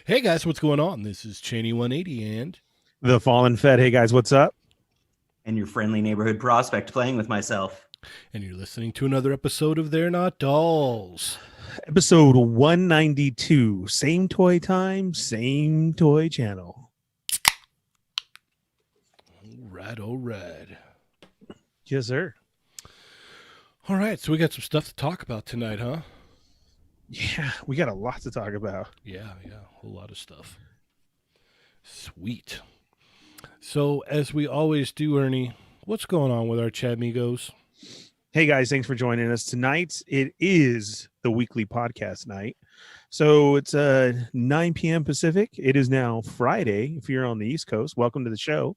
Hey guys, what's going on? This is Cheney 180 and The Fallen Fed. Hey guys, what's up? And your friendly neighborhood prospect playing with myself. you're listening to another episode of They're Not Dolls. Episode 192. Same toy time, same toy channel. All right. Yes, sir. All right, so we got some stuff to talk about tonight, huh? Yeah, we got a lot to talk about. Yeah, a whole lot of stuff. Sweet. So, as we always do, Ernie, what's going on with our Chatmigos? Hey guys, thanks for joining us tonight. It is the weekly podcast night. So it's 9 p.m. Pacific. It is now Friday. If you're on the East Coast, welcome to the show.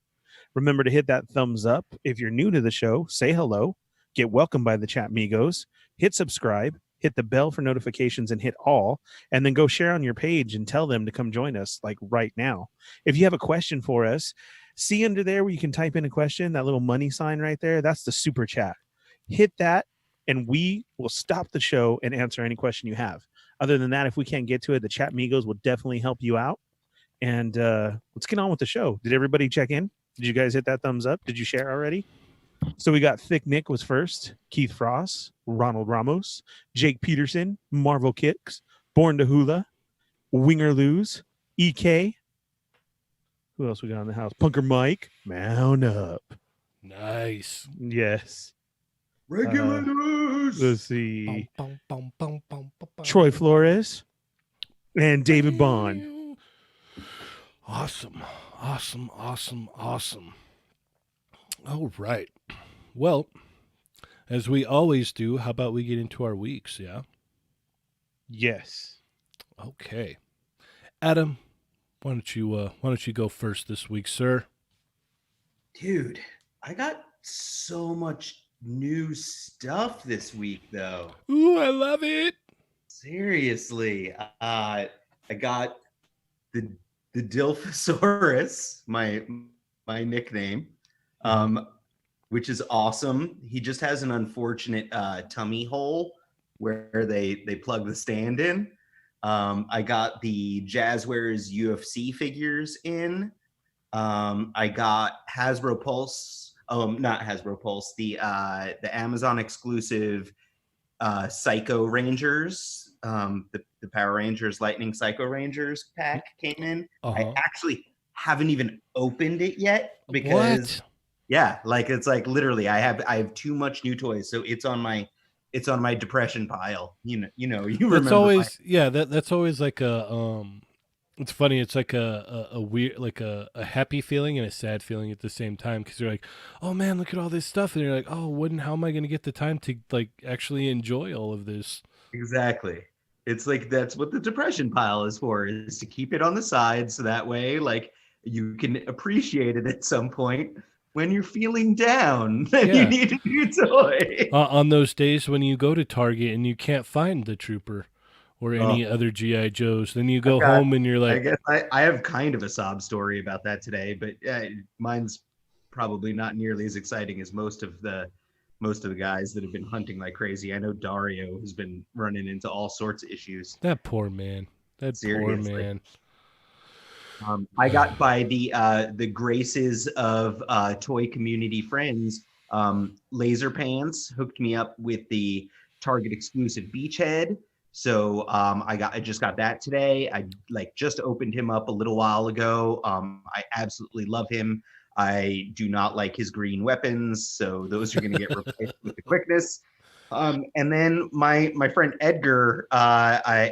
Remember to hit that thumbs up. If you're new to the show, say hello. Get welcomed by the Chatmigos. Hit subscribe. Hit the bell for notifications and hit all. And then go share on your page and tell them to come join us like right now. If you have a question for us, see under there where you can type in a question, that little money sign right there. That's the super chat. Hit that and we will stop the show and answer any question you have. Other than that, if we can't get to it, the Chatmigos will definitely help you out. And let's get on with the show. Did everybody check in? Did you guys hit that thumbs up? Did you share already? So we got Thick Nick was first, Keith Frost, Ronald Ramos, Jake Peterson, Marvel Kicks, Born to Hula, Winger Lose, EK. Who else we got in the house? Punker Mike, Mount Up. Nice. Yes. Regulators. Let's see. Bum, bum, bum, bum, bum, bum. Troy Flores and David Bond. Awesome. All right. Well, as we always do, how about we get into our weeks, yeah? Yes. Okay. Adam, why don't you go first this week, sir? Dude, I got so much new stuff this week, though. Ooh, I love it. Seriously. I got the Dilphosaurus, my nickname, which is awesome. He just has an unfortunate tummy hole where they plug the stand in. I got the Jazzwares UFC figures in. I got Hasbro Pulse. Not Hasbro Pulse. The Amazon exclusive Psycho Rangers. The Power Rangers Lightning Psycho Rangers pack came in. I actually haven't even opened it yet because it's like literally I have too much new toys, so it's on my depression pile. You remember. That's always that's always like a it's funny, it's like a weird, like a happy feeling and a sad feeling at the same time, because you're like, oh man, look at all this stuff, and you're like, oh, how am I going to get the time to like actually enjoy all of this? Exactly. It's like that's what the depression pile is for, is to keep it on the side so that way like you can appreciate it at some point when you're feeling down and you need a new toy. On those days when you go to Target and you can't find the Trooper or any other G.I. Joes, then you go home and you're like... I guess I have kind of a sob story about that today, but mine's probably not nearly as exciting as most of the guys that have been hunting like crazy. I know Dario has been running into all sorts of issues. That poor man. Seriously. Poor man. I got, by the graces of toy community friends, Laser Pants hooked me up with the Target exclusive Beachhead. So I just got that today. I just opened him up a little while ago. I absolutely love him. I do not like his green weapons, so those are going to get replaced with the quickness. And then my friend Edgar,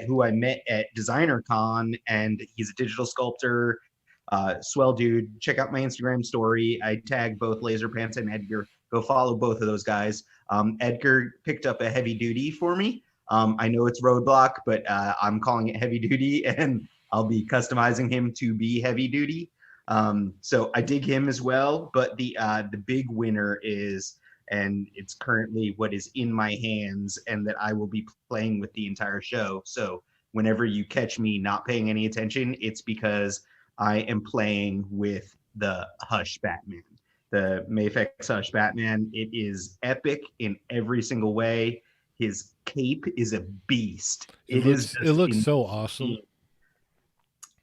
who I met at Designer Con, and he's a digital sculptor, swell dude. Check out my Instagram story. I tag both Laser Pants and Edgar. Go follow both of those guys. Edgar picked up a heavy duty for me. I know it's Roadblock, but I'm calling it heavy duty, and I'll be customizing him to be heavy duty. So I dig him as well, but the big winner is, and it's currently what is in my hands and that I will be playing with the entire show. So whenever you catch me not paying any attention, it's because I am playing with the Hush Batman, the Mafex Hush Batman. It is epic in every single way. His cape is a beast. It looks so awesome.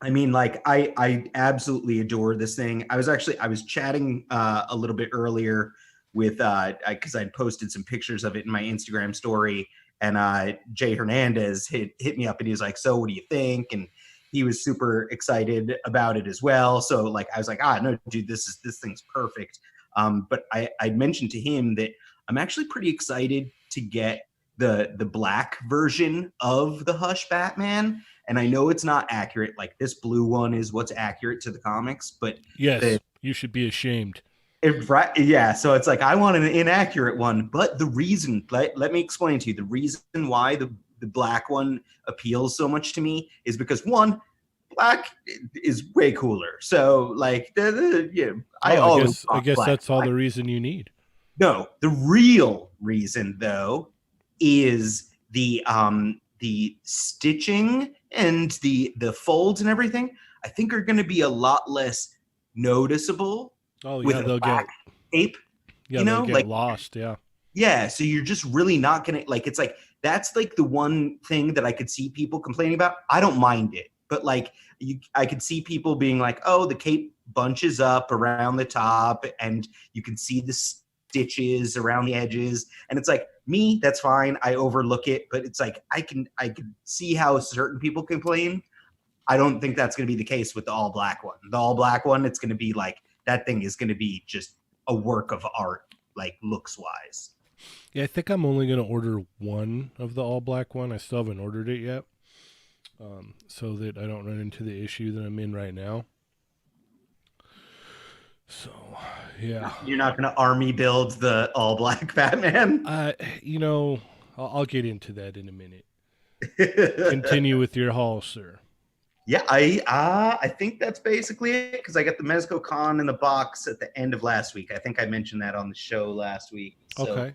I mean, like I absolutely adore this thing. I was chatting a little bit earlier with because I'd posted some pictures of it in my Instagram story, and Jay Hernandez hit me up and he was like, "So, what do you think?" And he was super excited about it as well. So like I was like, no, dude, this thing's perfect. But I mentioned to him that I'm actually pretty excited to get the black version of the Hush Batman. And I know it's not accurate. Like this blue one is what's accurate to the comics, but Yes, you should be ashamed. yeah. So it's like I want an inaccurate one, but the reason let me explain to you the reason why the black one appeals so much to me is because one, black is way cooler. So like I guess that's all the reason you need. No, the real reason though is the stitching and the folds and everything, I think are going to be a lot less noticeable. Oh yeah, with they'll get tape. Yeah, you know, they'll get like lost. Yeah. Yeah, so you're just really not gonna like. It's like that's like the one thing that I could see people complaining about. I don't mind it, but like I could see people being like, "Oh, the cape bunches up around the top, and you can see the stitches around the edges." And it's like me, that's fine. I overlook it, but it's like I can see how certain people complain. I don't think that's going to be the case with the all black one. The all black one, it's going to be like that thing is going to be just a work of art, like looks wise. Yeah, I think I'm only going to order one of the all black one. I still haven't ordered it yet, so that I don't run into the issue that I'm in right now. So, yeah. You're not going to army build the all black Batman? I'll get into that in a minute. Continue with your haul, sir. Yeah, I think that's basically it because I got the Mezco Con in the box at the end of last week. I think I mentioned that on the show last week. So Okay.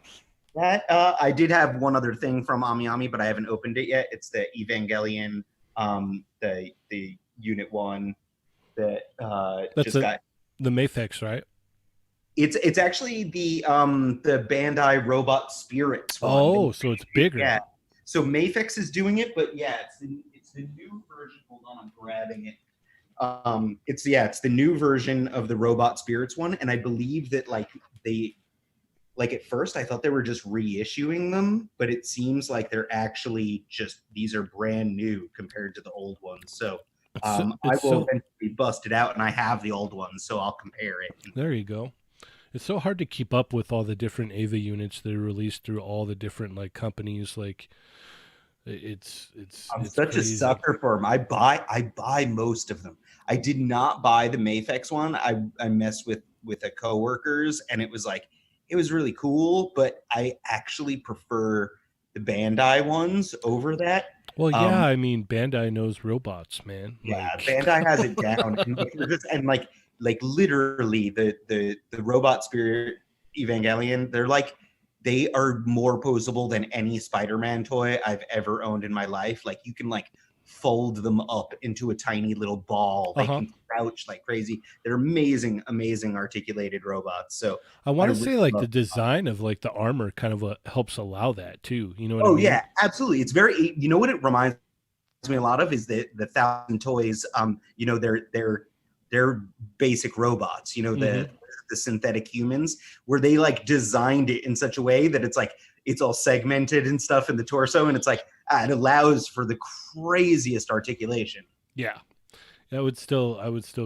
That I did have one other thing from Ami, but I haven't opened it yet. It's the Evangelion, the Unit 1 that That's the Mafex, right? It's actually the Bandai Robot Spirits one. Oh, so it's bigger. Yeah. So Mafex is doing it, but yeah, it's the new version. Hold on, I'm grabbing it. It's the new version of the Robot Spirits one, and I believe that at first I thought they were just reissuing them, but it seems like they're actually these are brand new compared to the old ones. So I will eventually bust it out, and I have the old ones, so I'll compare it. There you go. It's so hard to keep up with all the different Ava units that are released through all the different companies. I'm such crazy. A sucker for them. I buy most of them. I did not buy the Mafex one. I messed with a coworkers, and it was really cool, but I actually prefer the Bandai ones over that. Well, yeah, I mean, Bandai knows robots, man. Yeah, Bandai has it down, and literally the Robot Spirit Evangelion, they are more posable than any Spider-Man toy I've ever owned in my life. Like you can fold them up into a tiny little ball. They can crouch like crazy. They're amazing articulated robots. So I want to say the design of the armor kind of helps allow that too. You know what I mean? Yeah, absolutely. It's very, you know what it reminds me a lot of is the 1,000 Toys. They're basic robots. The synthetic humans, where they designed it in such a way that it's all segmented and stuff in the torso, and it's it allows for the craziest articulation. Yeah. I would still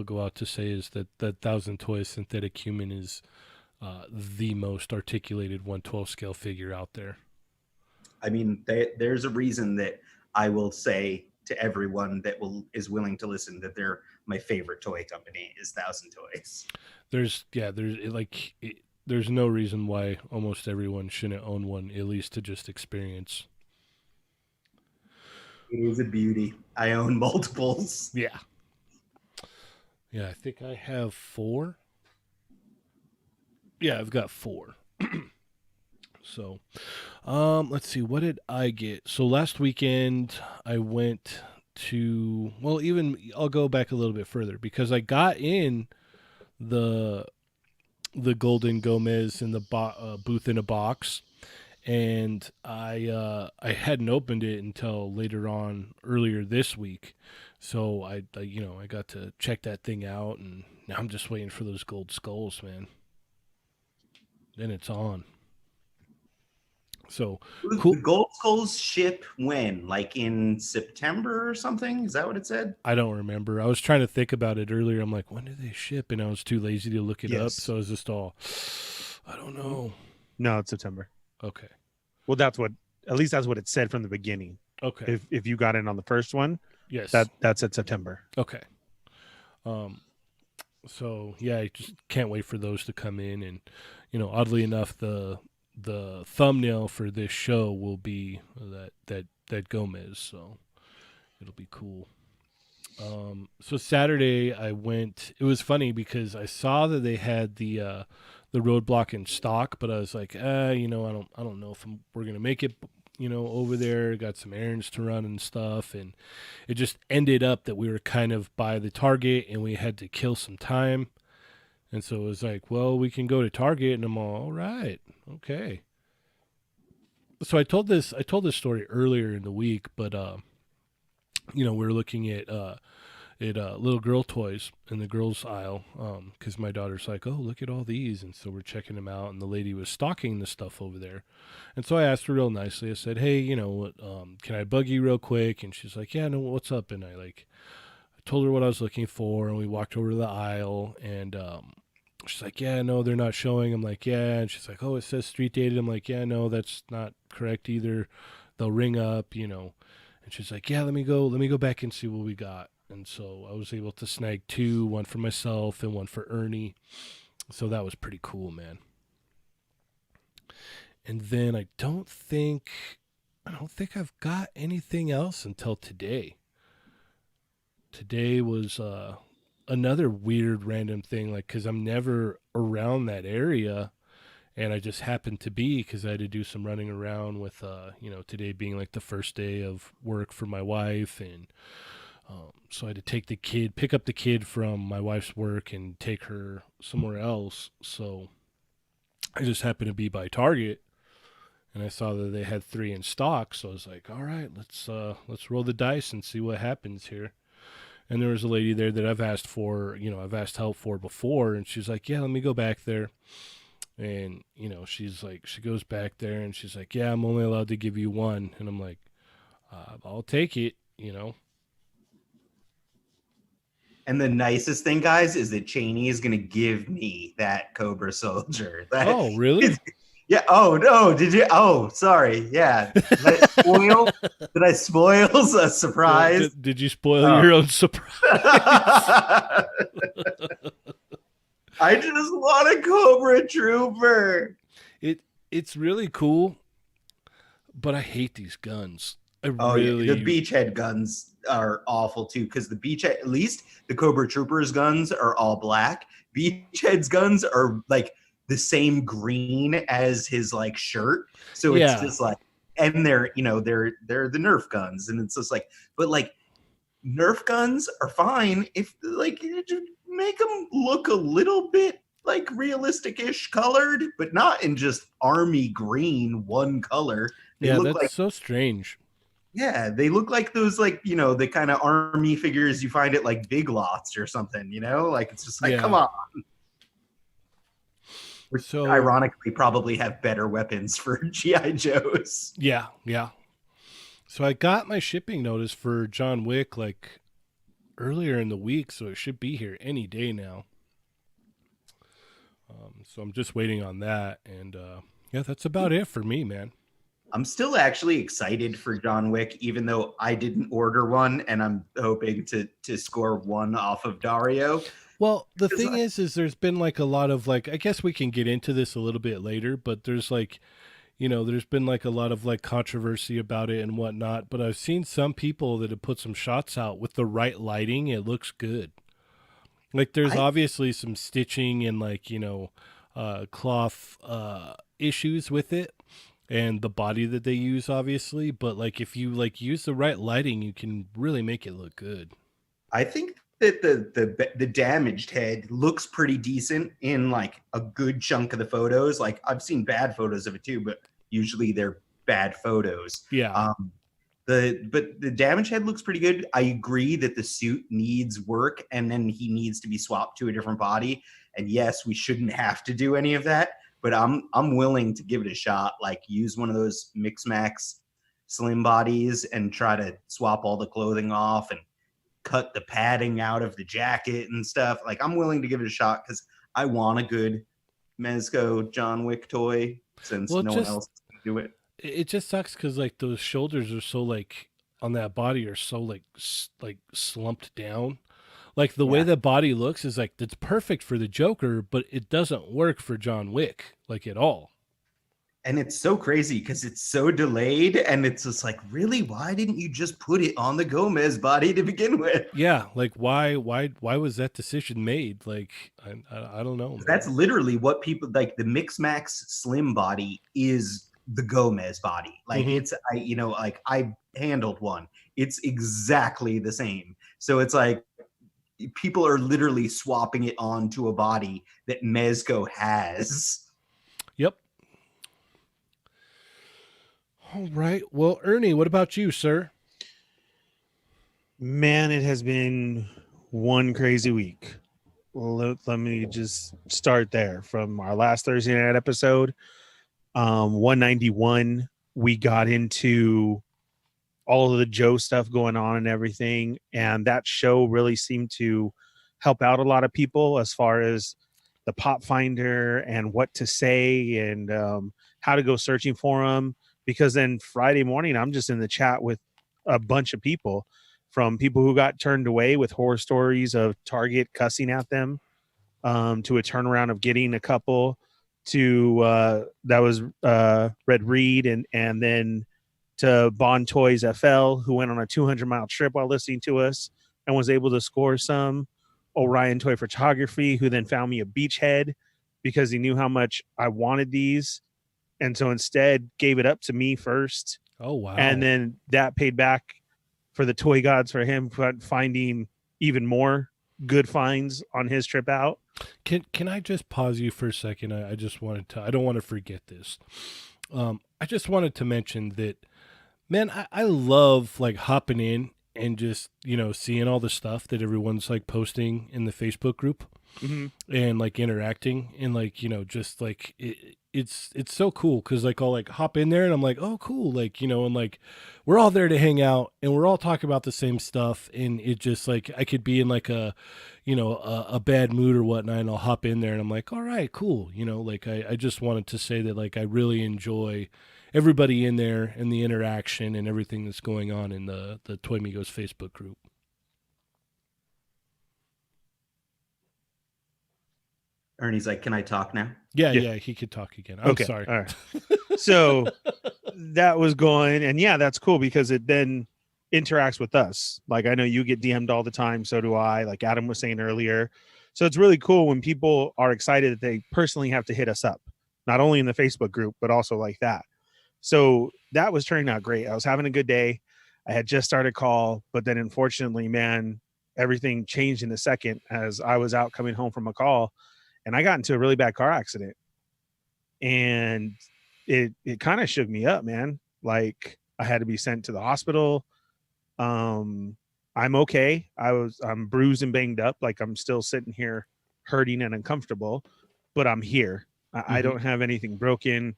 go out to say is that 1,000 Toys synthetic human is the most articulated 1/12 scale figure out there. I mean, there's a reason that I will say to everyone that is willing to listen that they're my favorite toy company is 1,000 Toys. There's no reason why almost everyone shouldn't own one, at least to just experience. It is a beauty. I own multiples. Yeah. Yeah, I think I have 4. Yeah, I've got 4. So, let's see, what did I get? So last weekend I went to, I'll go back a little bit further because I got in the Golden Gomez in the booth in a box, and I hadn't opened it until later on earlier this week. So I got to check that thing out, and now I'm just waiting for those gold skulls, man. Then it's on. So The cool. gold skulls ship when? Like in September or something? Is that what it said? I don't remember. I was trying to think about it earlier. I'm like, when do they ship? And I was too lazy to look it up. Yes. So I was just all, I don't know. No, it's September. Okay. Well, at least that's what it said from the beginning. Okay. If you got in on the first one, Yes. that's at September. Okay. So yeah, I just can't wait for those to come in, and oddly enough, the thumbnail for this show will be that Gomez, so it'll be cool. So Saturday I went. It was funny because I saw that they had the roadblock in stock, but I was like, I don't know if we're gonna make it. Over there, got some errands to run and stuff, and it just ended up that we were kind of by the Target, and we had to kill some time, and so it was like, well, we can go to Target, and I'm all right, okay. So I told this story earlier in the week, but we were looking at little girl toys in the girls aisle, because my daughter's like, oh, look at all these, and so we're checking them out, and the lady was stocking the stuff over there, and so I asked her real nicely. I said, hey, can I bug you real quick? And she's like, yeah, no, what's up? And I told her what I was looking for, and we walked over to the aisle, and she's like, yeah, no, they're not showing. I'm like, yeah, and she's like, oh, it says street dated. I'm like, yeah, no, that's not correct either. They'll ring up, and she's like, yeah, let me go back and see what we got. And so I was able to snag two, one for myself and one for Ernie. So that was pretty cool, man. And then I don't think I've got anything else until today. Today was another weird random thing, like, because I'm never around that area, and I just happened to be, because I had to do some running around with today being like the first day of work for my wife, and so I had to pick up the kid from my wife's work and take her somewhere else. So I just happened to be by Target, and I saw that they had 3 in stock. So I was like, all right, let's roll the dice and see what happens here. And there was a lady there that I've asked help for before, and she's like, yeah, let me go back there. And she's like, she goes back there and she's like, yeah, I'm only allowed to give you one. And I'm like, I'll take it. And the nicest thing, guys, is that Cheney is going to give me that Cobra Soldier. Oh, really? Yeah. Oh, no. Did you? Oh, sorry. Yeah. Did I spoil a surprise? Did you spoil your own surprise? I just want a Cobra Trooper. It's really cool, but I hate these guns. The beachhead guns are awful too, because at least the Cobra Trooper's guns are all black. Beachhead's guns are like the same green as his like shirt, so it's just like, and they're the Nerf guns, and it's just like, but like Nerf guns are fine if like you just make them look a little bit like realistic-ish colored, but not in just army green one color. They look that's so strange. Yeah, they look like those, like, the kind of army figures you find at like Big Lots or something, like it's just like, come on. Which ironically probably have better weapons for G.I. Joes. Yeah. So I got my shipping notice for John Wick like earlier in the week, so it should be here any day now. So I'm just waiting on that, and that's about it for me, man. I'm still actually excited for John Wick, even though I didn't order one, and I'm hoping to score one off of Dario. Well, the thing is there's been like a lot of like, I guess we can get into this a little bit later, but there's like, there's been like a lot of like controversy about it and whatnot, but I've seen some people that have put some shots out with the right lighting. It looks good. Like there's obviously some stitching and like, cloth issues with it, and the body that they use, obviously, but like if you like use the right lighting, you can really make it look good. I think that the damaged head looks pretty decent in like a good chunk of the photos. Like I've seen bad photos of it too, but Usually they're bad photos. Yeah. But the damage head looks pretty good. I agree that the suit needs work, and then he needs to be swapped to a different body. And yes, we shouldn't have to do any of that, but I'm willing to give it a shot. Like use one of those Mix Max slim bodies and try to swap all the clothing off and cut the padding out of the jacket and stuff. Like I'm willing to give it a shot because I want a good Mezco John Wick toy since Well, no one else can do it. it just sucks because like those shoulders are so like on that body are so like like slumped down. Like the way the body looks is like it's perfect for the Joker, but it doesn't work for John Wick like at all. And it's so crazy because it's so delayed, and it's just like, really, why didn't you just put it on the Gomez body to begin with? Yeah, like why was that decision made? Like I don't know. Man. That's literally what people like. The Mix Max Slim body is the Gomez body. Like it's like I handled one. It's exactly the same. So it's like people are literally swapping it onto a body that Mezco has. Yep. All right. Well, Ernie, what about you, sir? Man, it has been one crazy week. Let me just start there from our last Thursday night episode. 191, we got into all of the Joe stuff going on and everything. And that show really seemed to help out a lot of people as far as the pop finder and what to say and how to go searching for them. Because then Friday morning, I'm just in the chat with a bunch of people, from people who got turned away with horror stories of Target cussing at them, to a turnaround of getting a couple, to that was Red Reed, and then to Bond Toys FL, who went on a 200-mile trip while listening to us and was able to score some. Orion Toy Photography, who then found me a beachhead because he knew how much I wanted these. And so instead gave it up to me first. Oh, wow. And then that paid back for the toy gods for him finding even more good finds on his trip out. Can I just pause you for a second? I just wanted to, I don't want to forget this. I just wanted to mention that, man, I love like hopping in and just, seeing all the stuff that everyone's like posting in the Facebook group and like interacting and like, just like it's so cool because like I'll like hop in there and I'm like, oh cool, like and like we're all there to hang out and we're all talking about the same stuff, and it just like I could be in like a a bad mood or whatnot, and I'll hop in there and I'm like, all right, cool, like I just wanted to say that like I really enjoy everybody in there and the interaction and everything that's going on in the Toy Migos Facebook group. Ernie's like, can I talk now? Yeah, he could talk again. I'm sorry. All right. So that was going, and yeah, that's cool because it then interacts with us. Like I know you get DM'd all the time, so do I. Like Adam was saying earlier. So it's really cool when people are excited that they personally have to hit us up, not only in the Facebook group, but also like that. So that was turning out great. I was having a good day. I had just started call, but then unfortunately, man, everything changed in a second as I was out coming home from a call. And I got into a really bad car accident, and it kind of shook me up, man. Like I had to be sent to the hospital. I'm okay. I'm bruised and banged up. Like I'm still sitting here hurting and uncomfortable, but I'm here. I don't have anything broken,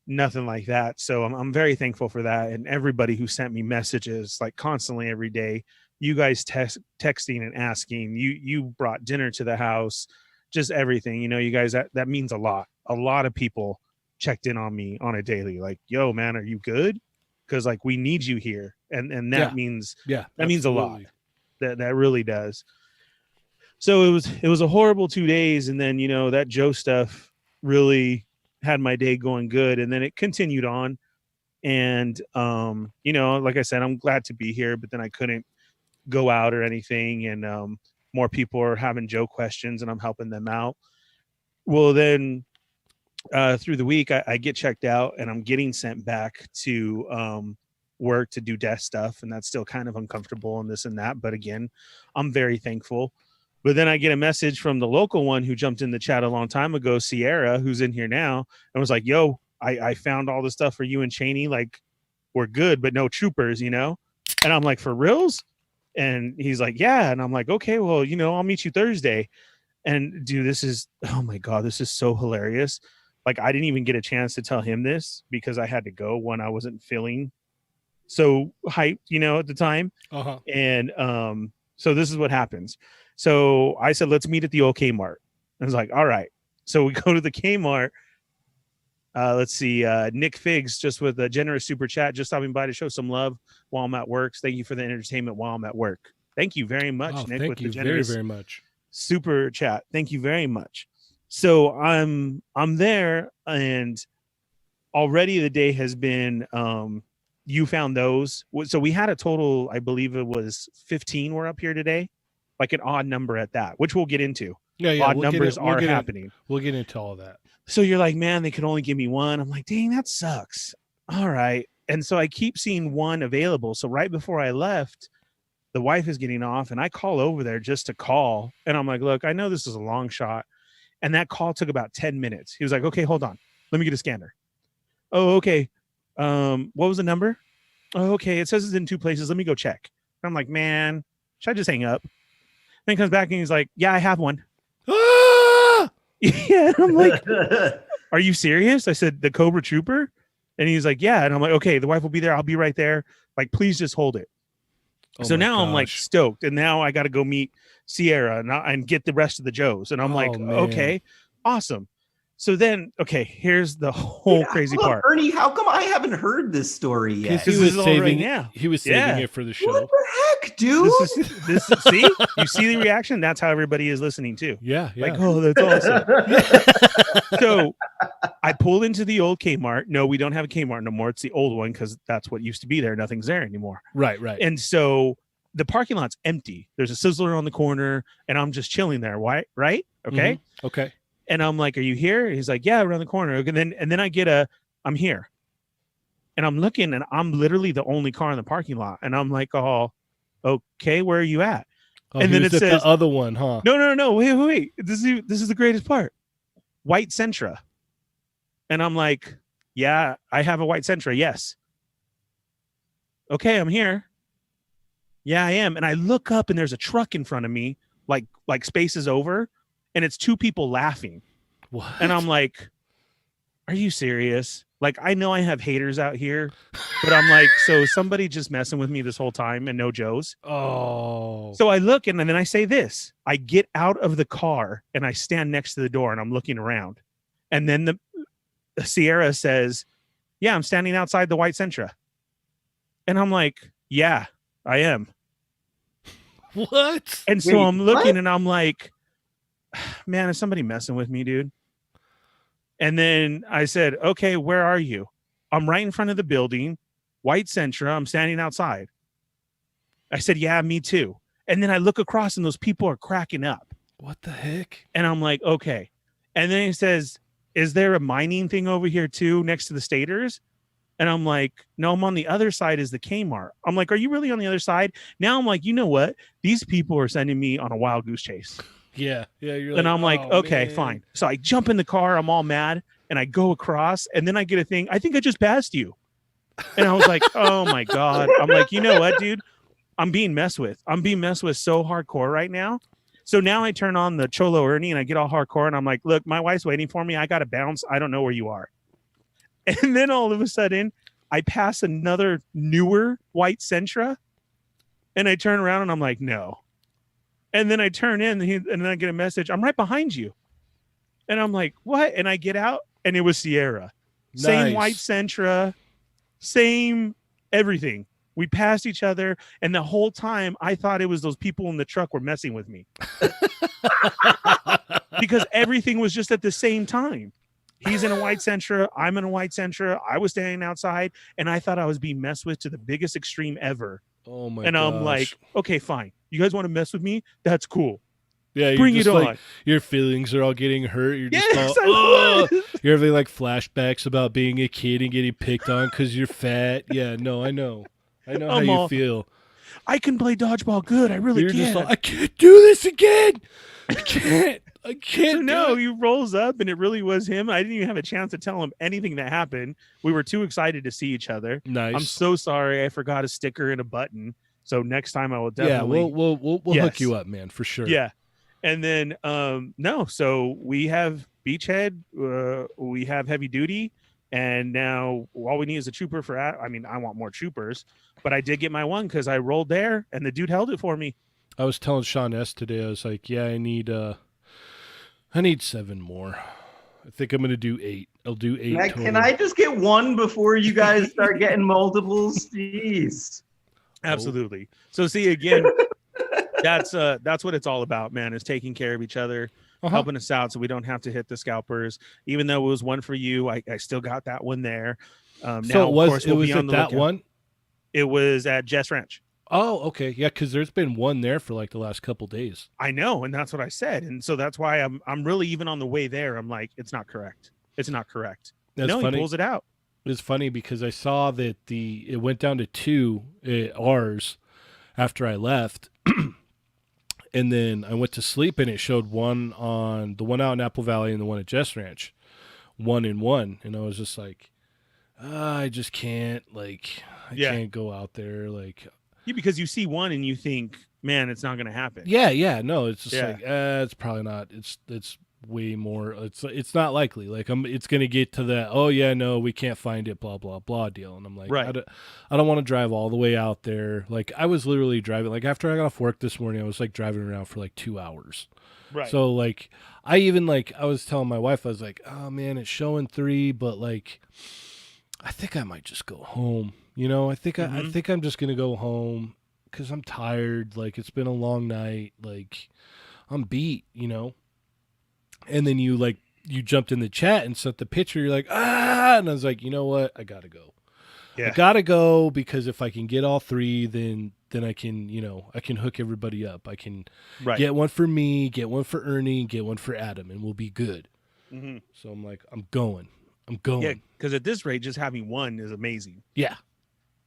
nothing like that. So I'm very thankful for that. And everybody who sent me messages like constantly every day, you guys texting and asking, you brought dinner to the house, just everything, you guys, that means a lot. A lot of people checked in on me on a daily, like, yo, man, are you good? Because like we need you here. And that means means a lot. That really does. So it was a horrible 2 days. And then, that Joe stuff really had my day going good. And then it continued on. And like I said, I'm glad to be here, but then I couldn't go out or anything. And more people are having Joe questions and I'm helping them out. Well, then through the week, I get checked out and I'm getting sent back to work to do desk stuff. And that's still kind of uncomfortable and this and that. But again, I'm very thankful. But then I get a message from the local one who jumped in the chat a long time ago, Sierra, who's in here now, and was like, yo, I found all the stuff for you and Cheney. Like, we're good, but no troopers, you know? And I'm like, for reals? And he's like, yeah. And I'm like, okay, well, you know, I'll meet you Thursday. And dude, this is, oh my God, this is so hilarious. Like, I didn't even get a chance to tell him this because I had to go when I wasn't feeling so hyped, you know, at the time. Uh-huh. And so this is what happens. So I said, let's meet at the old Kmart. I was like, all right. So we go to the Kmart. Let's see. Nick Figs, just with a generous super chat, just stopping by to show some love while I'm at work. Thank you for the entertainment while I'm at work. Thank you very much, Oh, Nick, thank with you the generous very much. super chat. Thank you very much. So I'm there, and already the day has been you found those. So we had a total, I believe it was 15 were up here today, like an odd number at that, which we'll get into. Yeah, Odd numbers are happening. We'll get into all that. So you're like, man, they could only give me one. I'm like, dang, that sucks. All right. And so I keep seeing one available. So right before I left, the wife is getting off, and I call over there just to call. And I'm like, look, I know this is a long shot. And that call took about 10 minutes. He was like, okay, hold on. Let me get a scanner. Oh, okay. What was the number? Oh, okay. It says it's in 2 places. Let me go check. I'm like, man, should I just hang up? Then he comes back and he's like, yeah, I have one. Ah! Yeah. I'm like, are you serious? I said, the Cobra Trooper? And he's like, yeah. And I'm like, okay, the wife will be there. I'll be right there. Like, please just hold it. Oh so my now I'm like gosh. stoked. And now I got to go meet Sierra and get the rest of the Joes. And I'm like, Oh, man. okay, awesome. So then, okay, here's the whole crazy Hold on, part. Ernie, how come I haven't heard this story yet? He This was is all saving right now. He was saving Yeah. it for the show. What the heck, dude? This see, you see the reaction? That's how everybody is listening too. Yeah, yeah. Like, oh, that's awesome. So I pulled into the old Kmart. No, we don't have a Kmart no more. It's the old one because that's what used to be there. Nothing's there anymore. right. And so the parking lot's empty. There's a Sizzler on the corner, and I'm just chilling there. Why? Right? Okay. Mm-hmm. Okay. And I'm like, "Are you here?" He's like, "Yeah, around the corner." And then I get I'm here, and I'm looking, and I'm literally the only car in the parking lot, and I'm like, "Oh, okay, where are you at?" Oh, And he then was it at says, the other one, huh? No, wait. This is the greatest part. White Sentra. And I'm like, yeah, I have a white Sentra. Yes. Okay, I'm here. Yeah, I am. And I look up, and there's a truck in front of me, like spaces over, and it's 2 people laughing. What? And I'm like, are you serious? Like, I know I have haters out here, but I'm like, so somebody just messing with me this whole time and no Joes. Oh. So I look, and then I say this. I get out of the car, and I stand next to the door, and I'm looking around. And then the Sierra says, yeah, I'm standing outside the white Sentra. And I'm like, yeah, I am. What? And so Wait, I'm looking, what? and I'm like, man, is somebody messing with me, dude? And then I said, okay, where are you? I'm right in front of the building, white Sentra. I'm standing outside. I said, yeah, me too. And then I look across, and those people are cracking up. What the heck? And I'm like, okay. And then he says, is there a mining thing over here too, next to the Staters? And I'm like, no, I'm on the other side is the Kmart. I'm like, are you really on the other side? Now I'm like, you know what? These people are sending me on a wild goose chase. Yeah. You're And I'm like, oh, okay, man. fine. So I jump in the car. I'm all mad. And I go across. And then I get a thing. I think I just passed you. And I was like, oh my God. I'm like, you know what, dude? I'm being messed with. I'm being messed with so hardcore right now. So now I turn on the Cholo Ernie, and I get all hardcore, and I'm like, look, my wife's waiting for me. I got to bounce. I don't know where you are. And then all of a sudden, I pass another newer white Sentra, and I turn around, and I'm like, no. And then I turn in, and then I get a message. I'm right behind you. And I'm like, what? And I get out, and it was Sierra. Same Nice. white Sentra, same everything. We passed each other, and the whole time I thought it was those people in the truck were messing with me. Because everything was just at the same time. He's in a white Sentra. I'm in a white Sentra. I was standing outside, and I thought I was being messed with to the biggest extreme ever. Oh my And gosh. I'm like, okay, fine. You guys want to mess with me? That's cool. yeah, you're Bring just it like, on. your feelings are all getting hurt. You're just Yes, all, I "Ugh." was. You're having like flashbacks about being a kid and getting picked on because you're fat. Yeah, no, I know how I'm you all- feel. I can play dodgeball good. I really You're can. just like, I can't do this again. I can't. I can't. So no, do it. he rolls up, and it really was him. I didn't even have a chance to tell him anything that happened. We were too excited to see each other. Nice. I'm so sorry. I forgot a sticker and a button. So next time I will Yeah, definitely. we'll hook you up, man, for sure. Yeah. And then no, so we have Beachhead, we have Heavy Duty, and now all we need is a trooper for. I mean, I want more troopers, but I did get my one because I rolled there, and the dude held it for me. I was telling Sean S today. I was like, yeah, I need 7 more. I think I'm gonna do 8. I'll do 8. Matt, total. can I just get one before you guys start getting multiples? Jeez. Absolutely. So see again, that's what it's all about, man. Is taking care of each other, helping us out, so we don't have to hit the scalpers. Even though it was one for you, I still got that one there. So now, it was. of course, It was on at the that lookout. one. It was at Jess Ranch. Oh, okay, yeah, because there's been one there for like the last couple days. I know, and that's what I said, and so that's why I'm really even on the way there. I'm like, it's not correct. It's not correct. That's no, funny. he pulls it out. It's funny because I saw that it went down to 2 ours after I left, and then I went to sleep and it showed one on the one out in Apple Valley and the one at Jess Ranch, 1 and 1, and I was just like, I just can't, like, I can't go out there, like. Yeah, because you see one and you think, man, it's not going to happen. Yeah, no, it's just like, it's probably not. It's way more. It's not likely. Like it's gonna get to that. Oh yeah, no, we can't find it. Blah blah blah deal. And I'm like, right. I don't want to drive all the way out there. Like I was literally driving. Like after I got off work this morning, I was like driving around for like 2 hours. Right. So like I was telling my wife, I was like, oh man, it's showing 3, but like I think I might just go home. You know, I think I think I'm just gonna go home because I'm tired. Like it's been a long night. Like I'm beat. You know. And then you jumped in the chat and sent the picture. You're like, and I was like, you know what? I gotta go. Yeah. I gotta go because if I can get all 3, then I can, I can hook everybody up. I can get one for me, get one for Ernie, get one for Adam, and we'll be good. Mm-hmm. So I'm like, I'm going. Yeah, because at this rate, just having one is amazing. Yeah.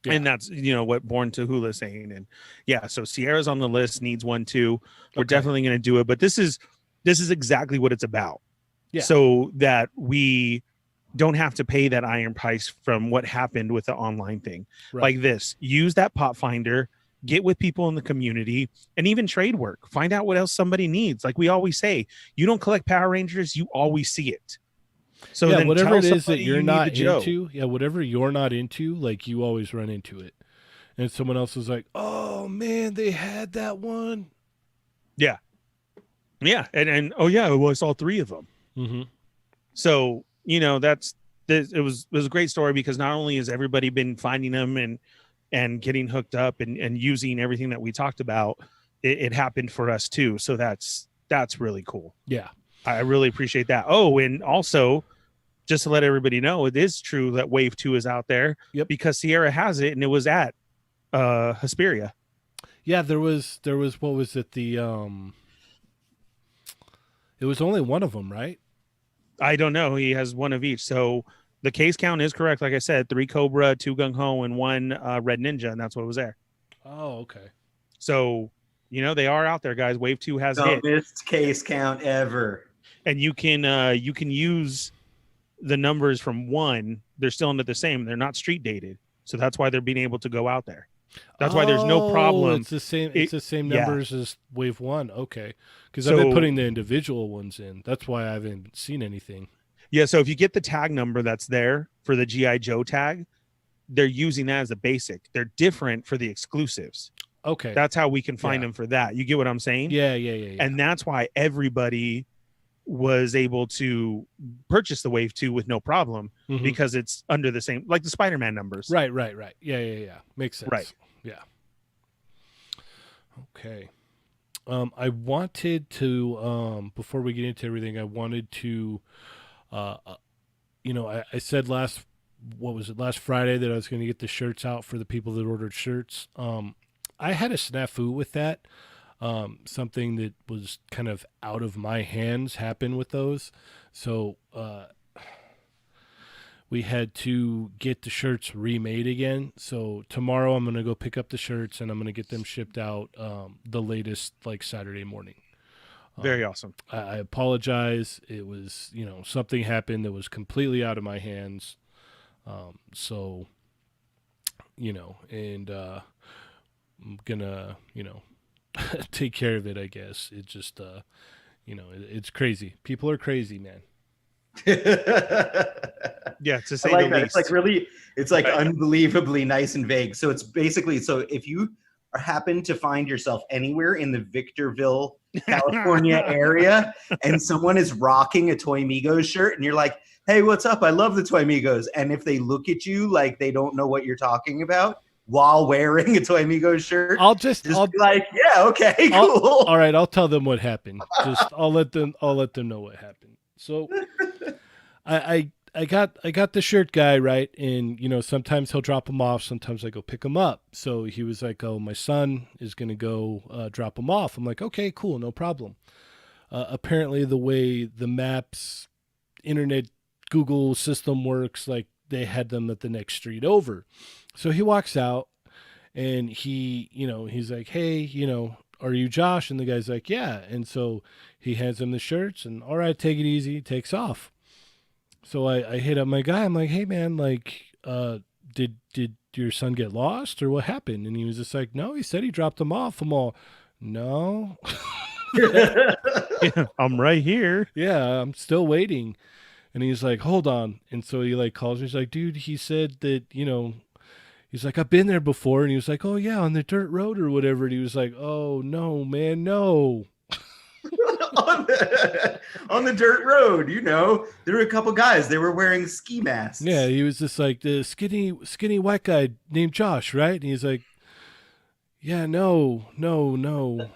And that's what Born to Hula is saying. And yeah, so Sierra's on the list, needs one too. We're definitely going to do it, but this is exactly what it's about. Yeah. So that we don't have to pay that iron price from what happened with the online thing. Right. Like this, use that pot finder, get with people in the community, and even trade work. Find out what else somebody needs. Like we always say, you don't collect Power Rangers, you always see it. So then whatever it is that you you're not Joe. into, whatever you're not into, like you always run into it. And someone else is like, oh man, they had that one. Yeah. Yeah. And oh yeah, well, I saw 3 of them. Mm-hmm. So, it was a great story because not only has everybody been finding them and getting hooked up and using everything that we talked about, it happened for us too. So that's really cool. Yeah. I really appreciate that. Oh, and also just to let everybody know, it is true that Wave 2 is out there because Sierra has it and it was at Hesperia. Yeah, there was what was it, it was only one of them, right? I don't know. He has one of each. So the case count is correct. Like I said, 3 Cobra, 2 Gung Ho, and 1 Red Ninja, and that's what was there. Oh, okay. So, they are out there, guys. Wave 2 has hit. Dumbest case count ever. And you can use the numbers from 1. They're still under the same. They're not street dated. So that's why they're being able to go out there. That's why there's no problem. It's the same. It's the same numbers as Wave 1. Okay, because I've been putting the individual ones in. That's why I haven't seen anything. Yeah. So if you get the tag number that's there for the GI Joe tag, they're using that as a basic. They're different for the exclusives. Okay, that's how we can find them for that. You get what I'm saying? Yeah. And that's why everybody was able to purchase the Wave 2 with no problem because it's under the same, like the Spider-Man numbers. Right. Yeah. Makes sense. Right. Yeah. Okay. I wanted to, before we get into everything, I wanted to, I said last Friday that I was going to get the shirts out for the people that ordered shirts. I had a snafu with that. Something that was kind of out of my hands happened with those. So, we had to get the shirts remade again. So tomorrow I'm going to go pick up the shirts and I'm going to get them shipped out the latest like Saturday morning. Very awesome. I apologize. It was, something happened that was completely out of my hands. So, and I'm gonna, take care of it, I guess. It just, it's crazy. People are crazy, man. Yeah, to I say like the that. least. It's like really, it's like Right. unbelievably nice and vague. So it's basically, so if you happen to find yourself anywhere in the Victorville, California area, and someone is rocking a Toy Migos shirt, and you're like, "Hey, what's up? I love the Toy Migos," and if they look at you like they don't know what you're talking about while wearing a Toy Migos shirt, I'll be like, "Yeah, okay, I'll- cool." all right, I'll tell them what happened. I'll let them know what happened. So I got the shirt guy, right, and sometimes he'll drop them off, sometimes I go pick them up. So he was like, "Oh, my son is gonna go drop them off." I'm like, "Okay, cool, no problem." Apparently, the way the maps, internet, Google system works, like they had them at the next street over. So he walks out, and he's like, "Hey, are you Josh?" And the guy's like, "Yeah." And so he hands him the shirts, and all right, take it easy, takes off. So I hit up my guy. I'm like, "Hey man, like, did your son get lost or what happened?" And he was just like, "No, he said he dropped him off." I'm all, "No." Yeah, I'm right here. Yeah, I'm still waiting. And he's like, "Hold on." And so he like calls me. He's like, "Dude, he said that, he's like, I've been there before." And he was like, "Oh yeah, on the dirt road or whatever." And he was like, "Oh no, man, no." on the dirt road, there were a couple guys. They were wearing ski masks. Yeah, he was just like the skinny white guy named Josh, right? And he's like, "Yeah, no, no, no."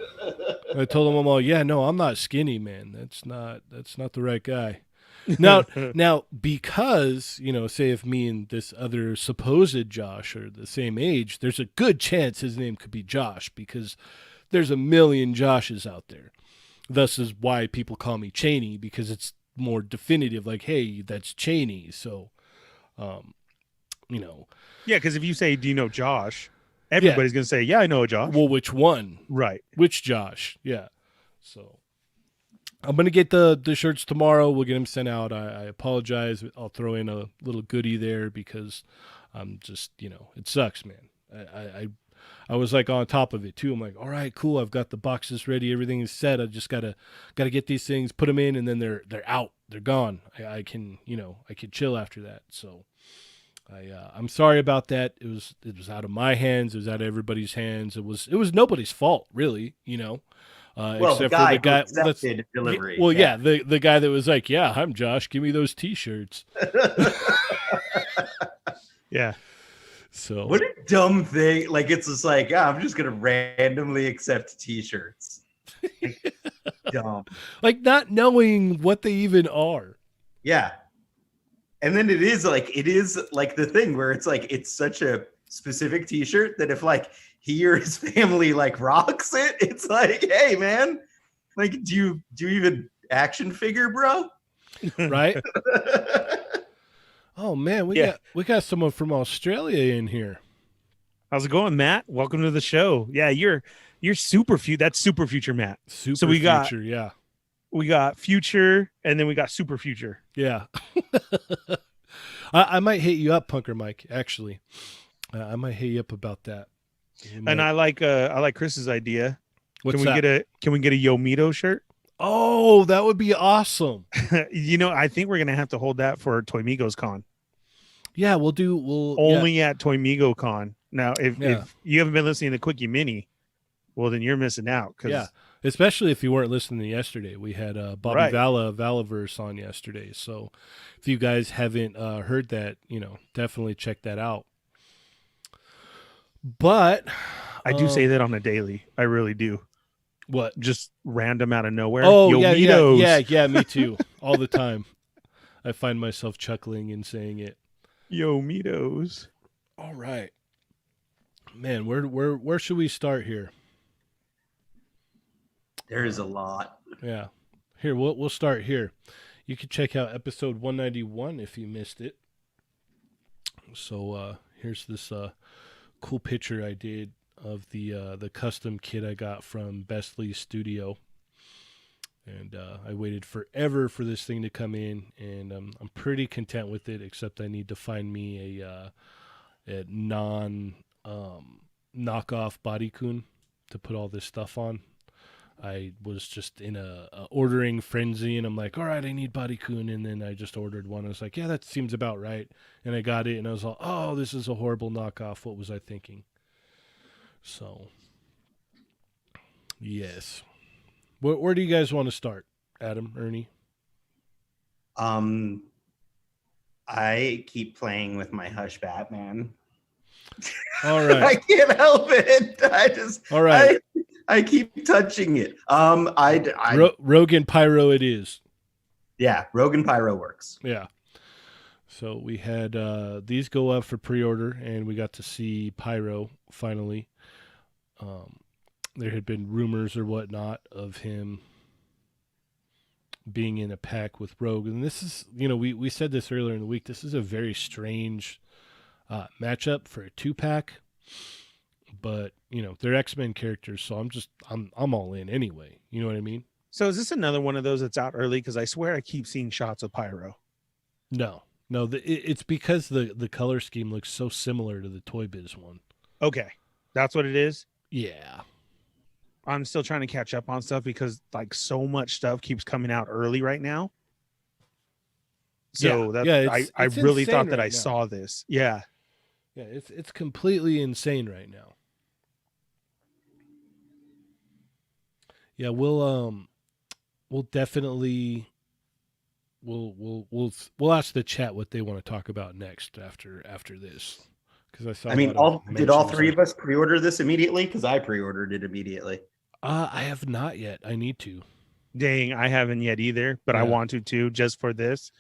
I told him, "I'm all, yeah, no, I'm not skinny, man. That's not the right guy." Now, because say if me and this other supposed Josh are the same age, there's a good chance his name could be Josh because there's a million Joshes out there. Thus is why people call me Cheney, because it's more definitive. Like, hey, that's Cheney. So, Yeah, because if you say, "Do you know Josh?" everybody's gonna say, "Yeah, I know a Josh." well, which one? Right. Which Josh? Yeah. So I'm gonna get the shirts tomorrow. We'll get them sent out. I apologize. I'll throw in a little goodie there because I'm just it sucks, man. I was like on top of it too. I'm like, all right, cool. I've got the boxes ready. Everything is set. I just gotta get these things, put them in, and then they're out. They're gone. I can I can chill after that. So I'm sorry about that. It was out of my hands. It was out of everybody's hands. It was nobody's fault, really. Well, Except the for the guy who accepted delivery. Well, yeah, the guy that was like, "Yeah, I'm Josh. Give me those T-shirts." Yeah. So What a dumb thing. Like, it's just like, I'm just going to randomly accept T-shirts. Like, dumb. like not knowing what they even are. Yeah. And then it is like the thing where it's like, it's such a specific T-shirt that if like he or his family like rocks it, it's like, hey man, like, do you even action figure, bro? Right? Oh man, we got someone from Australia in here. How's it going, Matt? Welcome to the show. Yeah, you're super future. That's super future, Matt. Super So we got- future, yeah. We got future, and then we got super future. Yeah. I might hit you up, Punker Mike, actually. I might hit you up about that. And I like Chris's idea. What's Can we that? get a Yomito shirt? Oh, that would be awesome. I think we're gonna have to hold that for Toy Migos Con. Yeah, we'll Only at Toy Migo Con. Now, if you haven't been listening to Quickie Mini, well, then you're missing out. Yeah, especially if you weren't listening yesterday. We had Bobby Right. Valaverse on yesterday. So if you guys haven't heard that, definitely check that out. But I do say that on a daily. I really do. What? Just random out of nowhere. Oh, Yomitos. yeah, me too. All the time. I find myself chuckling and saying it. Yomitos. All right. Man, where should we start here? There is a lot. Yeah. Here, we'll start here. You can check out episode 191 if you missed it. So here's this cool picture I did of the custom kit I got from Bestley's studio. And I waited forever for this thing to come in, and I'm pretty content with it. Except I need to find me a non knockoff bodycoon to put all this stuff on. I was just in a ordering frenzy, and I'm like, all right, I need bodycoon, and then I just ordered one. I was like, yeah, that seems about right, and I got it, and I was like, oh, this is a horrible knockoff. What was I thinking? So, yes. Where do you guys want to start, Adam, Ernie? I keep playing with my Hush Batman. All right. I can't help it. All right. I keep touching it. Rogue and Pyro it is. Yeah, Rogue and Pyro works. Yeah. So we had these go up for pre-order, and we got to see Pyro finally. There had been rumors or whatnot of him being in a pack with Rogue, and this is, we said this earlier in the week. This is a very strange matchup for a 2-pack, but they're X-Men characters, so I'm all in anyway. You know what I mean? So is this another one of those that's out early? Because I swear I keep seeing shots of Pyro. No, it's because the color scheme looks so similar to the Toy Biz one. Okay, that's what it is. Yeah. I'm still trying to catch up on stuff because like so much stuff keeps coming out early right now. So I really thought that I saw this. Yeah. Yeah, it's completely insane right now. Yeah, we'll definitely we'll ask the chat what they want to talk about next after this, because I saw. Did all three of us pre-order this immediately? Because I pre-ordered it immediately. I have not yet. I need to. Dang, I haven't yet either, but I want to too, just for this.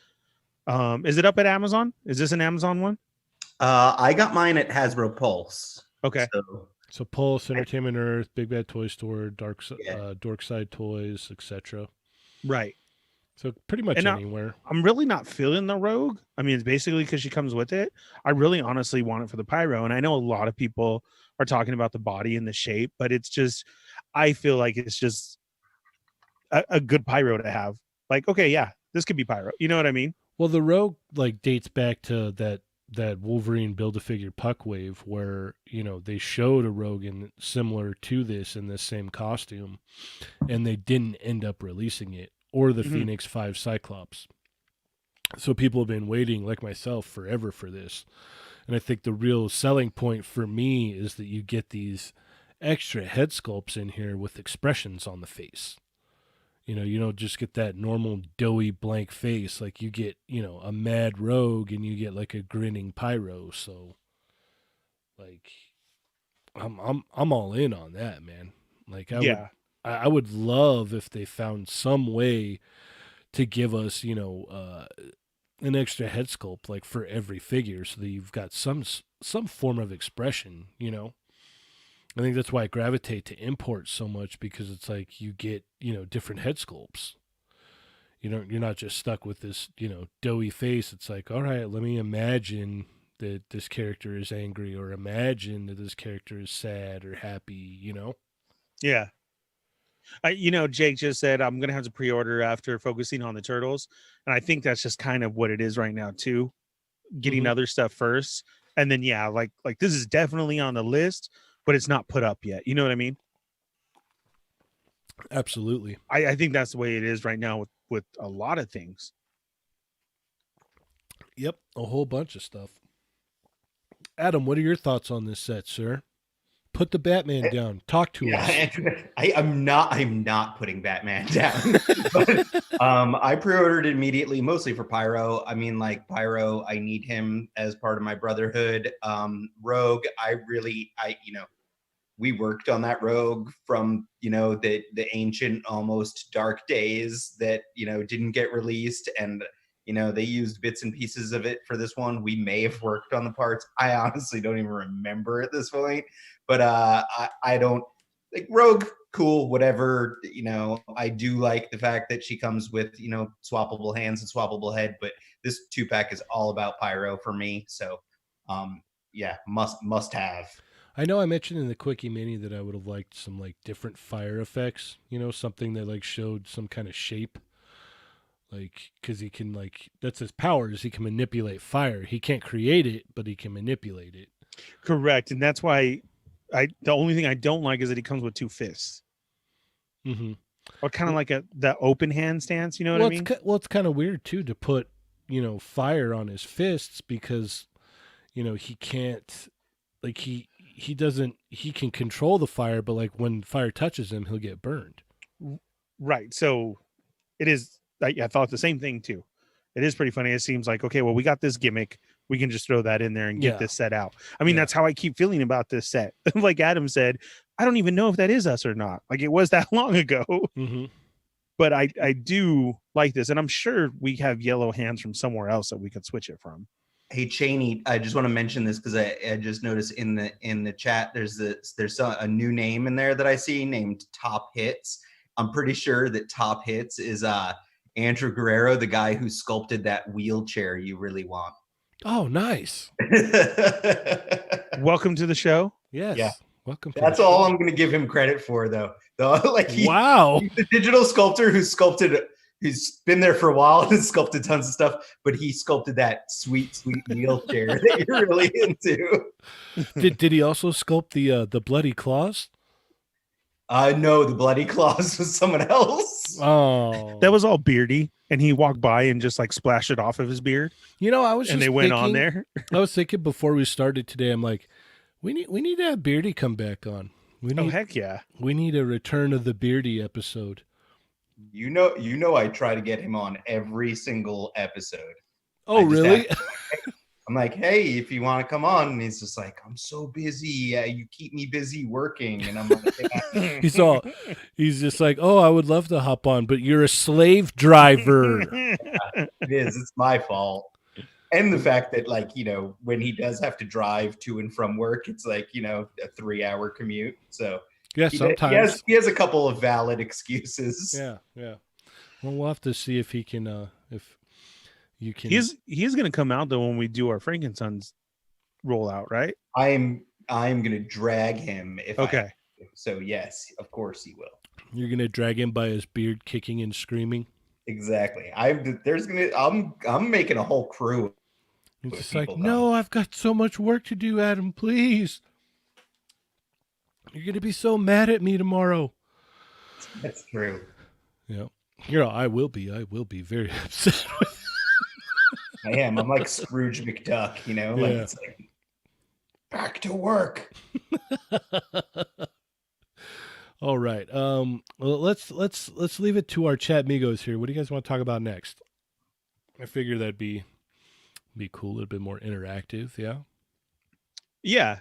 Is it up at Amazon? Is this an Amazon one? I got mine at Hasbro Pulse. Okay. So Pulse, Entertainment Earth, Big Bad Toy Store, Dorkside Toys, etc. Right. So pretty much anywhere. I'm really not feeling the Rogue. I mean, it's basically because she comes with it. I really honestly want it for the Pyro. And I know a lot of people are talking about the body and the shape, but it's just, I feel like it's just a good Pyro to have. Like, okay, yeah, this could be Pyro. You know what I mean? Well, the Rogue dates back to that Wolverine Build-A-Figure puck wave where, they showed a Rogue similar to this in this same costume, and they didn't end up releasing it, or the Phoenix 5 Cyclops. So people have been waiting, like myself, forever for this. And I think the real selling point for me is that you get these extra head sculpts in here with expressions on the face. You don't just get that normal doughy blank face. Like you get, a mad Rogue, and you get like a grinning Pyro. So like I'm all in on that, man. Like I would love if they found some way to give us, an extra head sculpt like for every figure, so that you've got some form of expression. I think that's why I gravitate to imports so much, because it's like you get, different head sculpts. You're not just stuck with this, doughy face. It's like, all right, let me imagine that this character is angry, or imagine that this character is sad or happy, Yeah. Jake just said I'm going to have to pre-order after focusing on the Turtles. And I think that's just kind of what it is right now too. Getting other stuff first. And then, yeah, like this is definitely on the list, but it's not put up yet. You know what I mean? Absolutely. I think that's the way it is right now with a lot of things. Yep. A whole bunch of stuff. Adam, what are your thoughts on this set, sir? Put the Batman down. Talk to us. I'm not putting Batman down. But, I pre-ordered it immediately, mostly for Pyro. I mean, like Pyro, I need him as part of my brotherhood. Rogue, we worked on that Rogue from, the ancient, almost dark days that, didn't get released. And, they used bits and pieces of it for this one. We may have worked on the parts. I honestly don't even remember at this point. But I don't like Rogue. Cool, whatever. I do like the fact that she comes with swappable hands and swappable head. But this 2-pack is all about Pyro for me. So, yeah, must have. I know I mentioned in the Quickie Mini that I would have liked some like different fire effects, something that like showed some kind of shape. Like, because he can, like, that's his powers. He can manipulate fire. He can't create it, but he can manipulate it. Correct, and that's why the only thing I don't like is that he comes with 2 fists, Mm-hmm. or kind of like the open hand stance. You know what Well, I mean? it's kind of weird too to put, fire on his fists because, he can't, like he can control the fire, but like when fire touches him, he'll get burned. Right. So it is. I thought the same thing too. It is pretty funny. It seems like, okay, well, we got this gimmick. We can just throw that in there and get Yeah. this set out. I mean, Yeah. that's how I keep feeling about this set. Like Adam said, I don't even know if that is us or not. Like it was that long ago. Mm-hmm. But I do like this, and I'm sure we have yellow hands from somewhere else that we could switch it from. Hey Cheney, I just want to mention this because I just noticed in the chat there's a new name in there that I see named Top Hits. I'm pretty sure that Top Hits is Andrew Guerrero, the guy who sculpted that wheelchair you really want. Oh, nice. Welcome to the show. Yes. Yeah. Welcome. That's all I'm going to give him credit for, though. Like wow. He's the digital sculptor who's been there for a while and has sculpted tons of stuff, but he sculpted that sweet wheelchair that you're really into. Did he also sculpt the bloody claws? No, the bloody claws was someone else. Oh, That was all beardy, and he walked by and just like splashed it off of his beard. I was. And just they went on thinking- there. I was thinking before we started today. I'm like, we need to have Beardy come back on. Oh heck yeah! We need a return of the Beardy episode. You know, I try to get him on every single episode. Oh, really? I'm like, hey, if you want to come on, and he's just like, I'm so busy. You keep me busy working, and I'm like, yeah. He's just like, oh, I would love to hop on, but you're a slave driver. It is. It's my fault. And the fact that, like, when he does have to drive to and from work, it's like, a 3-hour commute. So yeah, sometimes he has a couple of valid excuses. Yeah. Well, we'll have to see if he can, if you can. He's going to come out though when we do our Frankensons rollout, right? I'm going to drag him. Okay. So yes, of course he will. You're going to drag him by his beard, kicking and screaming. Exactly. I'm making a whole crew. He's just like, no, I've got so much work to do, Adam. Please. You're going to be so mad at me tomorrow. That's true. Yeah. I will be very upset with I am. I'm like Scrooge McDuck, like Yeah. it's like back to work. All right. Well, let's leave it to our chat migos here. What do you guys want to talk about next? I figure that'd be cool, a little bit more interactive. Yeah. Yeah,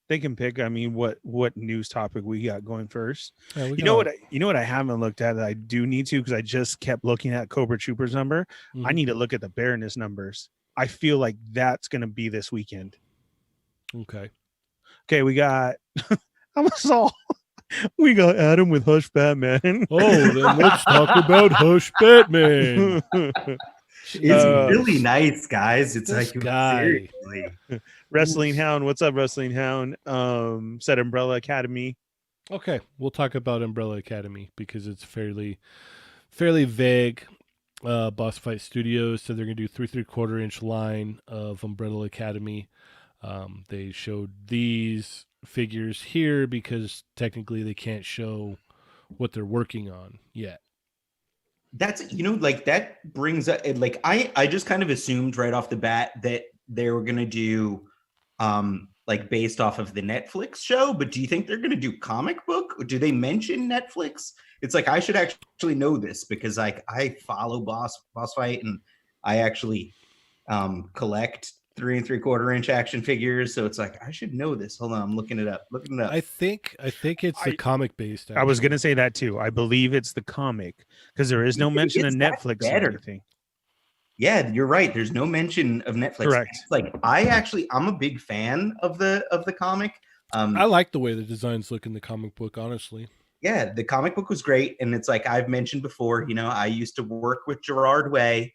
they can pick. I mean, what news topic we got going first? Yeah, You know what I haven't looked at that I do need to, because I just kept looking at Cobra Trooper's number. Mhm. I need to look at the Baroness numbers. I feel like that's going to be this weekend. Okay. We got we got Adam with Hush Batman. Oh, then let's talk about Hush Batman. It's really nice, guys. It's this like guy. seriously. Wrestling Hound. What's up, Wrestling Hound? Said Umbrella Academy. Okay, we'll talk about Umbrella Academy because it's fairly vague. Boss Fight Studios said they're going to do 3 3/4 inch line of Umbrella Academy. They showed these figures here because technically they can't show what they're working on yet. That's like that brings up like I just kind of assumed right off the bat that they were gonna do like based off of the Netflix show, but do you think they're gonna do comic book? Or do they mention Netflix? It's like I should actually know this because like I follow Boss Fight and I actually collect 3 3/4 inch action figures, so it's like I should know this. Hold on, I'm looking it up. I think it's the comic based. I was gonna say that too. I believe it's the comic because there is no mention of Netflix or anything. Yeah, you're right. There's no mention of Netflix. Correct. It's like I'm a big fan of the comic. I like the way the designs look in the comic book, honestly. Yeah, the comic book was great, and it's like I've mentioned before. I used to work with Gerard Way.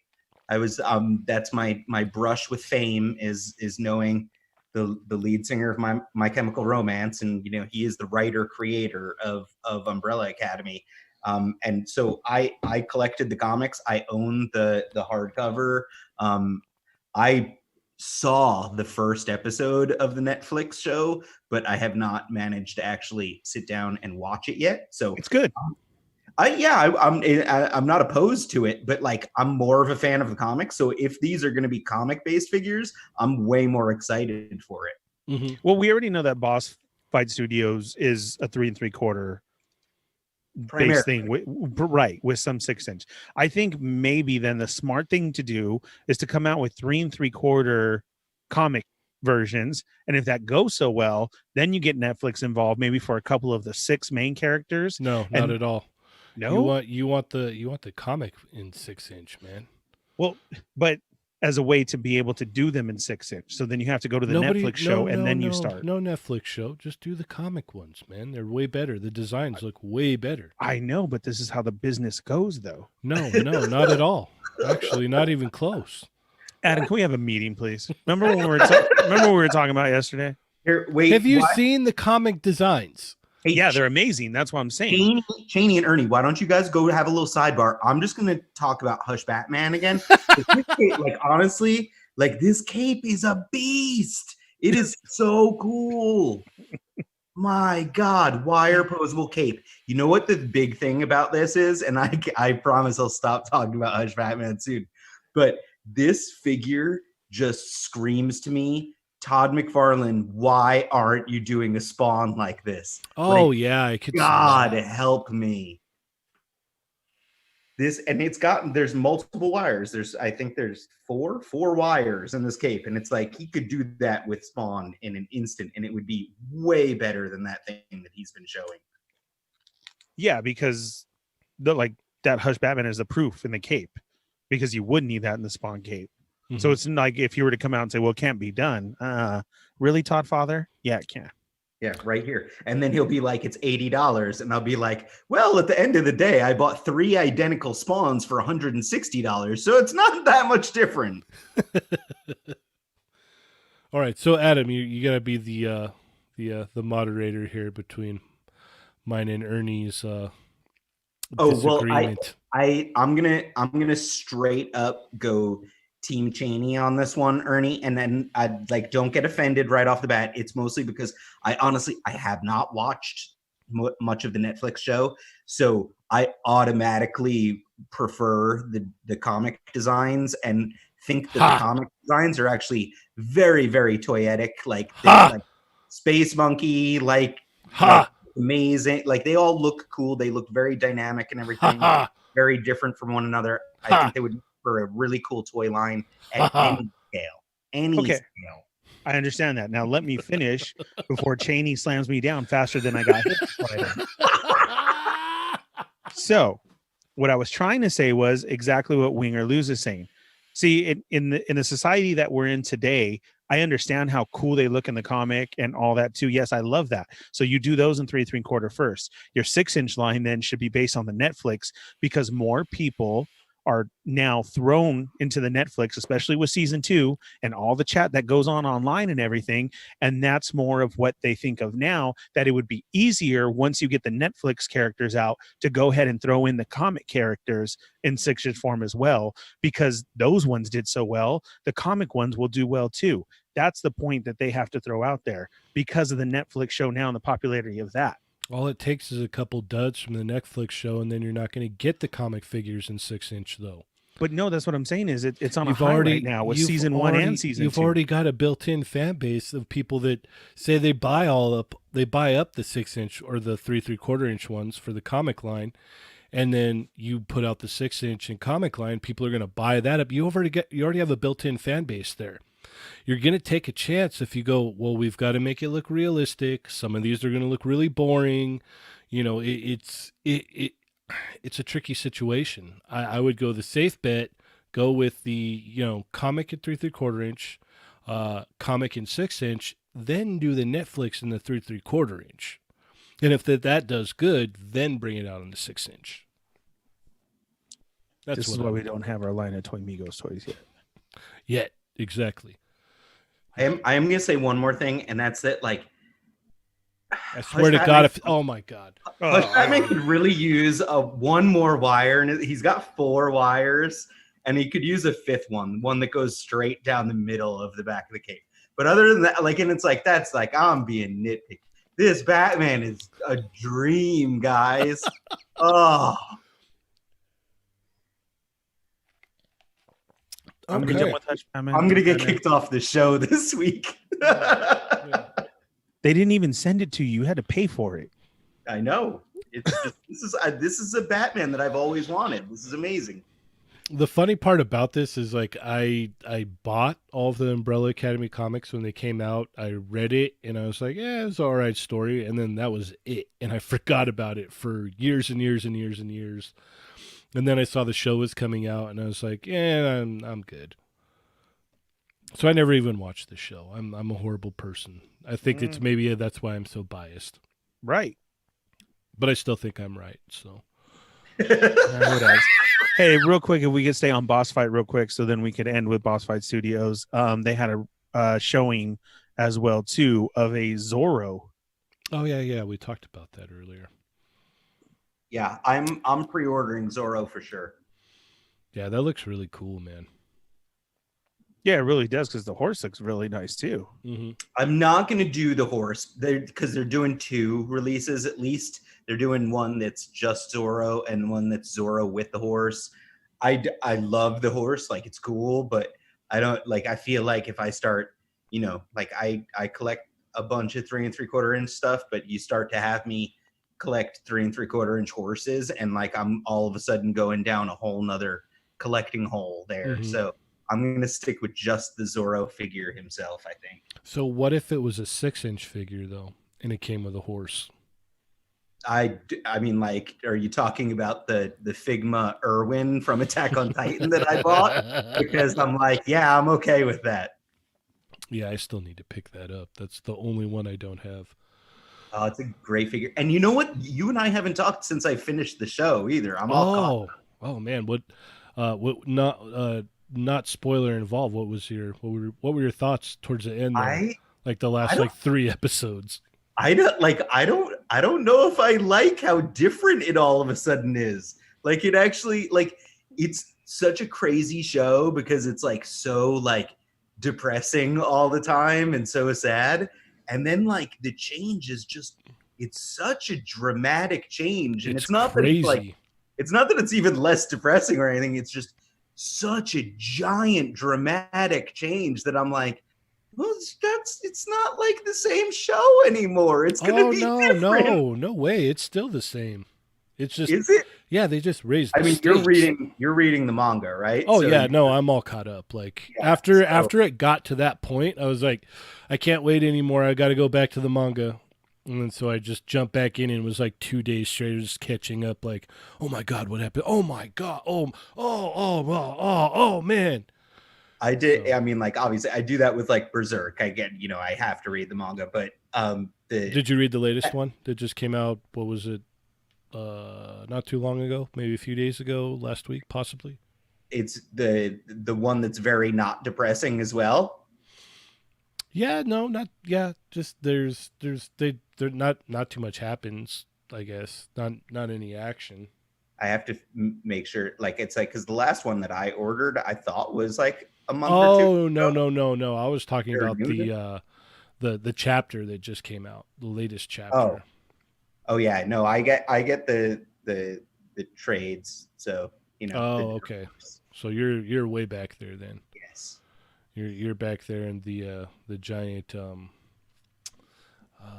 I was that's my brush with fame is knowing the lead singer of My Chemical Romance, and he is the writer creator of Umbrella Academy. And so I collected the comics. I own the hardcover. I saw the first episode of the Netflix show, but I have not managed to actually sit down and watch it yet. So It's good. I'm not opposed to it, but like I'm more of a fan of the comics. So if these are going to be comic based figures, I'm way more excited for it. Mm-hmm. Well, we already know that Boss Fight Studios is a 3 3/4 base thing, with some 6-inch. I think maybe then the smart thing to do is to come out with 3 3/4 comic versions, and if that goes so well, then you get Netflix involved, maybe for a couple of the 6 main characters. No, not at all. No, you want the comic in 6-inch, man. well, but as a way to be able to do them in 6-inch, so then you have to go to the Netflix show and then you start. No Netflix show, just do the comic ones, man. They're way better. The designs look way better. I know, but this is how the business goes, though. No, not at all. Actually, not even close. Adam, can we have a meeting, please? Remember when we were talking about yesterday? Here, wait. Have you seen the comic designs? Hey, yeah, they're amazing. That's what I'm saying. Cheney and Ernie, why don't you guys go have a little sidebar? I'm just going to talk about Hush Batman again. Like, honestly, like this cape is a beast. It is so cool. My God, wire posable cape. You know what the big thing about this is? And I promise I'll stop talking about Hush Batman soon. But this figure just screams to me, Todd McFarlane, why aren't you doing a Spawn like this? Oh, like, yeah, I could. God help me. There's multiple wires. I think there's four wires in this cape, and it's like he could do that with Spawn in an instant, and it would be way better than that thing that he's been showing. Yeah, because that Hush Batman is the proof in the cape, because you would need that in the Spawn cape. Mm-hmm. So it's like if you were to come out and say, well, it can't be done. Really, Todd Father? Yeah, it can. Yeah, right here. And then he'll be like, it's $80. And I'll be like, well, at the end of the day, I bought 3 identical Spawns for $160. So it's not that much different. All right. So Adam, you gotta be the moderator here between mine and Ernie's disagreement. I'm gonna straight up go Team Cheney on this one, Ernie, and then I don't get offended right off the bat. It's mostly because I have not watched much of the Netflix show, so I automatically prefer the comic designs and think that the comic designs are actually very, very toyetic, like Space Monkey, like amazing, like they all look cool. They look very dynamic and everything, very different from one another. I think they would for a really cool toy line at any scale. I understand that. Now let me finish before Cheney slams me down faster than I got hit. So what I was trying to say was exactly what Winger Lose is saying. See, in the society that we're in today, I understand how cool they look in the comic and all that too. Yes, I love that. So you do those in 3 3/4 first. Your 6-inch line then should be based on the Netflix, because more people are now thrown into the Netflix, especially with season 2 and all the chat that goes on online and everything. And that's more of what they think of now, that it would be easier once you get the Netflix characters out to go ahead and throw in the comic characters in 6-inch form as well, because those ones did so well. The comic ones will do well too. That's the point that they have to throw out there because of the Netflix show now and the popularity of that. All it takes is a couple duds from the Netflix show, and then you're not going to get the comic figures in 6-inch, though. But no, that's what I'm saying is it's on a high right now with season 1 and season 2. You've already got a built-in fan base of people that say they buy up the 6-inch or the 3 3/4-inch ones for the comic line, and then you put out the 6-inch and comic line. People are going to buy that up. You already have a built-in fan base there. You're going to take a chance if you go, well, we've got to make it look realistic. Some of these are going to look really boring. You know, it's a tricky situation. I would go the safe bet, go with the, comic at 3 3/4-inch, comic in 6-inch, then do the Netflix in the 3 3/4-inch. And if that does good, then bring it out on the 6-inch. This is why we don't have our line of Toy Migos toys yet. Yet, exactly. I am gonna say one more thing, and that's that. Like, I swear to God, oh my God. Hush Batman could really use one more wire, and he's got 4 wires, and he could use a 5th one that goes straight down the middle of the back of the cape. But other than that, like, and it's like that's like I'm being nitpicky. This Batman is a dream, guys. Oh, I'm Okay. done with Hush Batman. I'm gonna get kicked off the show this week. Yeah. They didn't even send it to you. You had to pay for it. I know. It's just, this is a Batman that I've always wanted. This is amazing. The funny part about this is like I bought all of the Umbrella Academy comics when they came out. I read it and I was like, yeah, it's an all right story. And then that was it. And I forgot about it for years and years and years and years. And then I saw the show was coming out and I was like, yeah, I'm good. So I never even watched the show. I'm a horrible person. I think it's maybe that's why I'm so biased. Right. But I still think I'm right. So Hey, real quick, if we could stay on Boss Fight real quick, so then we could end with Boss Fight Studios. They had a showing as well too of a Zorro. Oh yeah, we talked about that earlier. Yeah, I'm pre-ordering Zorro for sure. Yeah, that looks really cool, man. Yeah, it really does, because the horse looks really nice too. Mm-hmm. I'm not going to do the horse because they're doing 2 releases at least. They're doing one that's just Zorro and one that's Zorro with the horse. I love the horse, like it's cool, but I don't like. I feel like if I start, like I collect a bunch of 3 3/4 inch stuff, but you start to have me collect 3 3/4 inch horses, and like I'm all of a sudden going down a whole nother collecting hole there. Mm-hmm. So I'm going to stick with just the Zorro figure himself, I think. So what if it was a 6-inch figure though, and it came with a horse? I mean, like, are you talking about the Figma Irwin from Attack on Titan that I bought? Because I'm like, yeah, I'm okay with that. Yeah, I still need to pick that up. That's the only one I don't have. Oh, it's a great figure. And you know what? You and I haven't talked since I finished the show either. I'm all caught up. Oh man, what not spoiler involved. What were your thoughts towards the end there? Like the last 3 episodes. I don't know if I like how different it all of a sudden is. Like it actually, like it's such a crazy show because it's like so like depressing all the time and so sad. And then like the change is just, it's such a dramatic change. And it's not crazy. That it's like, it's not that it's even less depressing or anything. It's just such a giant dramatic change that I'm like, well, it's not like the same show anymore. It's gonna be different. No way. It's still the same. It's just, is it? Yeah, they just raised. I mean, you're reading the manga, right? Oh so yeah, no, I'm all caught up. Like after it got to that point, I was like, I can't wait anymore. I got to go back to the manga. And then so I just jumped back in and it was like 2 days straight just catching up. Like, oh my god, what happened? Oh my god, oh man. I did. So, I mean, like obviously, I do that with like Berserk. I get, I have to read the manga. But did you read the latest one that just came out? What was it? Not too long ago, maybe a few days ago, last week, possibly. It's the one that's very not depressing as well. Yeah, no, not yeah. Just they're not too much happens. I guess not any action. I have to make sure, like it's like because the last one that I ordered, I thought was like a month or 2 ago. No. I was talking about the chapter that just came out, the latest chapter. Oh yeah, no, I get the trades, so Oh, okay. So you're way back there then. Yes. You're back there in the giant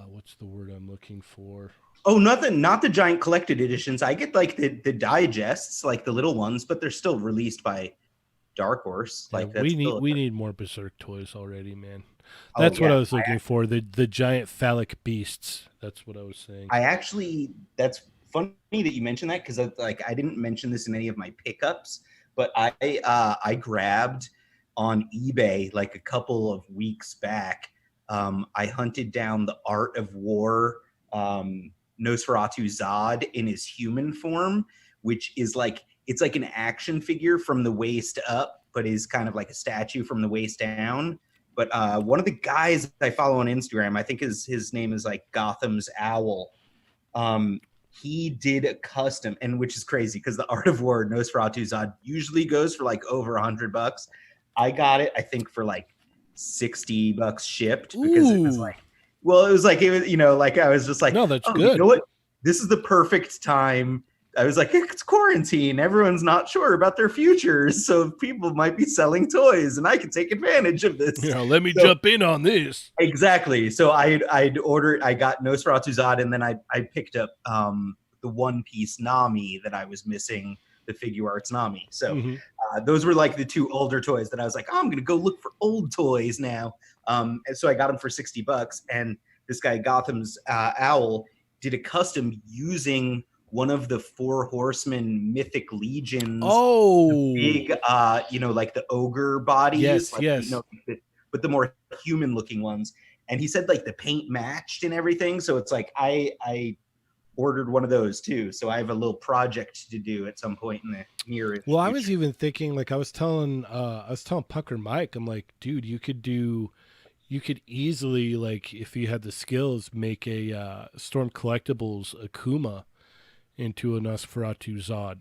what's the word I'm looking for? Oh, not the giant collected editions. I get like the digests, like the little ones, but they're still released by Dark Horse. Yeah, like we need more Berserk toys already, man. That's what I was looking for. The giant phallic beasts. That's what I was saying. That's funny that you mentioned that because I didn't mention this in any of my pickups, but I grabbed on eBay like a couple of weeks back. I hunted down the Art of War Nosferatu Zod in his human form, which is like it's like an action figure from the waist up, but is kind of like a statue from the waist down. But one of the guys I follow on Instagram, I think his name is like Gotham's Owl. He did a custom, and which is crazy because the Art of War Nosferatu Zod usually goes for like over $100. I got it, I think, for like $60 shipped because it was like, well, it was like, it was, you know, like I was just like, No, that's oh, good. you know what? This is the perfect time. I was like, it's quarantine. Everyone's not sure about their futures. So people might be selling toys and I can take advantage of this. Yeah, let me jump in on this. Exactly. So I'd ordered, I got Nosferatu Zod, and then I picked up the One Piece Nami that I was missing, the figure arts Nami. So those were like the two older toys that I was like, oh, I'm going to go look for old toys now. And so I got them for $60. And this guy, Gotham's Owl, did a custom using one of the Four Horsemen Mythic Legions. Oh, the big, you know, like the ogre bodies. Yes, like, yes. You know, but the more human looking ones. And he said like the paint matched and everything. So it's like I ordered one of those too. So I have a little project to do at some point in the near well, future. I was even thinking, like I was telling Pucker Mike, I'm like, dude, you could easily, like, if you had the skills, make a Storm Collectibles Akuma into a Nosferatu Zod.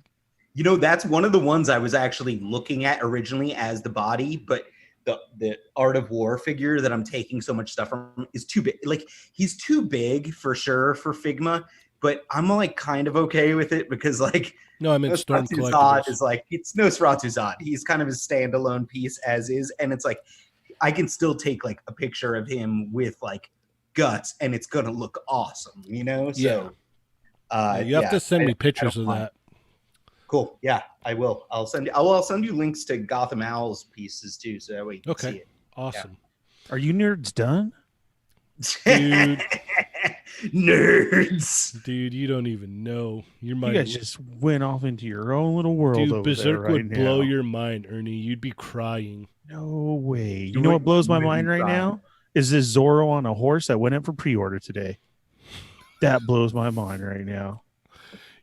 You know, that's one of the ones I was actually looking at originally as the body, but the Art of War figure that I'm taking so much stuff from is too big. Like, he's too big for sure for Figma, but I'm like kind of okay with it because like No, I meant Storm Nosferatu Collectibles. Zod is like, it's Nosferatu Zod. He's kind of a standalone piece as is, and it's like I can still take like a picture of him with like guts, and it's gonna look awesome, you know? So you have to send me pictures of that. Cool. Yeah, I will. I'll send you links to Gotham Owl's pieces too, so that way you can see it. Awesome. Are you nerds done? Dude. Nerds. Dude, you don't even know. You guys just went off into your own little world. Dude, over Berserk there right would now. blow your mind, Ernie. You'd be crying. No way. You know what blows my mind right now? Is this Zorro on a horse that went in for pre-order today. That blows my mind right now.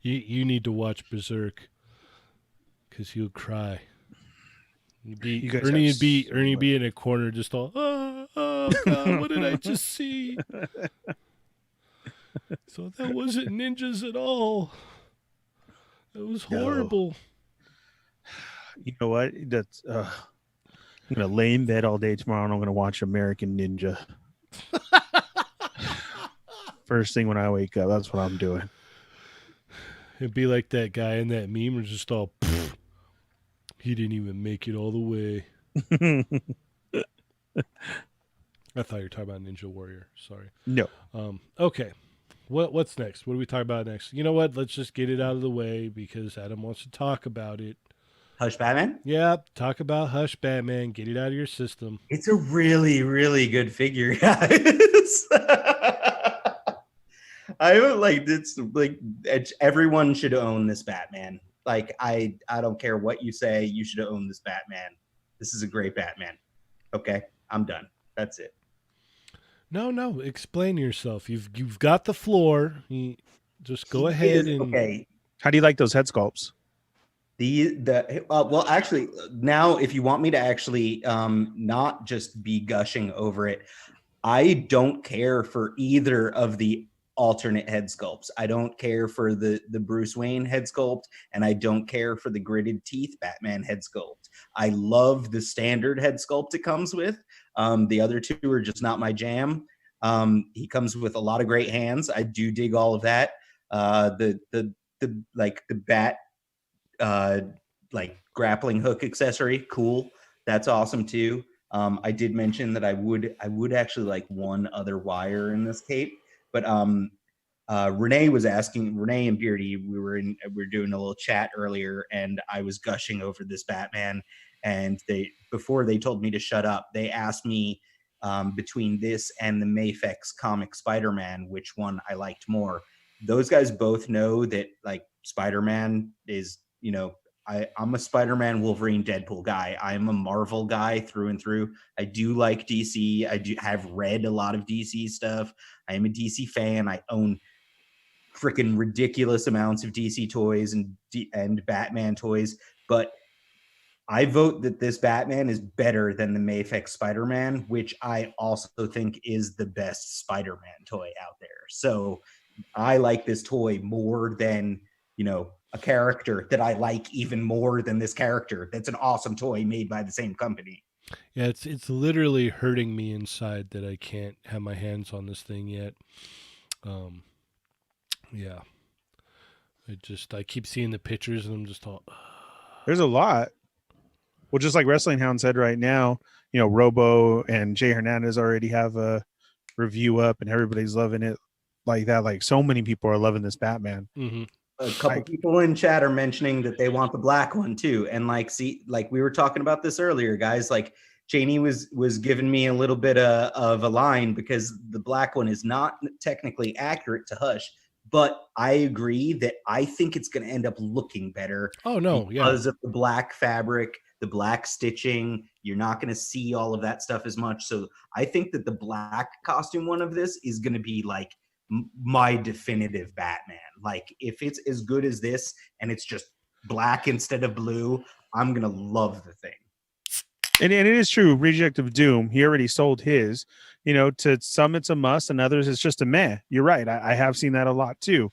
You need to watch Berserk because he'll cry. Ernie be in a corner just all, oh God, what did I just see? So that wasn't ninjas at all. That was horrible. You know what? That's I'm gonna lay in bed all day tomorrow and I'm gonna watch American Ninja. First thing when I wake up, that's what I'm doing. It'd be like that guy in that meme was just all, he didn't even make it all the way. I thought you were talking about Ninja Warrior. Sorry. No. Okay. What's next? What do we talk about next? You know what? Let's just get it out of the way because Adam wants to talk about it. Hush Batman? Yeah, talk about Hush Batman. Get it out of your system. It's a really, really good figure, guys. I don't like it's like everyone should own this Batman. Like I don't care what you say, you should own this Batman. This is a great Batman. Okay, I'm done. That's it. No, explain yourself. You've got the floor. Just go ahead and okay. How do you like those head sculpts? Well, actually, now if you want me to actually not just be gushing over it, I don't care for either of the alternate head sculpts. I don't care for the Bruce Wayne head sculpt, and I don't care for the gritted teeth Batman head sculpt. I love the standard head sculpt it comes with. The other two are just not my jam. He comes with a lot of great hands. I do dig all of that. The bat like grappling hook accessory, cool. That's awesome too. I did mention that I would actually like one other wire in this cape, but Renee and Beardy, we were doing a little chat earlier, and I was gushing over this Batman, and before they told me to shut up, they asked me between this and the Mafex comic Spider-Man, which one I liked more. Those guys both know that like Spider-Man is, you know, I'm a Spider-Man, Wolverine, Deadpool guy. I'm a Marvel guy through and through. I do like DC. I do have read a lot of DC stuff. I am a DC fan. I own freaking ridiculous amounts of DC toys and Batman toys. But I vote that this Batman is better than the Mafex Spider-Man, which I also think is the best Spider-Man toy out there. So I like this toy more than, a character that I like even more than this character. That's an awesome toy made by the same company. Yeah, it's literally hurting me inside that I can't have my hands on this thing yet. Um, yeah, I keep seeing the pictures and I'm just all. There's a lot. Well, just like Wrestling Hound said right now, Robo and Jay Hernandez already have a review up and everybody's loving it like that. Like so many people are loving this Batman. Mm-hmm. A couple people in chat are mentioning that they want the black one too. And like we were talking about this earlier, guys. Like Janie was giving me a little bit of a line because the black one is not technically accurate to Hush. But I agree that I think it's going to end up looking better. Oh no, because of the black fabric, the black stitching. You're not going to see all of that stuff as much. So I think that the black costume one of this is going to be like my definitive Batman. Like if it's as good as this and it's just black instead of blue, I'm going to love the thing. And it is true. Reject of Doom, he already sold his. To some it's a must, and others it's just a meh. You're right. I have seen that a lot too.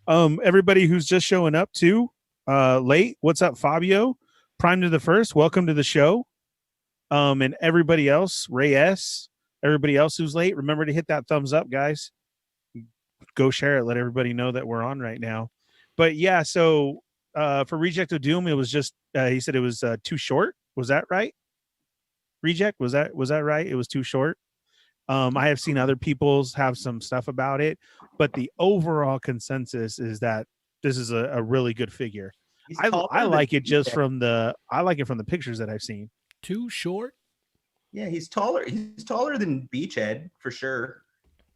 Everybody who's just showing up too, late. What's up, Fabio? Prime to the first. Welcome to the show. And everybody else, Ray S. Everybody else who's late, remember to hit that thumbs up, guys. Go share it. Let everybody know that we're on right now. But yeah, so for Reject of Doom, it was just he said it was too short. Was that right? Reject, was that right? It was too short. I have seen other people's have some stuff about it, but the overall consensus is that this is a really good figure. I like it just from the pictures that I've seen. Too short? Yeah, he's taller. He's taller than Beachhead for sure.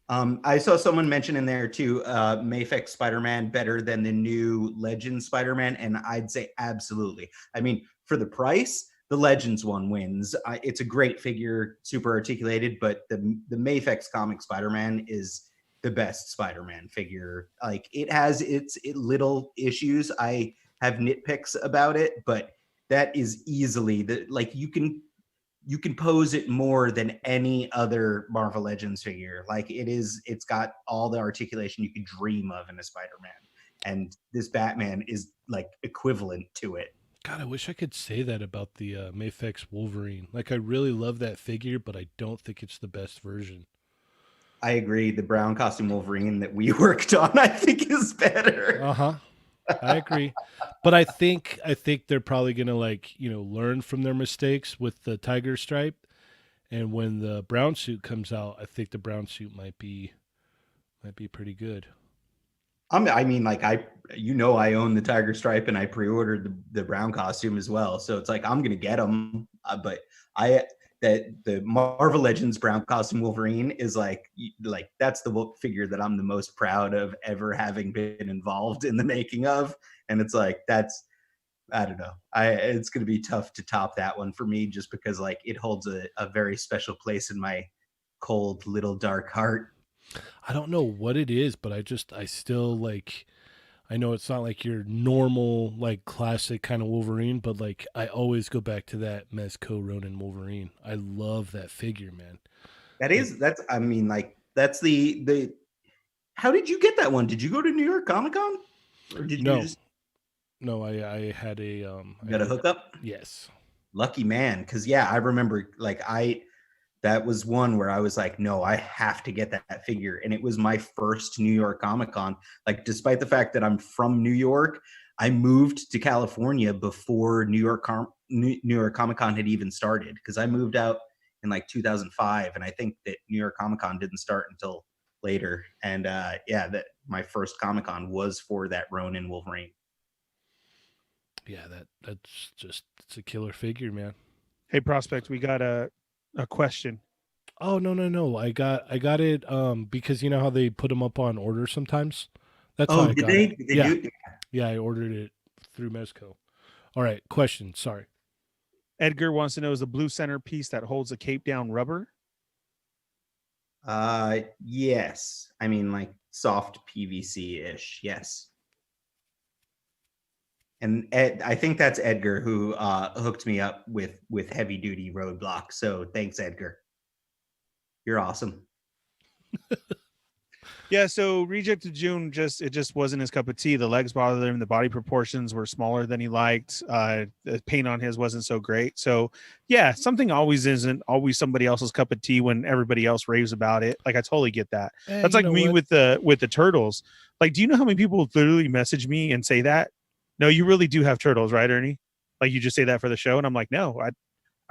I saw someone mention in there too, Mafex Spider-Man better than the new Legends Spider-Man, and I'd say absolutely. I mean, for the price, the Legends one wins. It's a great figure, super articulated, but the Mafex comic Spider-Man is the best Spider-Man figure. Like it has its little issues. I have nitpicks about it, but that is easily like you can pose it more than any other Marvel Legends figure. Like it's got all the articulation you could dream of in a Spider-Man. And this Batman is like equivalent to it. God, I wish I could say that about the Mafex Wolverine. Like, I really love that figure, but I don't think it's the best version. I agree. The brown costume Wolverine that we worked on, I think, is better. Uh-huh. I agree. But I think they're probably gonna learn from their mistakes with the tiger stripe. And when the brown suit comes out, I think the brown suit might be pretty good. I mean, like I own the tiger stripe and I pre-ordered the brown costume as well. So it's like I'm gonna get them, but the Marvel Legends brown costume Wolverine is like that's the figure that I'm the most proud of ever having been involved in the making of, and it's like I don't know. It's going to be tough to top that one for me just because like it holds a very special place in my cold little dark heart. I don't know what it is, but I still like. I know it's not like your normal, like classic kind of Wolverine, but like I always go back to that Mezco Ronin Wolverine. I love that figure, man. That's I mean, like that's the. How did you get that one? Did you go to New York Comic Con, or did you just? No, I had a You got a hookup? Yes. Lucky man, because yeah, I remember that was one where I was like, no, I have to get that figure. And it was my first New York Comic Con. Like, despite the fact that I'm from New York, I moved to California before New York Comic Con had even started because I moved out in like 2005. And I think that New York Comic Con didn't start until later. And that my first Comic Con was for that Ronin Wolverine. Yeah, it's a killer figure, man. Hey, Prospect, we got a question. Oh no! I got it because you know how they put them up on order sometimes. That's how I got it. Yeah, I ordered it through Mezco. All right, question. Sorry. Edgar wants to know: is the blue centerpiece that holds a cape down rubber? Yes. I mean, like soft PVC ish. Yes. And I think that's Edgar who hooked me up with heavy duty roadblock. So thanks, Edgar. You're awesome. Yeah, so Rejected June it just wasn't his cup of tea. The legs bothered him. The body proportions were smaller than he liked. The paint on his wasn't so great. So yeah, something always isn't always somebody else's cup of tea when everybody else raves about it. Like I totally get that. That's like me with the turtles. Like, do you know how many people literally message me and say that? No, you really do have turtles, right, Ernie? Like you just say that for the show, and I'm like, no, I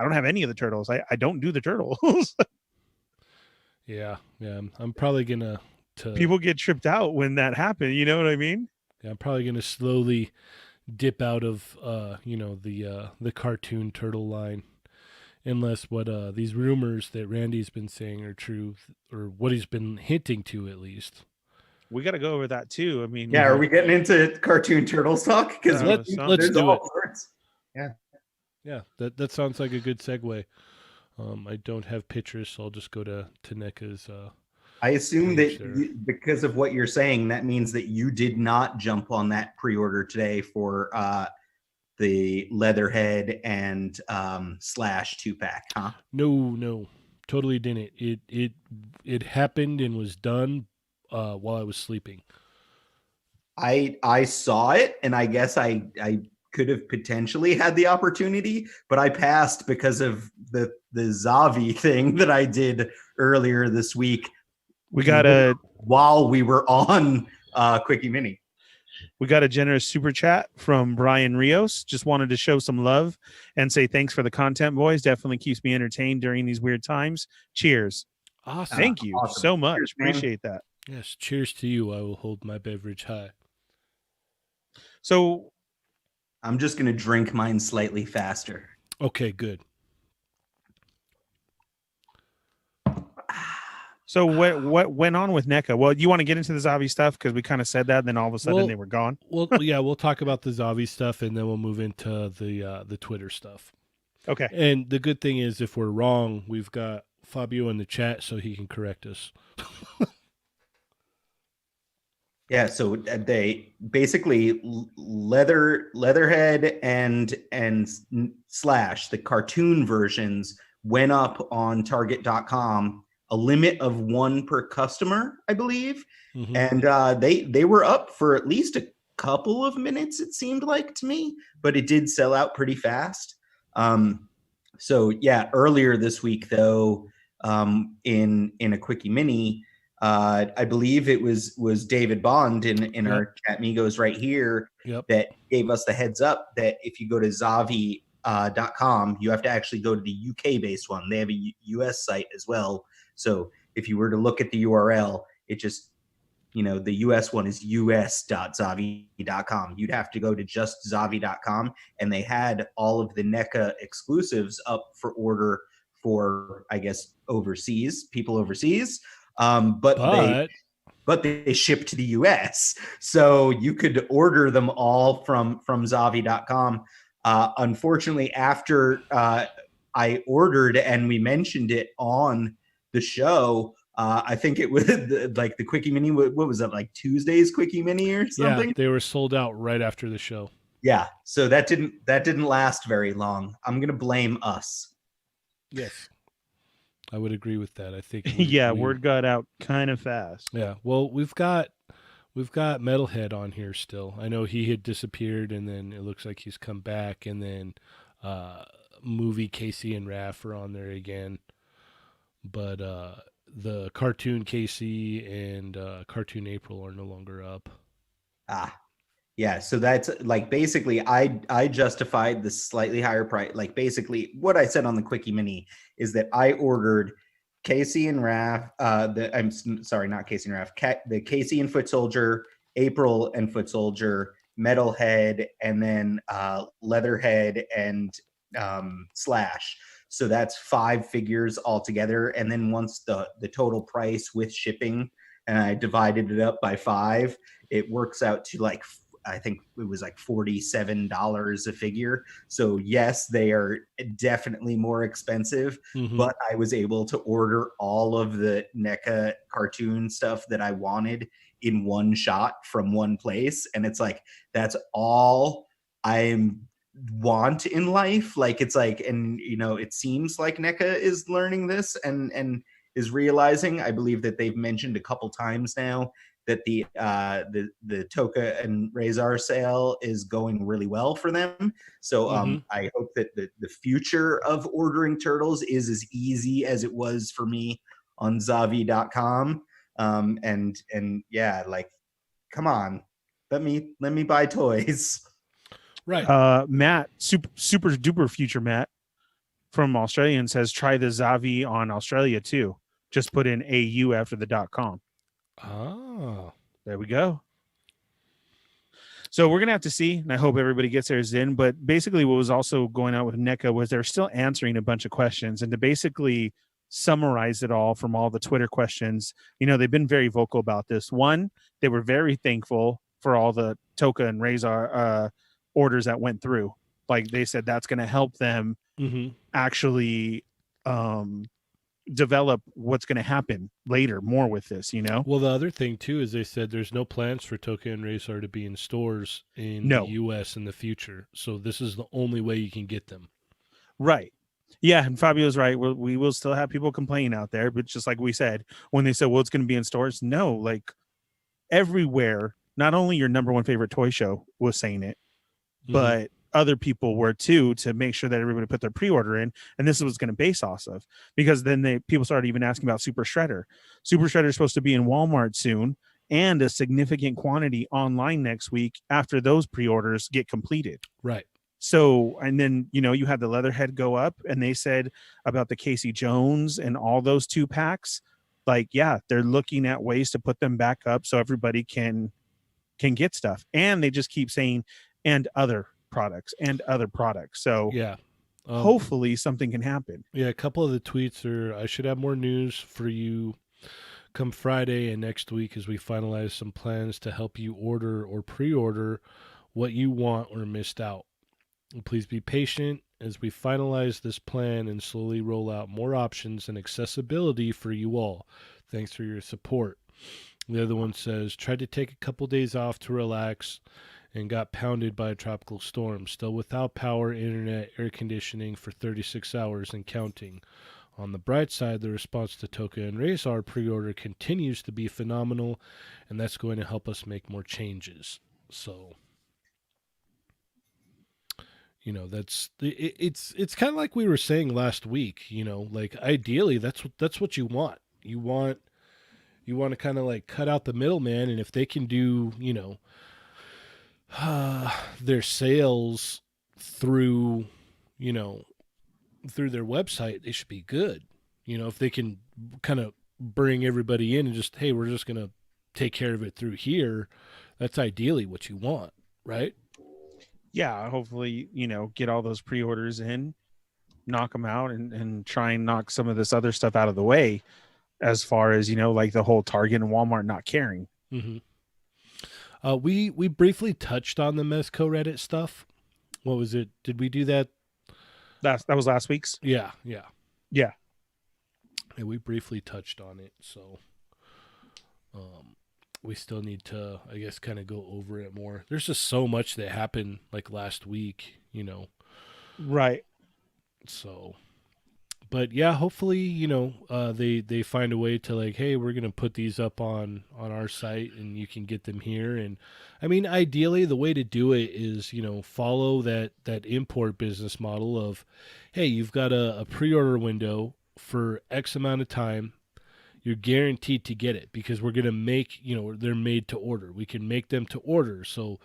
don't have any of the turtles. I don't do the turtles. Yeah. I'm probably gonna People get tripped out when that happened. You know what I mean? Yeah, I'm probably gonna slowly dip out of the cartoon turtle line, unless what these rumors that Randy's been saying are true, or what he's been hinting to at least. We got to go over that too. I mean, Yeah, are we getting into cartoon turtles talk? Because let's do it. Sorts. Yeah, that sounds like a good segue. I don't have pictures, so I'll just go to NECA's. I assume that because of what you're saying, that means that you did not jump on that pre-order today for the Leatherhead and Slash 2-pack, huh? No, totally didn't. It happened and was done while I was sleeping. I saw it, and I guess I could have potentially had the opportunity, but I passed because of the Zavi thing that I did earlier this week. While we were on Quickie Mini. We got a generous super chat from Brian Rios. Just wanted to show some love and say thanks for the content, boys. Definitely keeps me entertained during these weird times. Cheers. Awesome. Thank you so much. Cheers, appreciate that. Yes, cheers to you. I will hold my beverage high. So I'm just going to drink mine slightly faster. Okay, good. So what went on with NECA? Well, you want to get into the Zavi stuff because we kind of said that, and then all of a sudden they were gone. Well, yeah, we'll talk about the Zavi stuff, and then we'll move into the Twitter stuff. Okay. And the good thing is, if we're wrong, we've got Fabio in the chat, so he can correct us. Yeah, so they basically Leatherhead and Slash, the cartoon versions, went up on Target.com. A limit of one per customer, I believe. Mm-hmm. And they were up for at least a couple of minutes, it seemed like to me, but it did sell out pretty fast. So yeah, earlier this week though, in a Quickie Mini, I believe it was David Bond in our chat Migos right here that gave us the heads up that if you go to Zavi.com, you have to actually go to the UK based one. They have a US site as well. So if you were to look at the URL, it just, the US one is us.zavi.com. You'd have to go to just zavi.com, and they had all of the NECA exclusives up for order for, I guess, people overseas. But they ship to the US. So you could order them all from zavi.com. Unfortunately, after I ordered and we mentioned it on the show, I think it was like the Quickie Mini. What was it, like Tuesday's Quickie Mini or something? Yeah, they were sold out right after the show. Yeah, so that didn't last very long. I'm gonna blame us. Yes, I would agree with that. I think word got out kind of fast. Yeah, well, we've got Metalhead on here still. I know he had disappeared, and then it looks like he's come back, and then movie Casey and Raph are on there again. But the cartoon Casey and cartoon April are no longer up. Yeah. So that's like basically I justified the slightly higher price. Like basically what I said on the Quickie Mini is that I ordered Casey and Raph. I'm sorry, not Casey and Raph. The Casey and Foot Soldier, April and Foot Soldier, Metalhead, and then Leatherhead and Slash. So that's 5 figures altogether. And then once the total price with shipping, and I divided it up by 5, it works out to like, I think it was like $47 a figure. So yes, they are definitely more expensive, but I was able to order all of the NECA cartoon stuff that I wanted in one shot from one place. And it's like, that's all I want in life. Like it's like, and it seems like NECA is learning this and is realizing. I believe that they've mentioned a couple times now that the Toka and Razor sale is going really well for them. So I hope that the future of ordering turtles is as easy as it was for me on Zavi.com. And yeah, like, come on, let me buy toys. Right. Matt, super duper future Matt from Australian says try the Zavi on Australia too. Just put in AU after the .com. Oh, there we go. So we're gonna have to see, and I hope everybody gets theirs in. But basically, what was also going on with NECA was they're still answering a bunch of questions, and to basically summarize it all from all the Twitter questions, they've been very vocal about this. One, they were very thankful for all the Toka and Razor orders that went through. Like they said, that's going to help them actually develop what's going to happen later more with this, Well, the other thing too is they said there's no plans for Toka and Razor to be in stores in the US in the future. So this is the only way you can get them. Right. Yeah, and Fabio's right. We will still have people complaining out there, but just like we said, when they said, well, it's going to be in stores, no, like everywhere, not only your number one favorite toy show was saying it, but other people were too, to make sure that everybody put their pre-order in. And this is what's going to base off of, because then people started even asking about Super Shredder. Super Shredder is supposed to be in Walmart soon, and a significant quantity online next week after those pre-orders get completed. Right. So, and then, you had the Leatherhead go up, and they said about the Casey Jones and all those 2-packs, like, yeah, they're looking at ways to put them back up so everybody can get stuff. And they just keep saying, and other products. So yeah, hopefully something can happen. Yeah, a couple of the tweets are, I should have more news for you come Friday and next week as we finalize some plans to help you order or pre-order what you want or missed out. Please be patient as we finalize this plan and slowly roll out more options and accessibility for you all. Thanks for your support. The other one says, tried to take a couple days off to relax and got pounded by a tropical storm. Still without power, internet, air conditioning for 36 hours and counting. On the bright side, the response to Toka and Razor pre-order continues to be phenomenal, and that's going to help us make more changes. So, that's it's kind of like we were saying last week. Like ideally, that's what you want. You want to kind of like cut out the middleman, and if they can do their sales through through their website, they should be good. If they can kind of bring everybody in and just, hey, we're just gonna take care of it through here, that's ideally what you want, right? Yeah, hopefully, get all those pre-orders in, knock them out, and try and knock some of this other stuff out of the way, as far as, like the whole Target and Walmart not caring. We briefly touched on the Mezco Reddit stuff. What was it? Did we do that? That was last week's? Yeah. Yeah, we briefly touched on it, so we still need to, I guess, kind of go over it more. There's just so much that happened like last week, Right. So, but yeah, hopefully, they find a way to like, hey, we're going to put these up on our site and you can get them here. And I mean, ideally the way to do it is, follow that import business model of, hey, you've got a pre-order window for X amount of time. You're guaranteed to get it because we're going to make, they're made to order. We can make them to order. So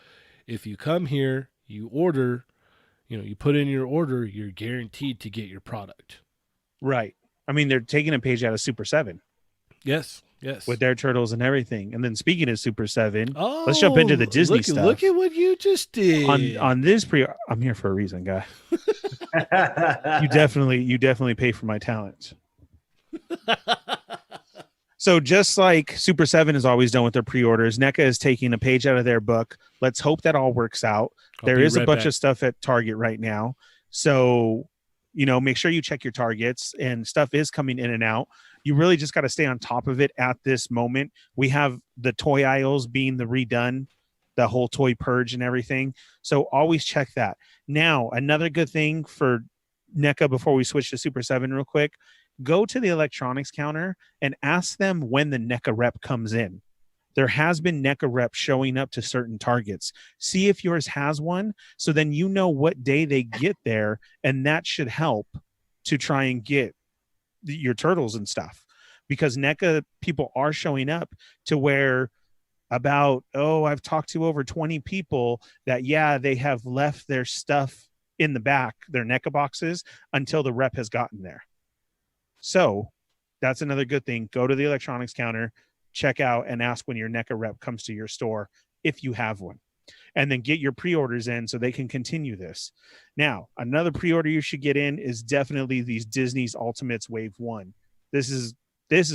if you come here, you order, you put in your order, you're guaranteed to get your product. Right. I mean, they're taking a page out of Super 7. Yes. With their turtles and everything. And then speaking of Super 7, let's jump into the Disney stuff. Look at what you just did. On this I'm here for a reason, guy. You definitely pay for my talents. So just like Super 7 is always done with their pre-orders, NECA is taking a page out of their book. Let's hope that all works out. There is a bunch of stuff at Target right now. So, make sure you check your targets, and stuff is coming in and out. You really just got to stay on top of it at this moment. We have the toy aisles being the redone the whole toy purge and everything. So always check that. Now, another good thing for NECA before we switch to Super 7 real quick, go to the electronics counter and ask them when the NECA rep comes in. There has been NECA rep showing up to certain targets. See if yours has one, so then you know what day they get there, and that should help to try and get your turtles and stuff. Because NECA people are showing up to where I've talked to over 20 people that, yeah, they have left their stuff in the back, their NECA boxes, until the rep has gotten there. So that's another good thing. Go to the electronics counter, check out, and ask when your NECA rep comes to your store, if you have one. And then get your pre-orders in so they can continue this. Now, another pre-order you should get in is definitely these Disney's Ultimates Wave 1. This is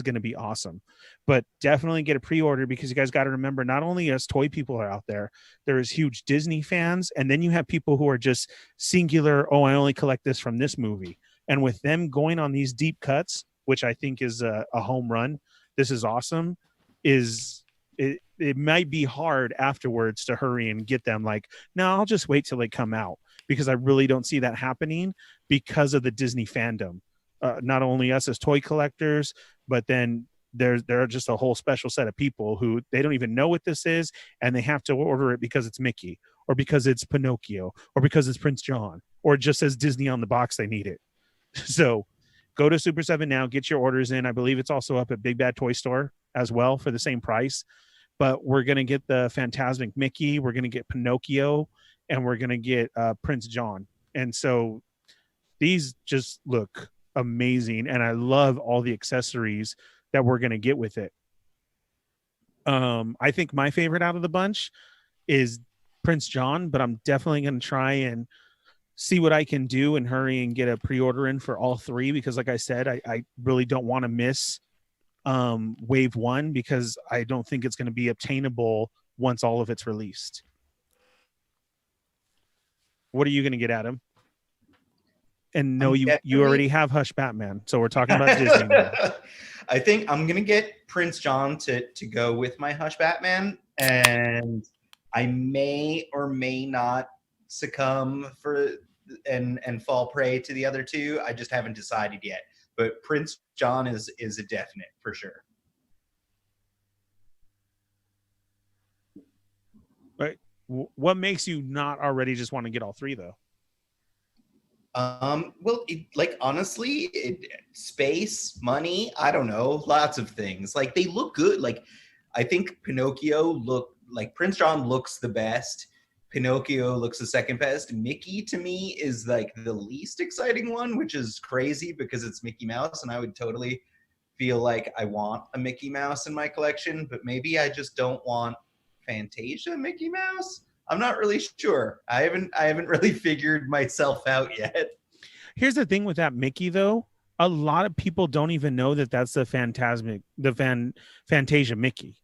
going to be awesome. But definitely get a pre-order, because you guys got to remember, not only us toy people are out there, there is huge Disney fans, and then you have people who are just singular, I only collect this from this movie. And with them going on these deep cuts, which I think is a home run, this is awesome, it might be hard afterwards to hurry and get them. Like, no, I'll just wait till they come out, because I really don't see that happening because of the Disney fandom. Not only us as toy collectors, but then there are just a whole special set of people who they don't even know what this is, and they have to order it because it's Mickey, or because it's Pinocchio, or because it's Prince John, or it just says Disney on the box. They need it. So go to Super 7 now, get your orders in. I believe it's also up at Big Bad Toy Store as well for the same price. But we're going to get the Fantasmic Mickey, we're going to get Pinocchio, and we're going to get Prince John. And so these just look amazing, and I love all the accessories that we're going to get with it. I think my favorite out of the bunch is Prince John, but I'm definitely going to try and see what I can do and hurry and get a pre-order in for all three, because like I said, I really don't want to miss Wave 1, because I don't think it's going to be obtainable once all of it's released. What are you going to get, Adam? And no, you already have Hush Batman, so we're talking about Disney now. I think I'm gonna get Prince John to go with my Hush Batman, and I may or may not succumb and fall prey to the other two. I just haven't decided yet. But Prince John is a definite for sure. Right. What makes you not already just want to get all three, though? Well, honestly, space, money, I don't know, lots of things. Like, they look good. Like, I think Prince John looks the best. Pinocchio looks the second best. Mickey, to me, is like the least exciting one, which is crazy because it's Mickey Mouse, and I would totally feel like I want a Mickey Mouse in my collection, but maybe I just don't want Fantasia Mickey Mouse. I'm not really sure. I haven't really figured myself out yet. Here's the thing with that Mickey, though. A lot of people don't even know that that's the Fantasia Mickey.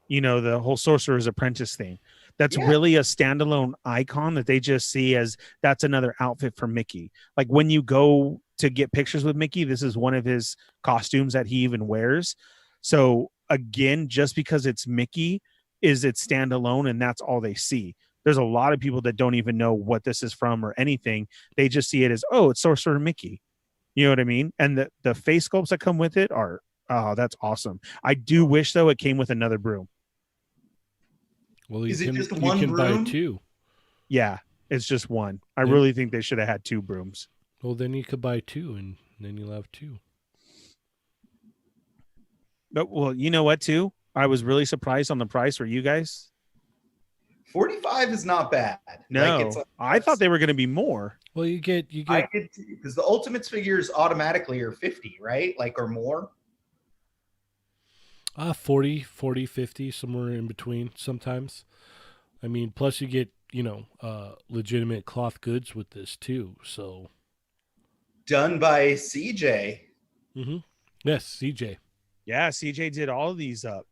You know, the whole Sorcerer's Apprentice thing. That's really a standalone icon that they just see as that's another outfit for Mickey. Like, when you go to get pictures with Mickey, this is one of his costumes that he even wears. So again, just because it's Mickey, is it standalone, and that's all they see. There's a lot of people that don't even know what this is from or anything. They just see it as, it's Sorcerer Mickey. You know what I mean? And the face sculpts that come with it are, that's awesome. I do wish, though, it came with another broom. Well, is it just one broom? Buy two. Yeah, it's just one. I really think they should have had two brooms. Well, then you could buy two, and then you'll have two. But, well, you know what, too? I was really surprised on the price for you guys. $45 is not bad. No, I thought they were going to be more. Well, you get because the Ultimates figures automatically are $50, right? Like, or more. 40, 50, somewhere in between sometimes. I mean, plus you get, legitimate cloth goods with this too. So done by CJ. Mm-hmm. Yes, CJ. Yeah, CJ did all of these up.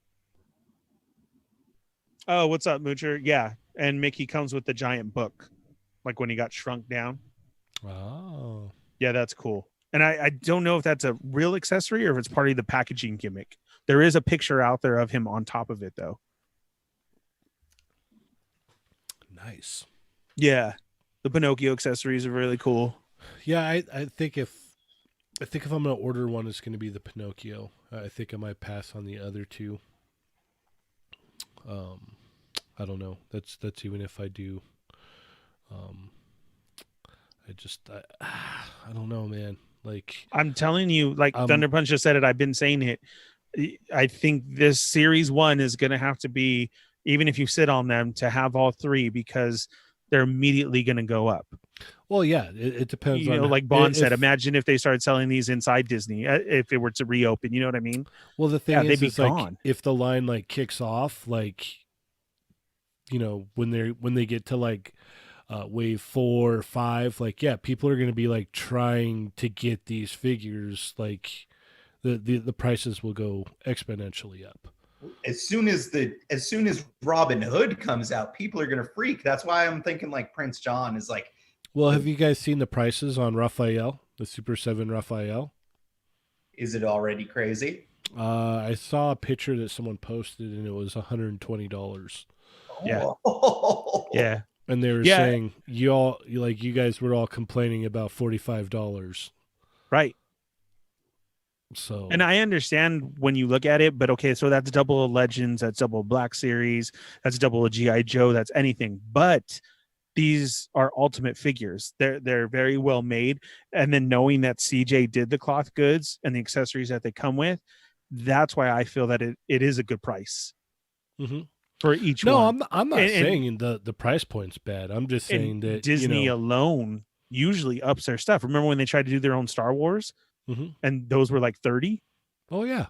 Oh, what's up, Moocher? Yeah, and Mickey comes with the giant book, like when he got shrunk down. Oh. Yeah, that's cool. And I don't know if that's a real accessory or if it's part of the packaging gimmick. There is a picture out there of him on top of it, though. nice. Yeah, the Pinocchio accessories are really cool. Yeah, I think if I'm gonna order one, it's gonna be the Pinocchio. I think I might pass on the other two. Um, I don't know. That's even if I do. Um, I don't know, man. Like, I'm telling you, like Thunder Punch just said it. I've been saying it. I think this series 1 is going to have to be, even if you sit on them, to have all three, because they're immediately going to go up. well, yeah, it depends on, like Bond said, if, imagine if they started selling these inside Disney, if it were to reopen. You know what I mean? well, the thing Yeah, they'd be is like, gone. if the line like kicks off, like, when they get to like wave 4 or 5, like, yeah, people are going to be like trying to get these figures. Like, the prices will go exponentially up. As soon as Robin Hood comes out, people are gonna freak. That's why I'm thinking like Prince John is like. Well, have you guys seen the prices on Raphael, the Super 7 Raphael? Is it already crazy? I saw a picture that someone posted, and it was $120. Yeah. Oh. Yeah. And they were saying you guys were all complaining about $45. Right. So, and I understand when you look at it, but okay, so that's double Legends, that's double Black Series, that's double a GI Joe, that's anything. But these are ultimate figures. They're very well made, and then knowing that CJ did the cloth goods and the accessories that they come with, that's why I feel that it is a good price for each one. I'm not saying the price point's bad. I'm just saying that Disney alone usually ups their stuff. Remember when they tried to do their own Star Wars, and those were like 30? Oh yeah.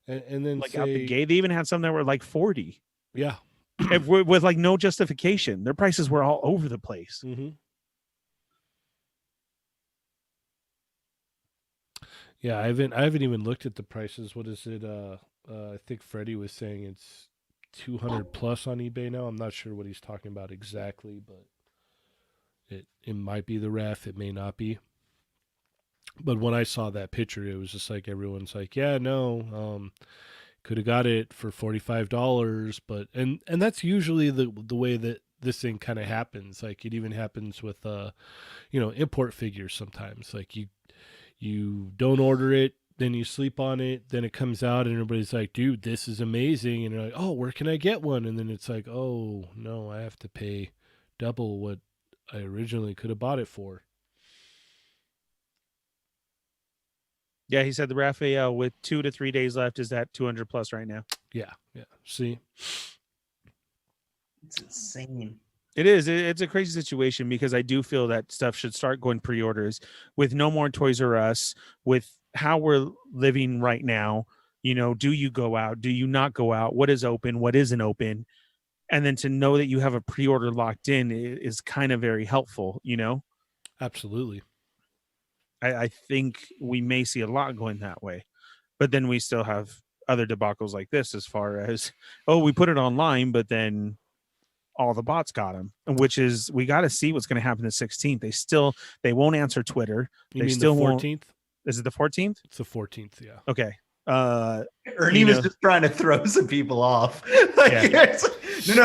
And then like out the gate, they even had some that were like 40. Yeah. with like no justification. Their prices were all over the place. Yeah, I haven't even looked at the prices. What is it? I think Freddie was saying it's 200 plus on eBay now. I'm not sure what he's talking about exactly, but it might be the ref. It may not be. But when I saw that picture, it was just like everyone's like, yeah, no, could have got it for $45, but and that's usually the way that this thing kind of happens. Like, it even happens with import figures sometimes. Like, you don't order it, then you sleep on it, then it comes out and everybody's like, dude, this is amazing, and you're like, oh, where can I get one? And then it's like, oh no, I have to pay double what I originally could have bought it for. Yeah, he said the Raphael with 2 to 3 days left is at 200 plus right now. Yeah. See, it's insane. It is. It's a crazy situation, because I do feel that stuff should start going pre-orders with no more Toys R Us, with how we're living right now. Do you go out? Do you not go out? What is open? What isn't open? And then to know that you have a pre-order locked in is kind of very helpful, Absolutely. I think we may see a lot going that way, but then we still have other debacles like this, as far as, oh, we put it online, but then all the bots got them, which is, we got to see what's going to happen the 16th. They won't answer Twitter. You they mean still the 14th? Won't. Is it the 14th? It's the 14th. Yeah. Okay. Ernie was just trying to throw some people off. No,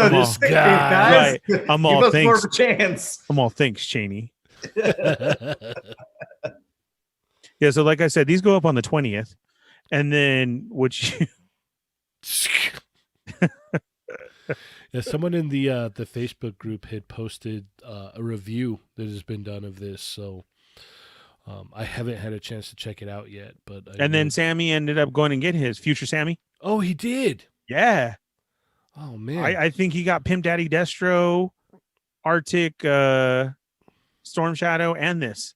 this guy. Guys, right. I'm all thanks. More of a chance. I'm all thanks, Cheney. Yeah, so like I said, these go up on the 20th, and then Yeah, someone in the Facebook group had posted a review that has been done of this, so I haven't had a chance to check it out yet. But then Sammy ended up going and get his Future Sammy. Oh, he did. Yeah. Oh man, I think he got Pimp Daddy Destro, Arctic, Storm Shadow, and this.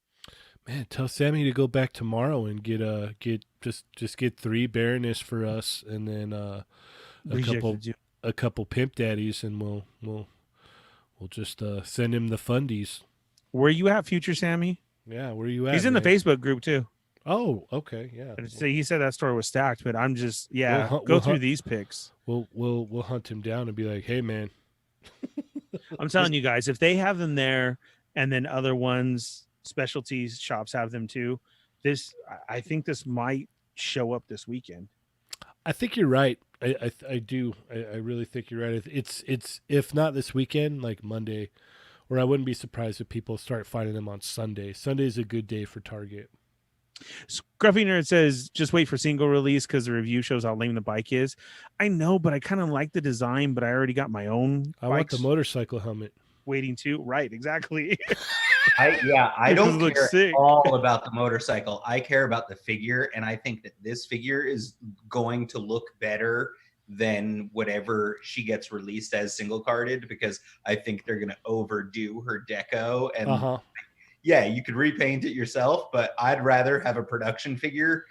Man, tell Sammy to go back tomorrow and get 3 Baroness for us, and then a couple Pimp Daddies, and we'll just send him the fundies. Where you at, Future Sammy? Yeah, where you at? He's in the Facebook group too. Oh, okay, yeah. So he said that store was stacked, but I'm just go through these pics. We'll hunt him down and be like, hey man. I'm telling you guys, if they have them there, and then other ones, specialties shops have them too, I think this might show up this weekend. I think you're right. I do. I really think you're right. It's if not this weekend, like Monday, or I wouldn't be surprised if people start finding them on Sunday. Sunday's a good day for Target. Scruffy Nerd says, just wait for single release because the review shows how lame the bike is. I know, but I kind of like the design, but I already got my own I want the bikes motorcycle helmet. waiting too. Right, exactly. I Because don't it looks care sick. at all about the motorcycle. I care about the figure, and I think that this figure is going to look better than whatever she gets released as single carded, because I think they're going to overdo her deco. And yeah, you could repaint it yourself, but I'd rather have a production figure.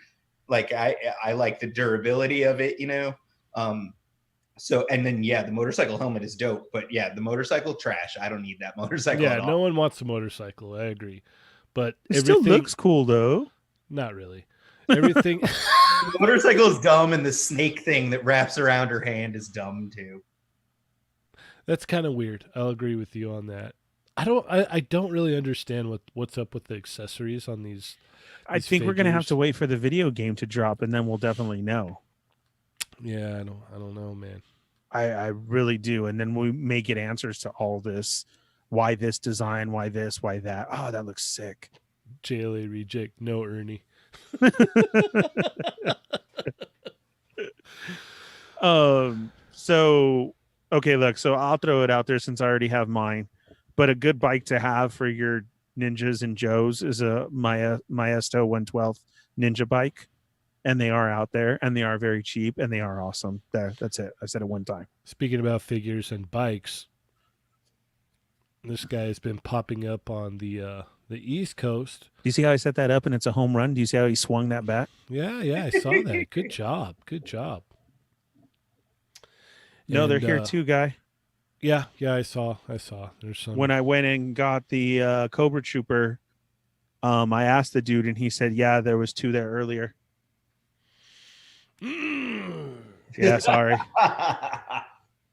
Like I like the durability of it, you know. So, and then yeah, the motorcycle helmet is dope, but yeah, the motorcycle trash. I don't need that motorcycle Yeah, at all. no one wants a motorcycle. I agree, but It still looks cool though. Not really. Everything. The motorcycle is dumb, and the snake thing that wraps around her hand is dumb too. That's kind of weird. I'll agree with you on that. I don't really understand what's up with the accessories on these. I think we're gonna have to wait for the video game to drop, and then we'll definitely know. Yeah, I don't know, man. I really do, and then we may get answers to all this. Why this design? Why this? Why that? Oh, that looks sick. JLA reject. No, Ernie. So okay, look. So I'll throw it out there since I already have mine. But a good bike to have for your ninjas and Joes is a Maestro 112 ninja bike. And they are out there, and they are very cheap, and they are awesome. That's it. I said it one time. Speaking about figures and bikes, this guy has been popping up on the East Coast. Do you see how I set that up, and it's a home run? Do you see how he swung that bat? Yeah, I saw that. Good job. No, they're here too, guy. Yeah, I saw. There's some. When I went and got the Cobra Trooper, I asked the dude, and he said, "Yeah, there was 2 there earlier." Yeah,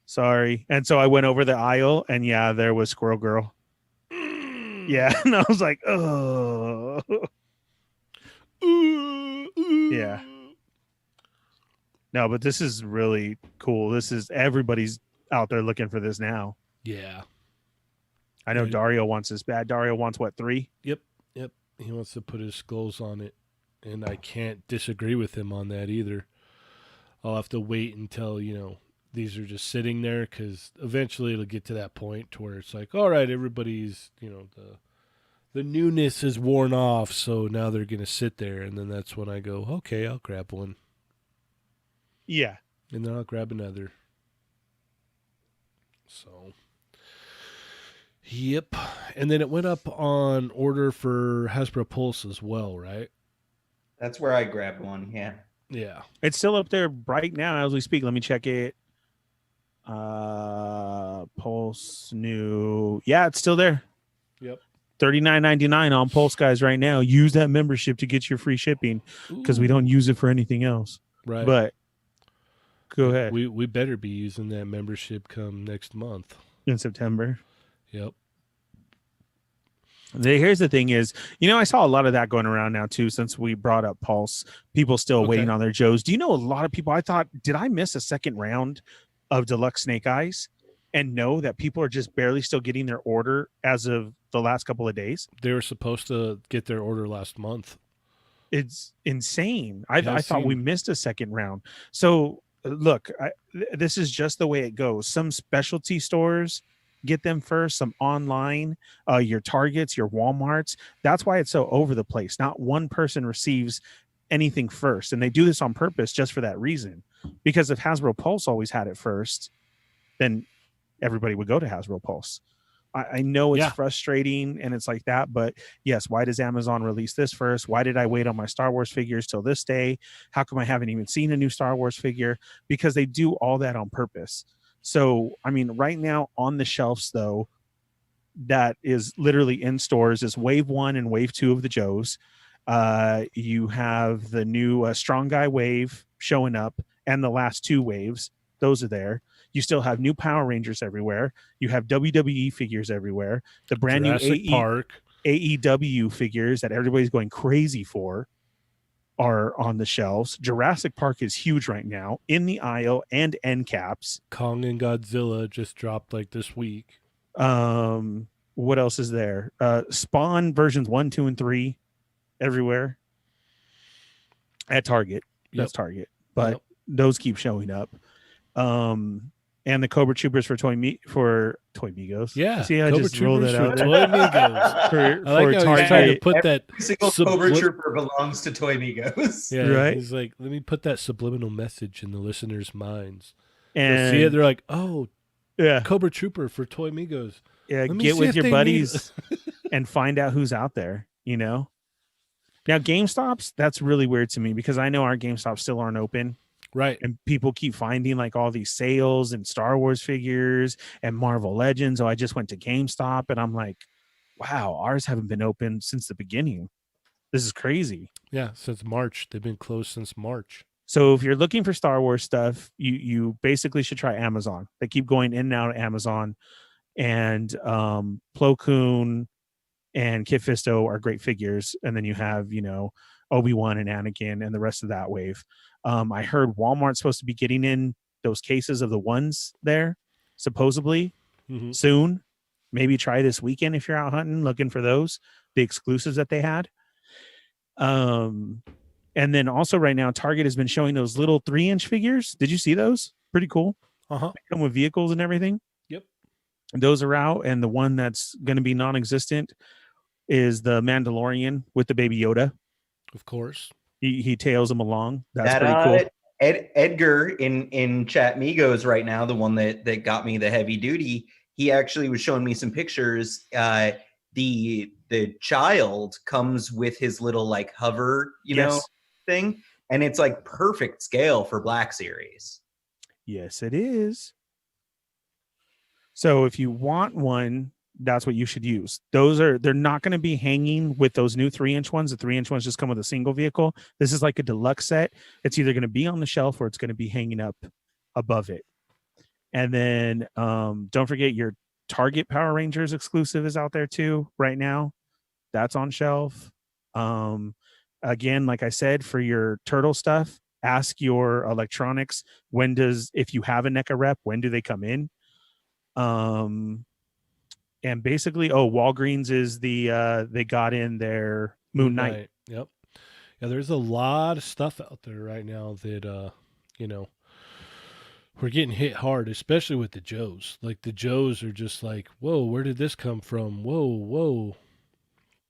sorry. And so I went over the aisle, and yeah, there was Squirrel Girl. Yeah, and I was like, oh. Yeah. No, but this is really cool. Everybody's out there looking for this now. Yeah. I know Dario wants this bad. Dario wants what, 3? Yep. He wants to put his skulls on it, and I can't disagree with him on that either. I'll have to wait until, these are just sitting there, because eventually it'll get to that point to where it's like, all right, everybody's, the newness is worn off, so now they're going to sit there, and then that's when I go, okay, I'll grab one. Yeah. And then I'll grab another. So, yep. And then it went up on order for Hasbro Pulse as well, right? That's where I grabbed one, yeah. Yeah. It's still up there right now as we speak. Let me check it. Pulse new. Yeah, it's still there. Yep. $39.99 on Pulse, guys, right now. Use that membership to get your free shipping, because we don't use it for anything else. Right. But go ahead. We better be using that membership come next month. In September. Yep. Here's the thing is, I saw a lot of that going around now too, since we brought up Pulse. People still waiting on their Joes. Do you know a lot of people? I thought, did I miss a second round of Deluxe Snake Eyes? And know that people are just barely still getting their order as of the last couple of days. They were supposed to get their order last month. It's insane. I thought we missed a second round. So look, this is just the way it goes. Some specialty stores get them first, some online, your Targets, your Walmarts. That's why it's so over the place. Not one person receives anything first. And they do this on purpose just for that reason. Because if Hasbro Pulse always had it first, then everybody would go to Hasbro Pulse. I know it's frustrating and it's like that, but yes, why does Amazon release this first? Why did I wait on my Star Wars figures till this day? How come I haven't even seen a new Star Wars figure? Because they do all that on purpose. So, I mean, right now on the shelves, though, that is literally in stores is Wave 1 and Wave 2 of the Joes. You have the new Strong Guy Wave showing up, and the last 2 waves. Those are there. You still have new Power Rangers everywhere. You have WWE figures everywhere. The brand Jurassic new Park. AEW figures that everybody's going crazy for are on the shelves. Jurassic Park is huge right now in the aisle and end caps. Kong and Godzilla just dropped like this week. What else is there? Spawn versions 1, 2, and 3 everywhere at Target. That's Target, but those keep showing up. And the Cobra Troopers for Toy Migos. Yeah, see, I Cobra just rolled Troopers that for out there. Toy Migos. For I like how Target. he's trying to put that Every single Cobra Trooper belongs to Toy Migos. Yeah, right. He's like, let me put that subliminal message in the listeners' minds. And they'll see it, they're like, oh, yeah, Cobra Trooper for Toy Migos. yeah. Let me Get see with if your they buddies and find out who's out there. You know. Now, GameStops, that's really weird to me because I know our GameStops still aren't open. Right. And people keep finding like all these sales and Star Wars figures and Marvel Legends. Oh, I just went to GameStop and I'm like, wow, ours haven't been open since the beginning. This is crazy. Yeah, since March. They've been closed since March. So if you're looking for Star Wars stuff, you basically should try Amazon. They keep going in and out of Amazon. And Plo Koon and Kit Fisto are great figures. And then you have, you know, Obi-Wan and Anakin and the rest of that wave. I heard Walmart's supposed to be getting in those cases of the ones there, supposedly soon. Maybe try this weekend if you're out hunting, looking for those, the exclusives that they had. And then also right now, Target has been showing those little 3-inch figures. Did you see those? Pretty cool. They come with vehicles and everything. Yep. Those are out. And the one that's going to be non-existent is the Mandalorian with the Baby Yoda. Of course. He tails him along. That's pretty cool. Edgar in Chat Migos right now, the one that got me the heavy duty, he actually was showing me some pictures. The child comes with his little like hover, you know, thing, and it's like perfect scale for Black Series. Yes, it is. So if you want one, that's what you should use. They're not going to be hanging with those new 3-inch ones. The 3-inch ones just come with a single vehicle. This is like a deluxe set. It's either going to be on the shelf or it's going to be hanging up above it. And then don't forget your Target Power Rangers exclusive is out there too right now. That's on shelf. Again, like I said, for your turtle stuff, ask your electronics if you have a NECA rep, when do they come in? And basically, Walgreens is they got in their Moon Knight. Yep. Yeah, there's a lot of stuff out there right now that you know, we're getting hit hard, especially with the Joes. Like the Joes are just like, whoa, where did this come from? Whoa.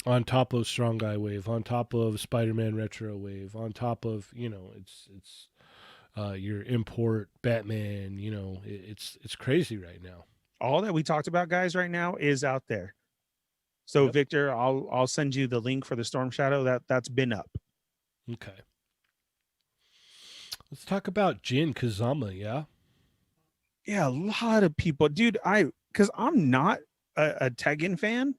On top of Strong Guy Wave, on top of Spider-Man Retro Wave, on top of, you know, it's your import Batman, you know, it's crazy right now. All that we talked about, guys, right now is out there. So Victor, I'll send you the link for the Storm Shadow. That's been up. Okay. Let's talk about Jin Kazama, yeah? Yeah, a lot of people. Dude, because I'm not a Tekken fan,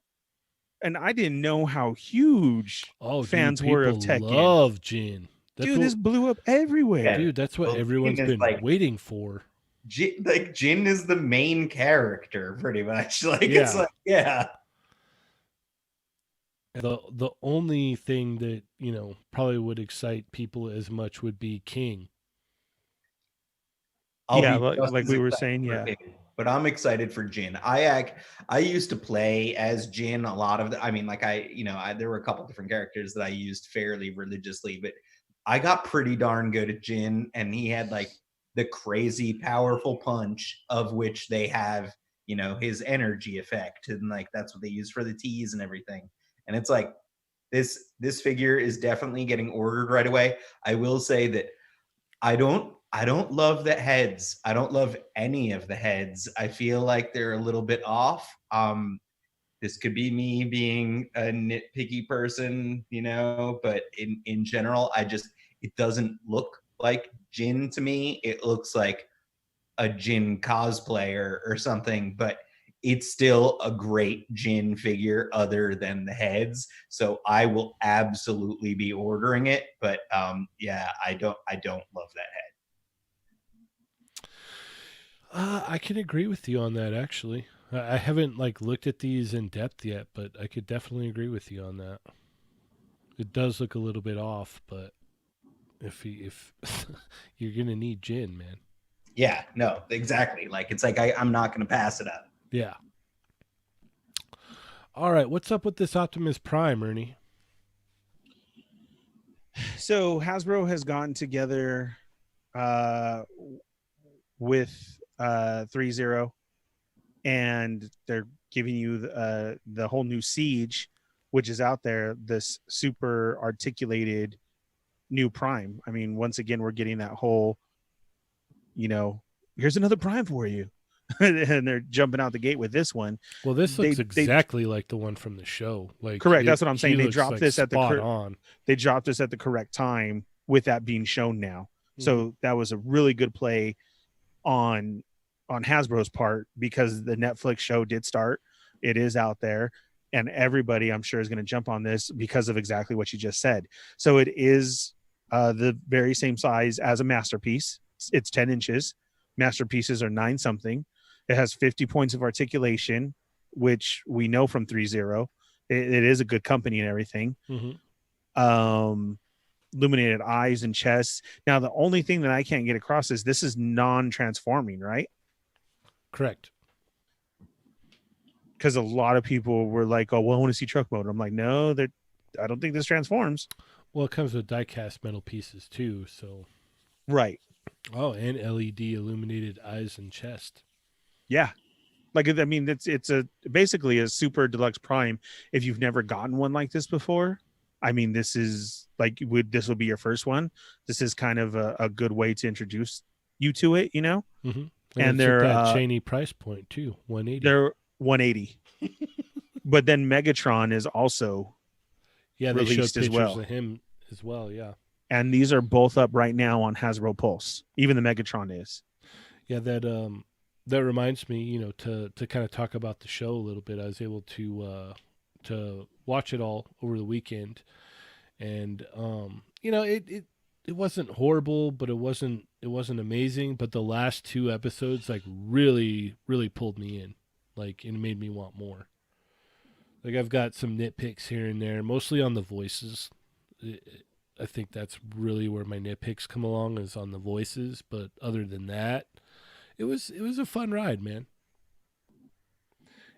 and I didn't know how huge fans were of Tekken. Love Jin. This blew up everywhere. Dude, that's what everyone's been waiting for. Jin is the main character, pretty much. Like, yeah. It's like, yeah. The only thing that, you know, probably would excite people as much would be King. Like we were saying, yeah. King, but I'm excited for Jin. I used to play as Jin a lot of there were a couple different characters that I used fairly religiously, but I got pretty darn good at Jin, and he had like the crazy powerful punch of which they have, you know, his energy effect, and like that's what they use for the T's and everything. And it's like this figure is definitely getting ordered right away. I will say that I don't love the heads. I don't love any of the heads. I feel like they're a little bit off. This could be me being a nitpicky person, you know, but in general, it doesn't look like Jin to me. It looks like a Jin cosplayer or something, but it's still a great Jin figure other than the heads. So I will absolutely be ordering it. But I don't love that head. I can agree with you on that, actually. I haven't looked at these in depth yet, but I could definitely agree with you on that. It does look a little bit off, but if you're gonna need Jin, man. Yeah, no, exactly. Like it's like I'm not going to pass it up. Yeah. All right, what's up with this Optimus Prime, Ernie? So Hasbro has gotten together with 3-0, and they're giving you the whole new Siege, which is out there, this super articulated new Prime. I mean, once again, we're getting that whole, here's another Prime for you. And they're jumping out the gate with this one. Well, this looks They exactly like the one from the show. Like, correct. That's what I'm saying. he They looks, dropped like, this at the spot on. they dropped this at the correct time with that being shown now. So that was a really good play on Hasbro's part, because the Netflix show did start. It is out there, and everybody, I'm sure, is going to jump on this because of exactly what you just said. So it is the very same size as a Masterpiece. It's 10 inches. Masterpieces are 9 something. It has 50 points of articulation, which we know from 3-0. It is a good company and everything. Illuminated eyes and chests. Now, the only thing that I can't get across is this is non-transforming, right? Correct. Because a lot of people were like, "Oh, well, I want to see truck mode." I'm like, "No, I don't think this transforms." Well, it comes with die-cast metal pieces too, so. Right. Oh, and LED illuminated eyes and chest. Yeah. Like, I mean, it's basically a super deluxe Prime. If you've never gotten one like this before, I mean, this is like, this will be your first one. This is kind of a good way to introduce you to it, And they're that Cheney price point too, 180. They're 180. But then Megatron is also they released showed as well. Pictures of him as well, yeah. And these are both up right now on Hasbro Pulse. Even the Megatron is. Yeah, that reminds me, to kind of talk about the show a little bit. I was able to watch it all over the weekend, and it wasn't horrible, but it wasn't amazing. But the last 2 episodes, like, really pulled me in, like, and made me want more. Like, I've got some nitpicks here and there, mostly on the voices. I think that's really where my nitpicks come along, is on the voices. But other than that, it was a fun ride, man.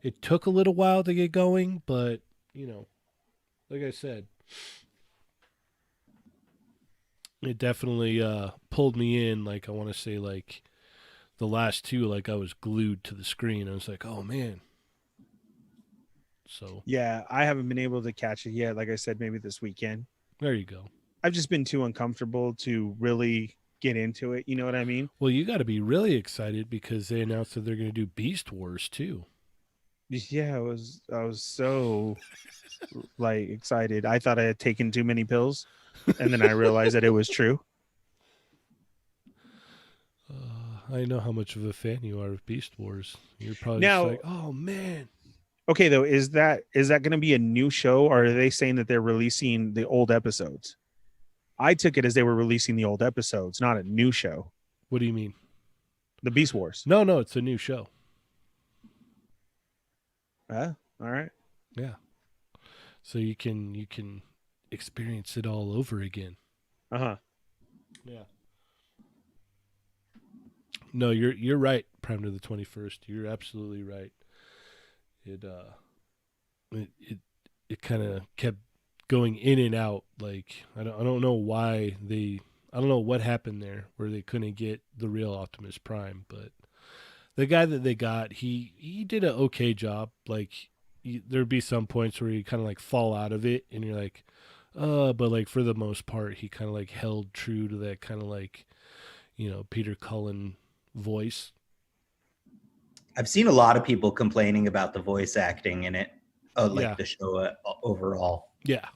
It took a little while to get going, but like I said, it definitely pulled me in. Like, I want to say, like, the last 2, like, I was glued to the screen. I was like, oh man. So yeah, I haven't been able to catch it yet. Like I said, maybe this weekend. There you go. I've just been too uncomfortable to really get into it. You know what I mean? Well, you got to be really excited because they announced that they're going to do Beast Wars too. Yeah, I was so like excited. I thought I had taken too many pills, and then I realized that it was true. I know how much of a fan you are of Beast Wars. You're probably now, just like, oh man. Okay, though, is that going to be a new show, or are they saying that they're releasing the old episodes? I took it as they were releasing the old episodes, not a new show. What do you mean? The Beast Wars. No, it's a new show. All right. Yeah. So you can experience it all over again. Uh-huh. Yeah. No, you're right, Prime to the 21st. You're absolutely right. It kind of kept going in and out. Like, I don't know why I don't know what happened there where they couldn't get the real Optimus Prime, but the guy that they got, he did an okay job. Like, there'd be some points where you kind of like fall out of it and you're like, but like for the most part, he kind of like held true to that kind of like, Peter Cullen voice. I've seen a lot of people complaining about the voice acting in it, the show overall. Yeah.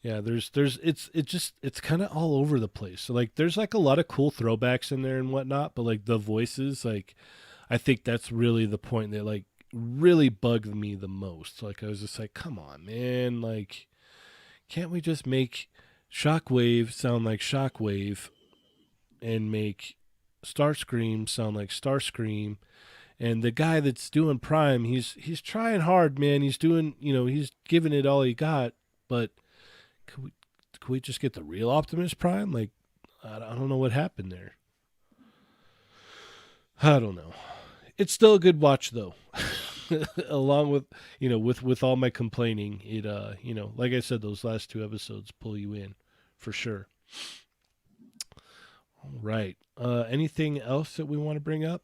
Yeah, it's kind of all over the place. So, like, there's like a lot of cool throwbacks in there and whatnot, but like the voices, like, I think that's really the point that like really bugged me the most. Like, I was just like, come on, man, like, can't we just make Shockwave sound like Shockwave and make Starscream sound like Starscream? And the guy that's doing Prime, he's trying hard, man. He's doing, he's giving it all he got, but can we just get the real Optimus Prime? Like, I don't know what happened there. I don't know. It's still a good watch though. Along with, with all my complaining, it like I said, those last 2 episodes pull you in for sure. All right. Anything else that we want to bring up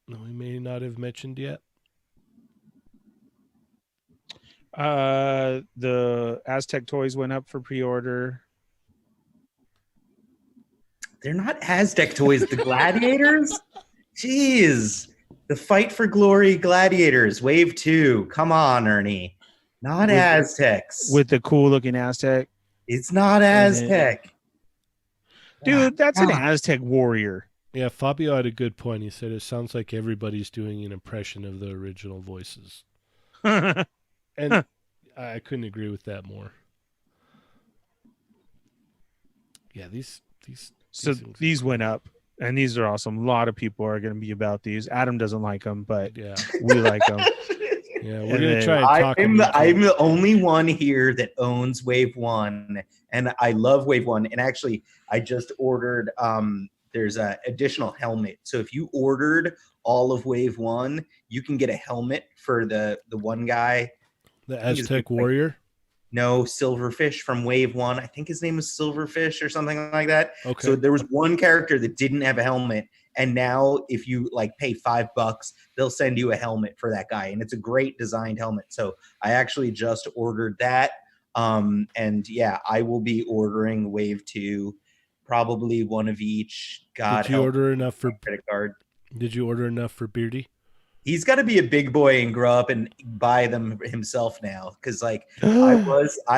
that we may not have mentioned yet? The Aztec toys went up for pre-order. They're not Aztec toys, the Gladiators? Jeez. The Fight for Glory Gladiators, Wave 2. Come on, Ernie. Not Aztecs. With the cool looking Aztec. It's not Aztec. Dude, that's an Aztec warrior. Yeah, Fabio had a good point. He said it sounds like everybody's doing an impression of the original voices. And I couldn't agree with that more. Yeah, these went up, and these are awesome. A lot of people are going to be about these. Adam doesn't like them, but yeah, we like them. Yeah, we're going to try and talk. I'm the only one here that owns Wave 1, and I love Wave 1. And actually, I just ordered, there's an additional helmet. So if you ordered all of Wave 1, you can get a helmet for the one guy. The Aztec warrior? No, Silverfish from Wave 1. I think his name was Silverfish or something like that. Okay. So there was one character that didn't have a helmet, and now if you pay $5, they'll send you a helmet for that guy, and it's a great designed helmet. So I actually just ordered that, and yeah, I will be ordering Wave 2, probably one of each. God, did you order enough for credit card? Did you order enough for Beardy? He's got to be a big boy and grow up and buy them himself now, because I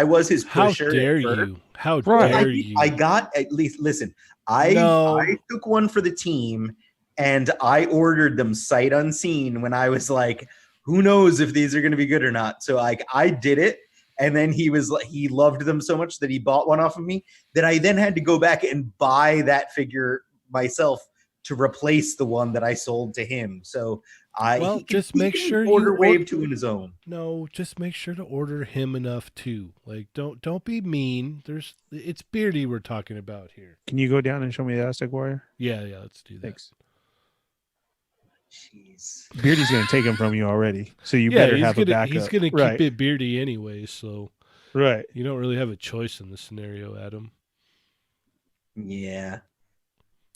was his pusher. How dare you? How dare you? I got at least listen. I took one for the team, and I ordered them sight unseen when I was like, who knows if these are going to be good or not. So I did it, and then he loved them so much that he bought one off of me. That I then had to go back and buy that figure myself to replace the one that I sold to him. So just make sure you order Wave 2 in his own. No, just make sure to order him enough too. Like, don't be mean. It's Beardy we're talking about here. Can you go down and show me the Aztec warrior? Yeah, let's do that. Thanks. Jeez. Beardy's going to take him from you already, so you better have a backup. He's going to keep it Beardy anyway, so right. You don't really have a choice in this scenario, Adam. Yeah.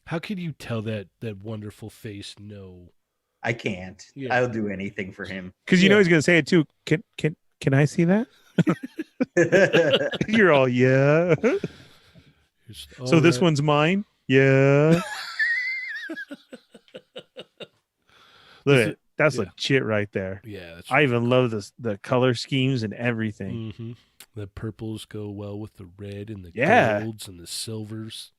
How could you tell that wonderful face no? I can't. Yeah. I'll do anything for him. Because you know he's going to say it too. Can I see that? You're all, yeah. So this one's mine? Yeah. Look at it. That's legit right there. Yeah. I even love the color schemes and everything. Mm-hmm. The purples go well with the red and the golds and the silvers.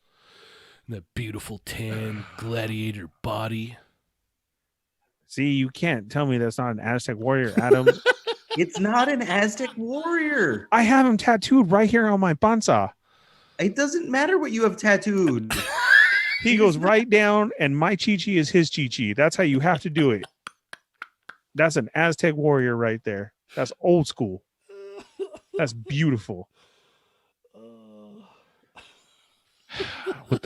And that beautiful tan gladiator body. See, you can't tell me that's not an Aztec warrior, Adam. It's not an Aztec warrior. I have him tattooed right here on my panza. It doesn't matter what you have tattooed. He goes right down, and my Chi-Chi is his Chi-Chi. That's how you have to do it. That's an Aztec warrior right there. That's old school. That's beautiful. With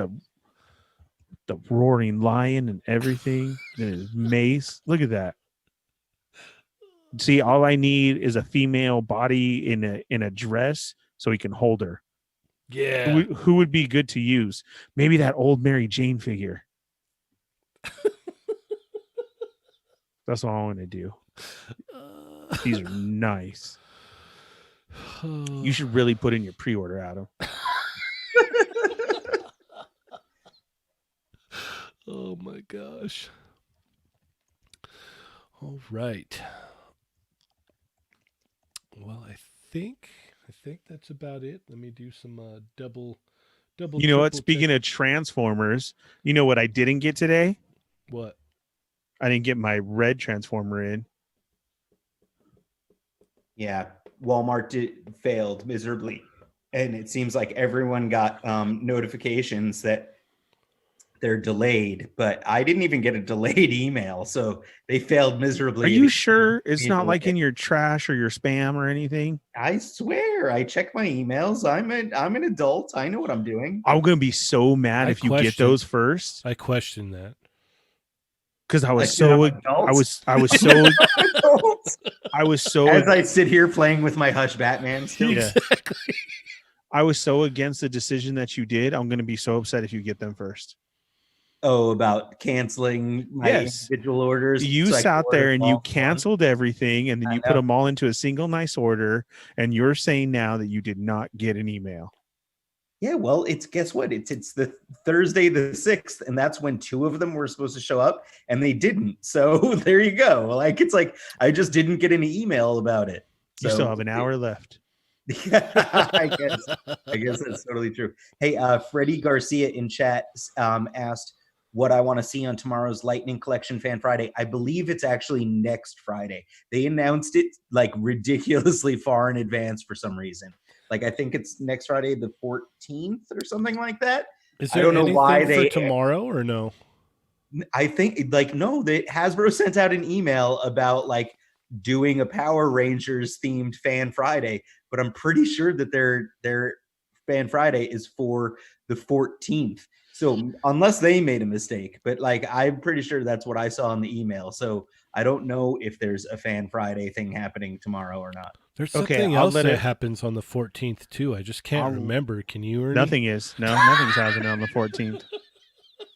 the roaring lion and everything, and his mace. Look at that. See, all I need is a female body in a dress so he can hold her. Yeah. Who would be good to use? Maybe that old Mary Jane figure. That's all I want to do. These are nice. You should really put in your pre-order, Adam. Oh my gosh. All right. Well, I think that's about it. Let me do some double. You know what? Speaking of Transformers, you know what I didn't get today? What? I didn't get my red Transformer in. Yeah, Walmart failed miserably, and it seems like everyone got notifications that they're delayed, but I didn't even get a delayed email, so they failed miserably. Are you sure it's Me not like delay. in your trash or your spam or anything? I swear, I check my emails. I'm an adult. I know what I'm doing. I'm gonna be so mad if you get those first. I question that. Because I was Like, I'm so an adult? I was so Adult? I was so As I sit here playing with my Hush Batman still. Yeah. Exactly. I was so against the decision that you did. I'm gonna be so upset if you get them first. Oh, about canceling my Yes. individual orders. You so I can sat order there and all you in one. canceled everything, and then you put know. them all into a single nice order. And you're saying now that you did not get an email. Yeah, well, guess what? It's the Thursday the 6th, and that's when 2 of them were supposed to show up, and they didn't. So there you go. Like it's like I just didn't get any email about it. You So still have an hour left. I guess that's totally true. Hey, Freddie Garcia in chat asked what I want to see on tomorrow's Lightning Collection Fan Friday. I believe it's actually next Friday. They announced it like ridiculously far in advance for some reason. Like I think it's next Friday, the 14th or something like that. Is there I don't know anything why for tomorrow or no? I think like no, Hasbro sent out an email about like doing a Power Rangers themed Fan Friday, but I'm pretty sure that their Fan Friday is for the 14th. So unless they made a mistake, but like I'm pretty sure that's what I saw in the email. So I don't know if there's a Fan Friday thing happening tomorrow or not. There's Okay, something I'll else let that it- happens on the 14th too. I just can't remember. Can you, Ernie? Nothing's happening on the 14th.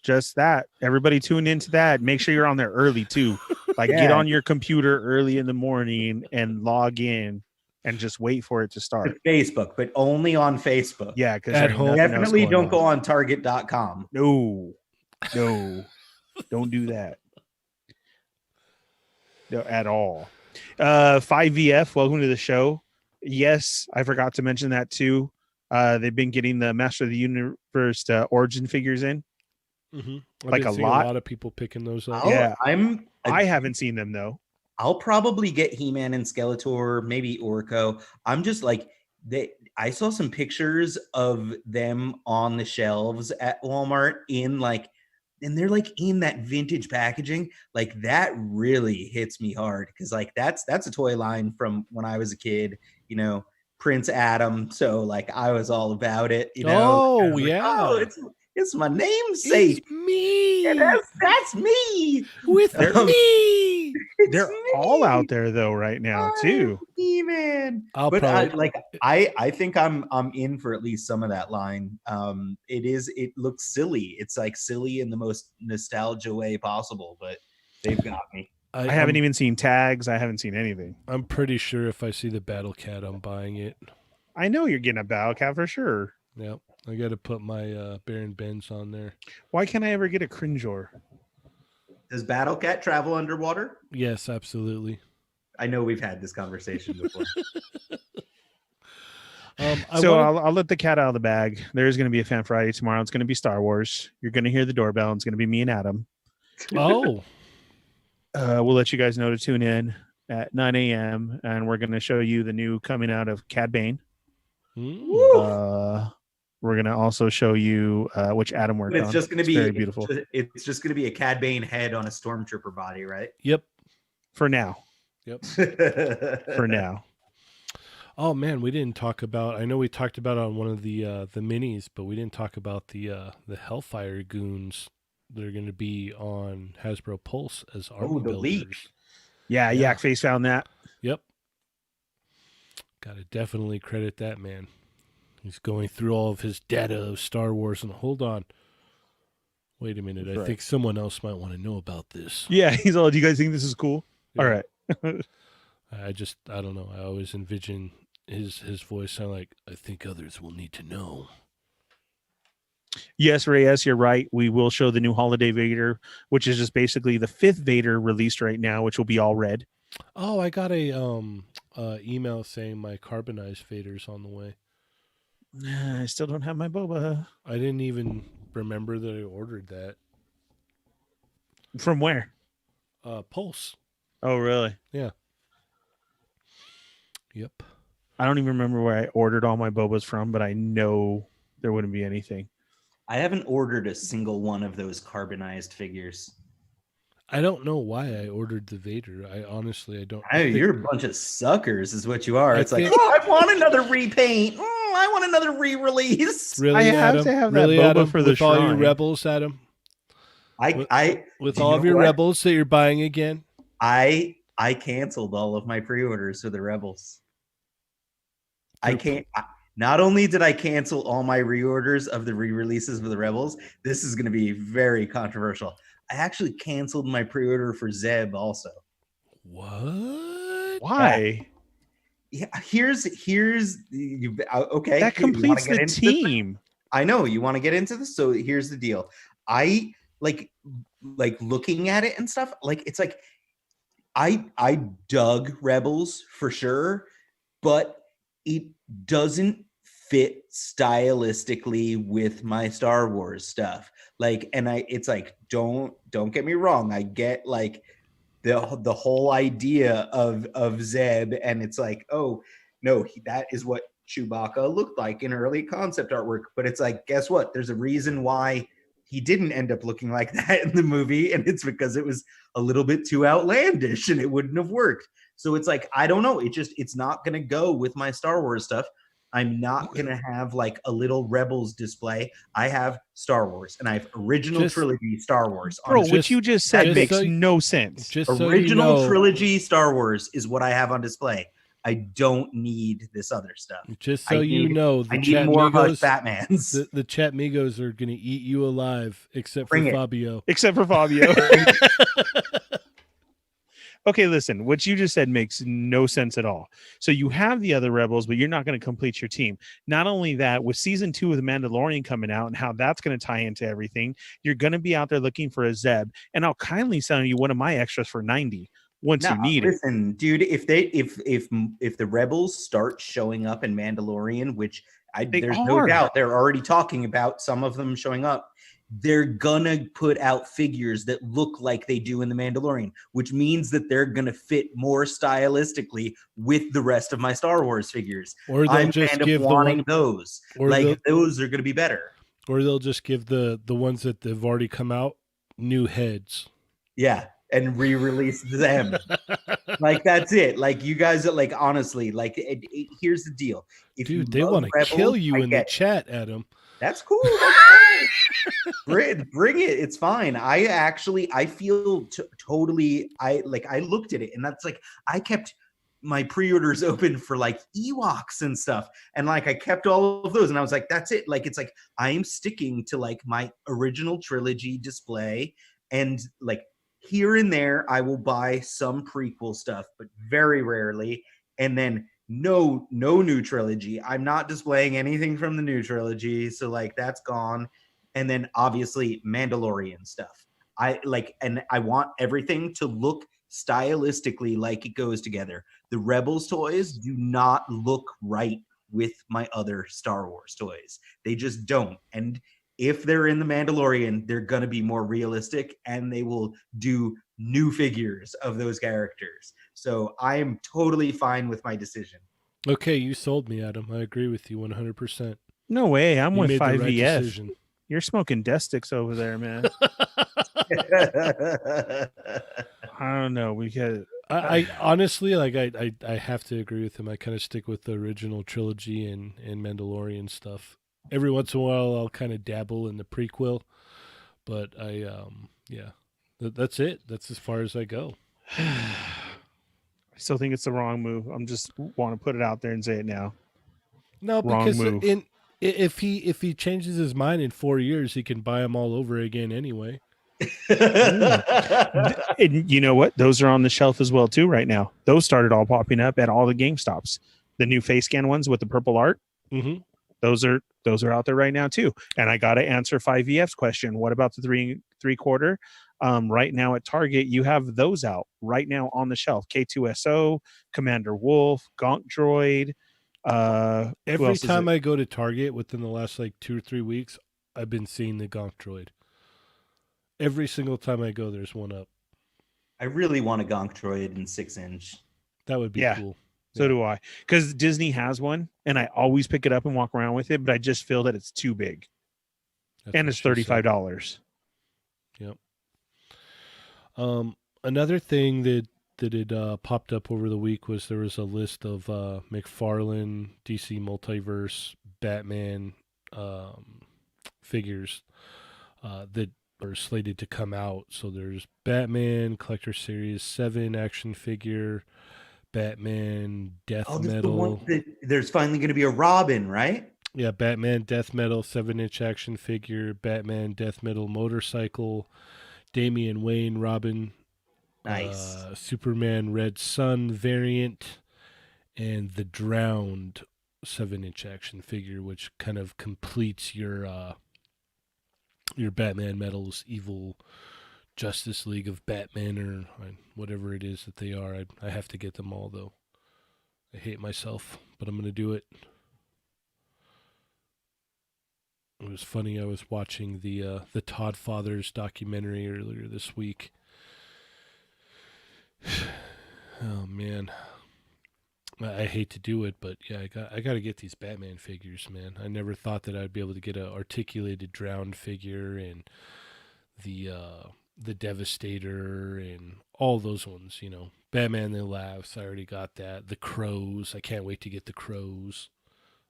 Just that. Everybody tune into that. Make sure you're on there early too. Like get Yeah. on your computer early in the morning and log in and just wait for it to start. Facebook, but only on Facebook. Yeah, because At home. Definitely don't go on target.com. No, don't do that. No, at all. 5VF, welcome to the show. Yes, I forgot to mention that too. They've been getting the Master of the Universe origin figures in. Mm-hmm. Like a a lot. lot of people picking those up. Yeah. I haven't seen them though. I'll probably get He-Man and Skeletor, maybe Orko. I'm just like I saw some pictures of them on the shelves at Walmart and they're like in that vintage packaging. Like that really hits me hard because like that's a toy line from when I was a kid, you know, Prince Adam. So like I was all about it, you know. Oh, like, yeah. oh, it's my namesake. It's me. Yeah, that's me. With me. They're all out there though right now too. Man. But I think I'm in for at least some of that line. It looks silly. It's like silly in the most nostalgia way possible, but they've got me. I haven't even seen tags. I haven't seen anything. I'm pretty sure if I see the Battle Cat, I'm buying it. I know you're getting a Battle Cat for sure. Yep. I got to put my Baron Benz on there. Why can't I ever get a Cringeor? Does Battle Cat travel underwater? Yes, absolutely. I know we've had this conversation before. I'll let the cat out of the bag. There's going to be a Fan Friday tomorrow. It's going to be Star Wars. You're going to hear the doorbell. It's going to be me and Adam. Oh. We'll let you guys know to tune in at 9 a.m. and we're going to show you the new coming out of Cad Bane. We're going to also show you which Adam worked on. It's just going to be very beautiful. It's just going to be a Cad Bane head on a Stormtrooper body, right? Yep. For now. Yep. For now. Oh man, we didn't talk about. I know we talked about it on one of the minis, but we didn't talk about the Hellfire goons that are going to be on Hasbro Pulse as army builders. Leak. Yeah, Yak Face found that. Yep. Got to definitely credit that man. He's going through all of his data of Star Wars, and hold on. Wait a minute. I think someone else might want to know about this. Yeah, he's all, do you guys think this is cool? Yeah. All right. I don't know. I always envision his voice sound like, I think others will need to know. Yes, Reyes, you're right. We will show the new Holiday Vader, which is just basically the 5th Vader released right now, which will be all red. Oh, I got a email saying my carbonized Vader's on the way. I still don't have my boba. I didn't even remember that I ordered that. From where? Pulse. Oh, really? Yeah. Yep. I don't even remember where I ordered all my bobas from, but I know there wouldn't be anything. I haven't ordered a single one of those carbonized figures. I don't know why I ordered the Vader. I don't. Oh, you're a bunch of suckers, is what you are. I It's like, think- oh, I want another repaint. I want another re-release. Really, I have Adam? to have that Really, boba Adam? for the with all your shrine. rebels, Adam? With Do you all of know your what? rebels that you're buying again? I canceled all of my pre-orders for the Rebels. I can't. Not only did I cancel all my reorders of the re-releases of the Rebels, this is going to be very controversial. I actually canceled my pre-order for Zeb also. What? Why? Yeah, here's you okay. That you wanna completes get the into this? team. I know you want to get into this, so here's the deal. I like looking at it and stuff. Like it's like I dug Rebels for sure, but it doesn't fit stylistically with my Star Wars stuff. Like, and it's like, don't get me wrong. I get like the whole idea of Zeb, and it's like, oh no, that is what Chewbacca looked like in early concept artwork. But it's like, guess what? There's a reason why he didn't end up looking like that in the movie, and it's because it was a little bit too outlandish and it wouldn't have worked. So it's like, I don't know. It's not going to go with my Star Wars stuff. I'm not going to have like a little Rebels display. I have Star Wars, and I have original trilogy Star Wars. Bro, what you just said makes no sense. Original trilogy Star Wars is what I have on display. I don't need this other stuff. Just so you know, I need more Hush Batmans. The Chat Migos are going to eat you alive, except for Fabio. Except for Fabio. Okay, listen, what you just said makes no sense at all. So you have the other Rebels, but you're not going to complete your team. Not only that, with season 2 of The Mandalorian coming out and how that's going to tie into everything, you're going to be out there looking for a Zeb. And I'll kindly sell you one of my extras for 90 once you need it. Listen, dude, if the Rebels start showing up in Mandalorian, which there's no doubt they're already talking about some of them showing up, they're gonna put out figures that look like they do in the Mandalorian, which means that they're gonna fit more stylistically with the rest of my Star Wars figures. Or they'll I'm just kind give of wanting those. Like those are gonna be better. Or they'll just give the ones that have already come out new heads. Yeah, and re-release them. Like that's it. Like you guys are like, honestly, like here's the deal. Dude, they want to kill you in the chat, Adam. That's cool. Bring it. It's fine. I feel totally. I looked at it, and that's like I kept my pre-orders open for like Ewoks and stuff, and like I kept all of those, and I was like, that's it. Like it's like I am sticking to like my original trilogy display, and like here and there I will buy some prequel stuff, but very rarely, and then. No new trilogy. I'm not displaying anything from the new trilogy, so like that's gone. And then obviously Mandalorian stuff. And I want everything to look stylistically like it goes together. The Rebels toys do not look right with my other Star Wars toys. They just don't. And if they're in the Mandalorian, they're going to be more realistic, and they will do new figures of those characters. So I am totally fine with my decision. Okay, you sold me, Adam. I agree with you 100%. No way. I'm with 5VF. Right. You're smoking death sticks over there, man. I don't know. I honestly, like, I have to agree with him. I kind of stick with the original trilogy and Mandalorian stuff. Every once in a while, I'll kind of dabble in the prequel, but that's it. That's as far as I go. I still think it's the wrong move. I'm just want to put it out there and say it now. No, because if he changes his mind in 4 years, he can buy them all over again anyway. And you know what? Those are on the shelf as well too right now. Those started all popping up at all the GameStops. The new face scan ones with the purple art. Mm-hmm. Those are out there right now too. And I got to answer 5VF's question. What about the 3/4? Right now at Target, you have those out right now on the shelf. K2SO, Commander Wolf, Gonk Droid. Every time I go to Target within the last like 2 or 3 weeks, I've been seeing the Gonk Droid. Every single time I go, there's one up. I really want a Gonk Droid in 6-inch. That would be cool. So do I. Because Disney has one, and I always pick it up and walk around with it, but I just feel that it's too big. That's And what it's she said. $35. Yep. Another thing that had popped up over the week was there was a list of McFarlane DC Multiverse Batman figures that are slated to come out. So there's Batman Collector Series 7 action figure, Batman Death Oh, this is the one Metal. that there's finally going to be a Robin, right? Yeah, Batman Death Metal 7-inch action figure, Batman Death Metal motorcycle, Damian Wayne Robin, Nice. Superman Red Sun variant, and the Drowned 7-inch action figure, which kind of completes your Batman Metal's evil Justice League of Batman or whatever it is that they are. I have to get them all though. I hate myself, but I'm gonna do it. It was funny. I was watching the Todd Fathers documentary earlier this week. Oh man, I hate to do it, but yeah, I got to get these Batman figures, man. I never thought that I'd be able to get an articulated Drowned figure and the Devastator and all those ones. You know, Batman That Laughs. I already got that. The Crows. I can't wait to get the Crows.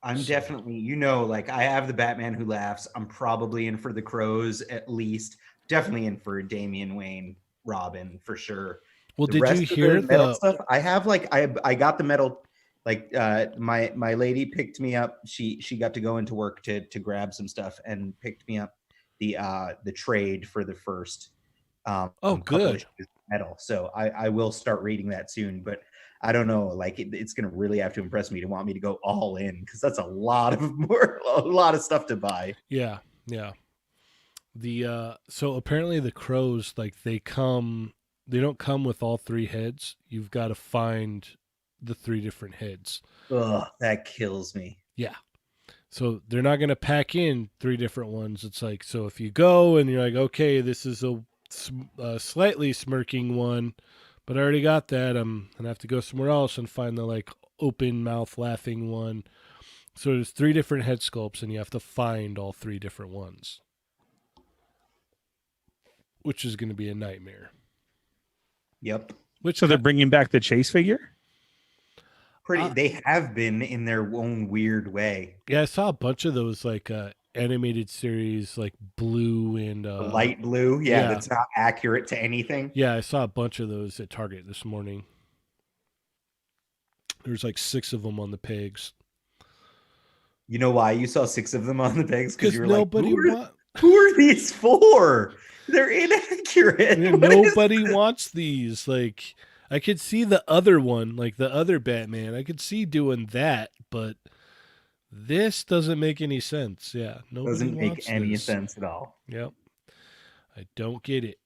I'm So- definitely, like I have the Batman Who Laughs. I'm probably in for the Crows at least. Definitely in for Damian Wayne Robin for sure. Well, The did rest you of hear the metal the? stuff? I have I got the metal. Like my lady picked me up. She got to go into work to grab some stuff and picked me up the trade for the first Oh, couple good. issues of metal. So I will start reading that soon. But I don't know, like it's gonna really have to impress me to want me to go all in because that's a lot of stuff to buy. Yeah, yeah. The so apparently the Crows, like they don't come with all three heads. You've got to find the three different heads. Ugh, that kills me. Yeah. So they're not going to pack in three different ones. It's like, so if you go and you're like, okay, this is a slightly smirking one, but I already got that. I'm going to have to go somewhere else and find the like open mouth laughing one. So there's three different head sculpts and you have to find all three different ones, which is going to be a nightmare. Yep. Which So they're bringing back the Chase figure? They have been in their own weird way. Yeah, I saw a bunch of those like animated series, like blue and The light blue, yeah. that's not accurate to anything. Yeah, I saw a bunch of those at Target this morning. There's like 6 of them on the pegs. You know why you saw 6 of them on the pegs? Because you were nobody like, who are these for? They're inaccurate. Nobody wants these. Like, I could see the other one, like the other Batman. I could see doing that, but this doesn't make any sense. Yeah, nobody doesn't make wants any this. sense at all. Yep. I don't get it.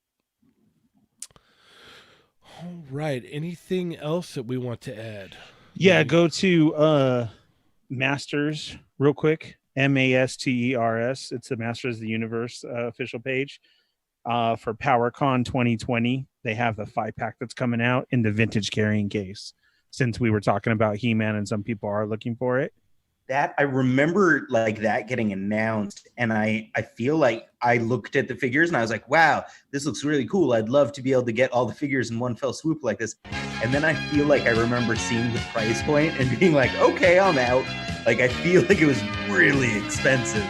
All right. Anything else that we want to add? Yeah, go to Masters real quick. Masters. It's the Masters of the Universe official page. For PowerCon 2020, they have the 5-pack that's coming out in the vintage carrying case. Since we were talking about He-Man and some people are looking for it. That I remember like that getting announced, and I feel like I looked at the figures and I was like, wow, this looks really cool. I'd love to be able to get all the figures in one fell swoop like this. And then I feel like I remember seeing the price point and being like, okay, I'm out. Like I feel like it was really expensive.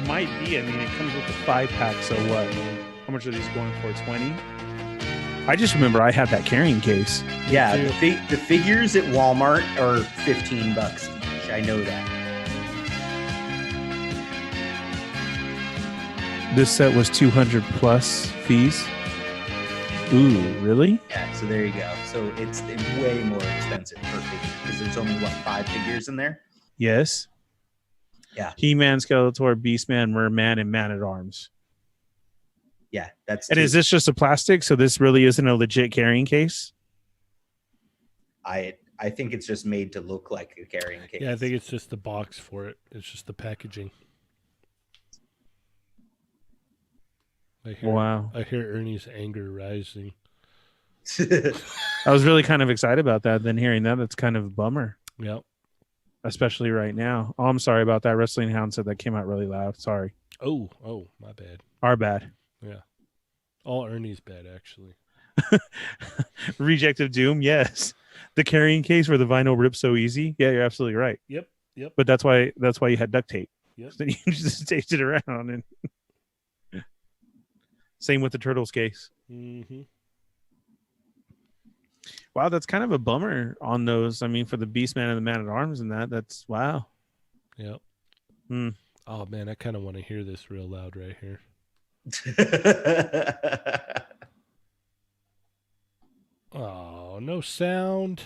Might be. I mean, it comes with the 5-pack, so what? How much are these going for? 20? I just remember I had that carrying case. Yeah, the figures at Walmart are $15 each. I know that. This set was 200 plus fees. Ooh, really? Yeah, so there you go. So it's way more expensive per figure because there's only 5 figures in there. Yes. Yeah. He-Man, Skeletor, Beastman, Merman, and Man-at-Arms. Yeah, that's. And is this just a plastic? So this really isn't a legit carrying case? I think it's just made to look like a carrying case. Yeah, I think it's just the box for it. It's just the packaging. Wow. I hear Ernie's anger rising. I was really kind of excited about that. Then hearing that, it's kind of a bummer. Yep. especially right now. Oh, I'm sorry about that. Wrestling Hound said that came out really loud. Sorry. Oh, my bad. Our bad. Yeah. All Ernie's bad, actually. Reject of Doom, yes. The carrying case where the vinyl rips so easy. Yeah, you're absolutely right. Yep. But that's why you had duct tape. Yep. So then you just taped it around. And same with the Turtles case. Mm-hmm. Wow, that's kind of a bummer on those. I mean, for the Beastman and the Man at Arms and that's wow. Yep. Hmm. Oh man, I kind of want to hear this real loud right here. Oh, no sound.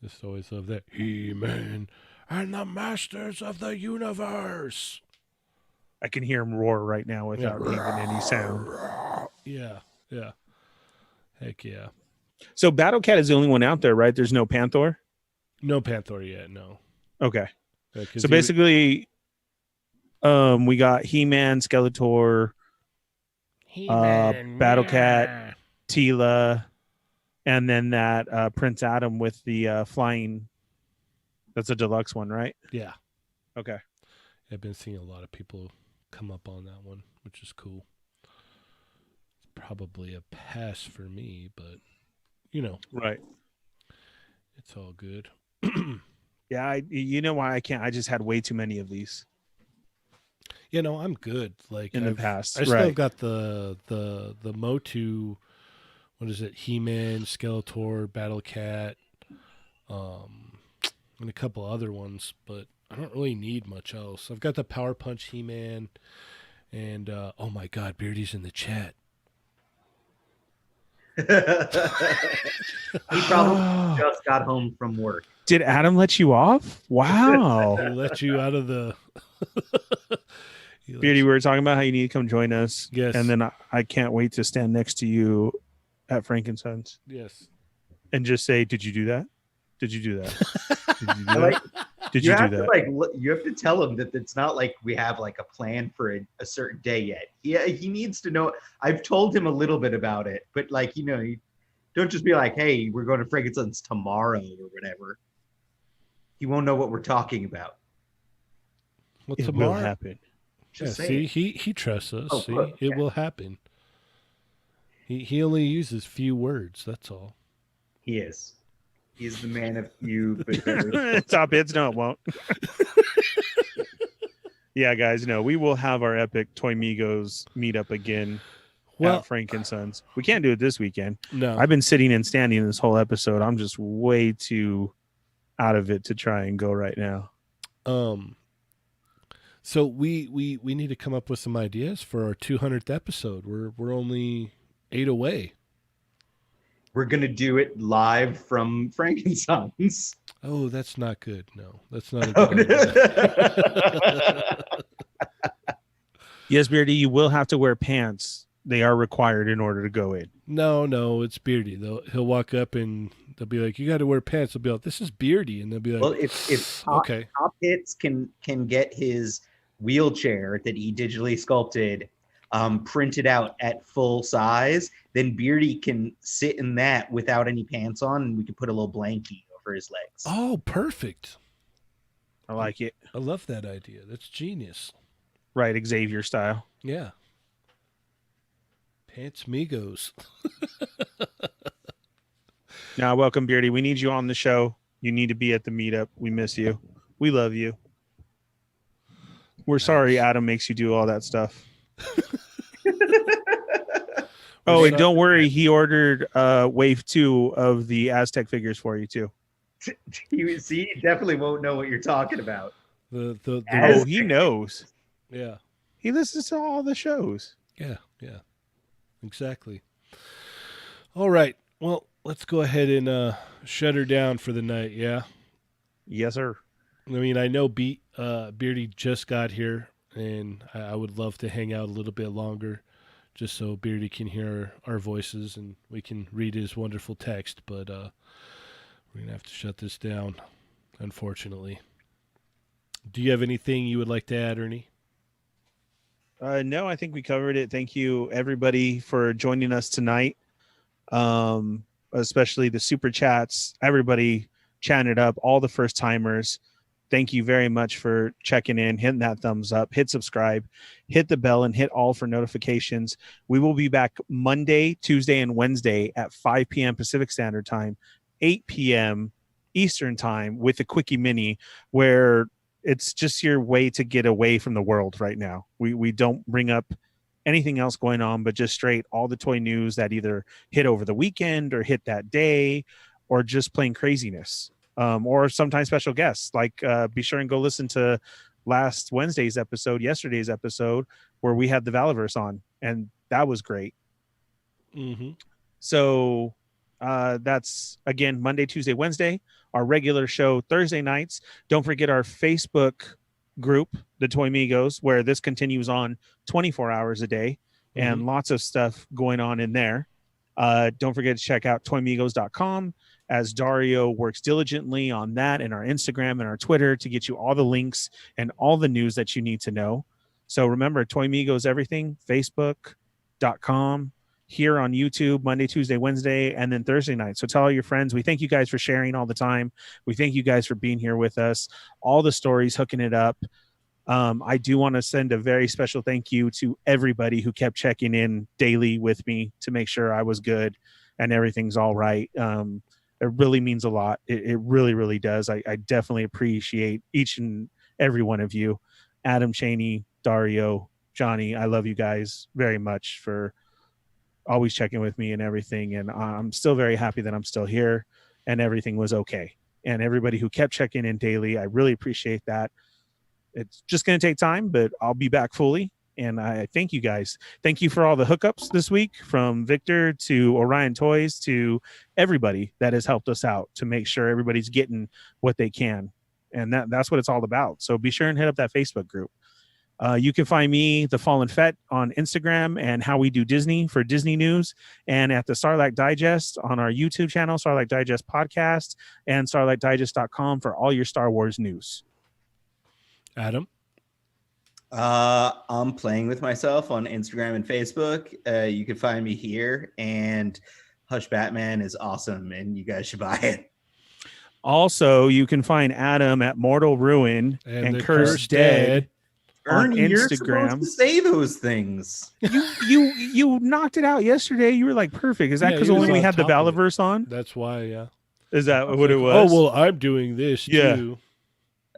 Just always love that. He-Man and the Masters of the Universe. I can hear him roar right now without even any sound. Yeah. Heck yeah. So Battle Cat is the only one out there, right? There's no Panther? No Panther yet, no. Okay. Yeah, so basically, we got He-Man, Skeletor, Battle Cat, Tila, and then that Prince Adam with the flying. That's a deluxe one, right? Yeah. Okay. I've been seeing a lot of people come up on that one, which is cool. It's probably a pass for me, but right. It's all good. Yeah, you know why I can't? I just had way too many of these. I'm good. Like in the past, I still got the Motu. What is it? He-Man, Skeletor, Battle Cat, and a couple other ones, but I don't really need much else. I've got the Power Punch He-Man, and oh my God, Beardy's in the chat. He probably just got home from work. Did Adam let you off? Wow. He let you out of the... Beardy, we were talking about how you need to come join us. Yes. And then I can't wait to stand next to you at Frankensons. Yes. And just say, did you do that? Did you do that? Did you do that? Did you do that? You have to tell him that it's not like we have like a plan for a certain day yet. Yeah, he needs to know. I've told him a little bit about it, but you don't just be like, "Hey, we're going to Frankensons tomorrow" or whatever. He won't know what we're talking about. Well, it tomorrow will happen. See, he trusts us. Oh, see, look, it will happen. He only uses few words. That's all. He is. He's the man of few. Top hits. No, it won't. Yeah, guys. No, we will have our epic Toy Migos meetup again at Frankensons. We can't do it this weekend. No, I've been sitting and standing this whole episode. I'm just way too out of it to try and go right now. So we need to come up with some ideas for our 200th episode. We're only 8 away. We're gonna do it live from Frankensons. Oh, that's not good. No, that's not a good idea. Yes, Beardy, you will have to wear pants. They are required in order to go in. No, it's Beardy. He'll walk up and they'll be like, "You got to wear pants." They'll be like, "This is Beardy," and they'll be like, "Well, if Top Hits can get his wheelchair that he digitally sculpted printed out at full size, then Beardy can sit in that without any pants on, and we can put a little blankie over his legs." Oh, perfect. I like it. I love that idea. That's genius. Right, Xavier style. Yeah. Pants Migos. Now, welcome, Beardy. We need you on the show. You need to be at the meetup. We miss you. We love you. We're sorry Adam makes you do all that stuff. Oh, and don't worry. He ordered wave 2 of the Aztec figures for you, too. You see, he definitely won't know what you're talking about. Oh, he knows. Yeah. He listens to all the shows. Yeah. Exactly. All right. Well, let's go ahead and shut her down for the night, yeah? Yes, sir. I mean, I know Beardy just got here, and I would love to hang out a little bit longer just so Beardy can hear our voices and we can read his wonderful text, but we're going to have to shut this down, unfortunately. Do you have anything you would like to add, Ernie? No, I think we covered it. Thank you, everybody, for joining us tonight, especially the super chats. Everybody chatting it up, all the first timers. Thank you very much for checking in, hitting that thumbs up, hit subscribe, hit the bell, and hit all for notifications. We will be back Monday, Tuesday, and Wednesday at 5 p.m. Pacific Standard Time, 8 p.m. Eastern Time with a Quickie Mini, where it's just your way to get away from the world right now. We don't bring up anything else going on, but just straight all the toy news that either hit over the weekend or hit that day, or just plain craziness. Or sometimes special guests. Like be sure and go listen to last Wednesday's episode, yesterday's episode, where we had the Valiverse on, and that was great. Mm-hmm. So that's again Monday, Tuesday, Wednesday. Our regular show Thursday nights. Don't forget our Facebook group, the Toy Migos, where this continues on 24 hours a day, and lots of stuff going on in there. Don't forget to check out toymigos.com, as Dario works diligently on that, and our Instagram and our Twitter to get you all the links and all the news that you need to know. So remember, Toy Migos everything, facebook.com, here on YouTube, Monday, Tuesday, Wednesday, and then Thursday night. So tell all your friends. We thank you guys for sharing all the time. We thank you guys for being here with us. All the stories, hooking it up. I do want to send a very special thank you to everybody who kept checking in daily with me to make sure I was good and everything's all right. It really means a lot. It really, really does. I definitely appreciate each and every one of you. Adam, Cheney, Dario, Johnny, I love you guys very much for always checking with me and everything. And I'm still very happy that I'm still here and everything was okay. And everybody who kept checking in daily, I really appreciate that. It's just going to take time, but I'll be back fully. And I thank you guys. Thank you for all the hookups this week, from Victor to Orion Toys to everybody that has helped us out to make sure everybody's getting what they can. And that's what it's all about. So be sure and hit up that Facebook group. You can find me, The Fallen Fett, on Instagram, and How We Do Disney for Disney news, and at the Sarlacc Digest on our YouTube channel, Sarlacc Digest Podcast, and sarlaccdigest.com for all your Star Wars news. Adam? I'm playing with myself on Instagram and Facebook. You can find me here, and Hush Batman is awesome, and you guys should buy it. Also, you can find Adam at Mortal Ruin and Cursed Dead on Ernie, you're Instagram. supposed to say those things. You knocked it out yesterday. You were like perfect. Is that because only we had the Valiverse on? That's why, yeah. Is that what it was? Oh, well, I'm doing this too.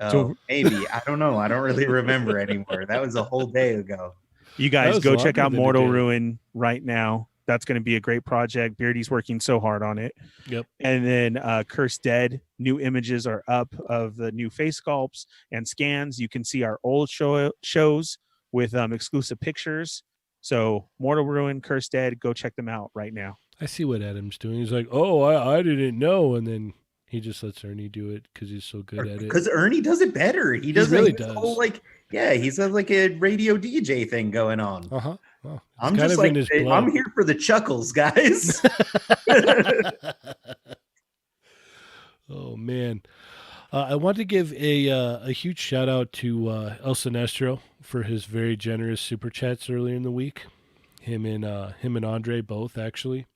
Oh, maybe. I don't know. I don't really remember anymore. That was a whole day ago. You guys go check out Mortal Ruin right now. That's going to be a great project. Beardy's working so hard on it. Yep. And then Cursed Dead, new images are up of the new face sculpts and scans. You can see our old shows with exclusive pictures. So Mortal Ruin, Cursed Dead, go check them out right now. I see what Adam's doing. He's like, oh, I didn't know. And then he just lets Ernie do it because he's so good at it. Because Ernie does it better. He really does. Whole, he's like a radio DJ thing going on. Uh-huh. Oh, I'm just like, I'm here for the chuckles, guys. Oh, man. I want to give a huge shout out to El Sinestro for his very generous super chats earlier in the week. Him and Andre both, actually.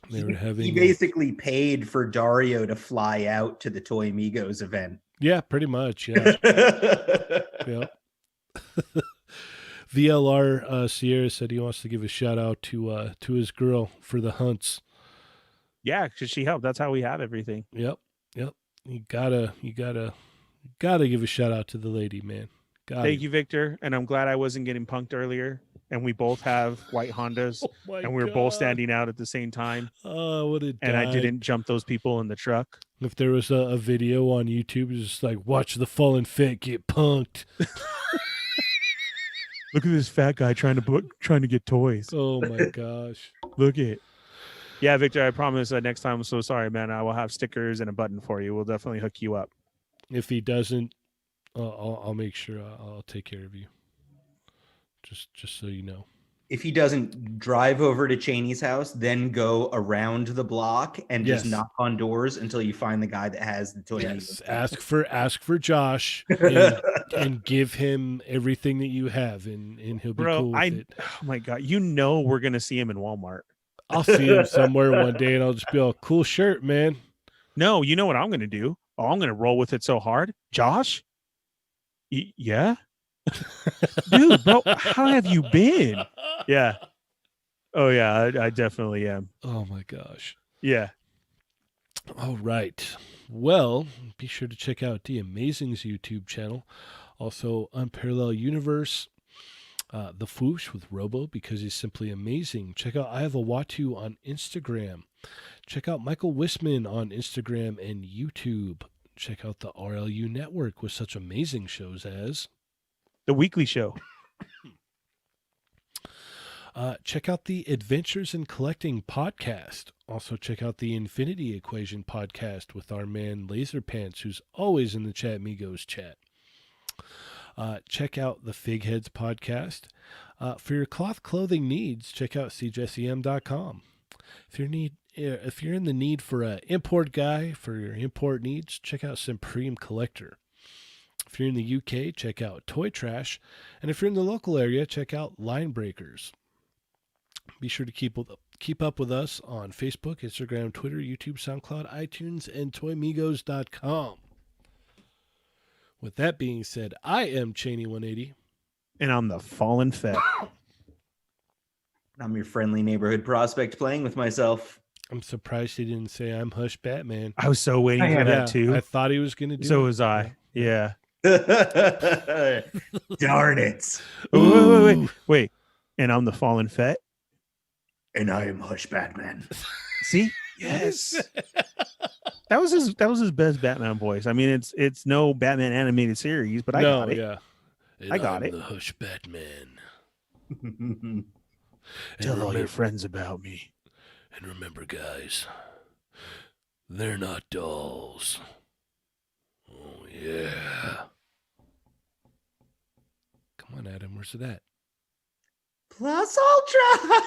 He basically paid for Dario to fly out to the Toy Migos event. Yeah, pretty much. Yeah. Yeah. VLR Sierra said he wants to give a shout out to his girl for the hunts. Yeah, because she helped. That's how we have everything. Yep. You gotta give a shout out to the lady, man. Thank you, Victor. And I'm glad I wasn't getting punked earlier. And we both have white Hondas, and we were both standing out at the same time. Oh, what a And I didn't jump those people in the truck. If there was a video on YouTube, it's just like, watch the Fallen Fett get punked. Look at this fat guy trying to get toys. Oh my gosh! Look at it. Yeah, Victor, I promise next time. I'm so sorry, man. I will have stickers and a button for you. We'll definitely hook you up. If he doesn't, I'll make sure I'll take care of you. Just so you know. If he doesn't, drive over to Cheney's house, then go around the block and just knock on doors until you find the guy that has the toy. Yes, ask for Josh and give him everything that you have, and he'll be cool with it. Oh my God, we're gonna see him in Walmart. I'll see him somewhere one day, and I'll just be all, cool shirt, man. No, you know what I'm going to do? Oh, I'm going to roll with it so hard. Josh? Yeah? Dude, bro, how have you been? Yeah. Oh, yeah, I definitely am. Oh my gosh. Yeah. All right. Well, be sure to check out The Amazing's YouTube channel. Also, Unparalleled Universe, The Foosh with Robo, because he's simply amazing. Check out I Have a Watu on Instagram. Check out Michael Wisman on Instagram and YouTube. Check out the RLU Network with such amazing shows as... The weekly show. Check out the Adventures in Collecting podcast. Also, check out the Infinity Equation podcast with our man Laserpants, who's always in the Chat Migos chat. Check out the Figheads podcast. For your cloth clothing needs, check out cjsem.com. If you're in the need for an import guy for your import needs, check out Supreme Collector. If you're in the UK, check out Toy Trash. And if you're in the local area, check out Line Breakers. Be sure to keep up with us on Facebook, Instagram, Twitter, YouTube, SoundCloud, iTunes, and ToyMigos.com. With that being said, I am Cheney180. And I'm the Fallen Fett. I'm your friendly neighborhood prospect playing with myself. I'm surprised he didn't say I'm Hush Batman. I was so waiting for that too. I thought he was going to do So it. was I. Yeah. Darn it. Wait. And I'm the Fallen Fett. And I am Hush Batman. See? Yes. That was his best Batman voice. I mean, it's no Batman animated series, but I got it. Yeah. I got it. The Hush Batman. Tell all your friends about me. And remember, guys, they're not dolls. Oh, yeah. Come on, Adam. Where's it at? Plus Ultra.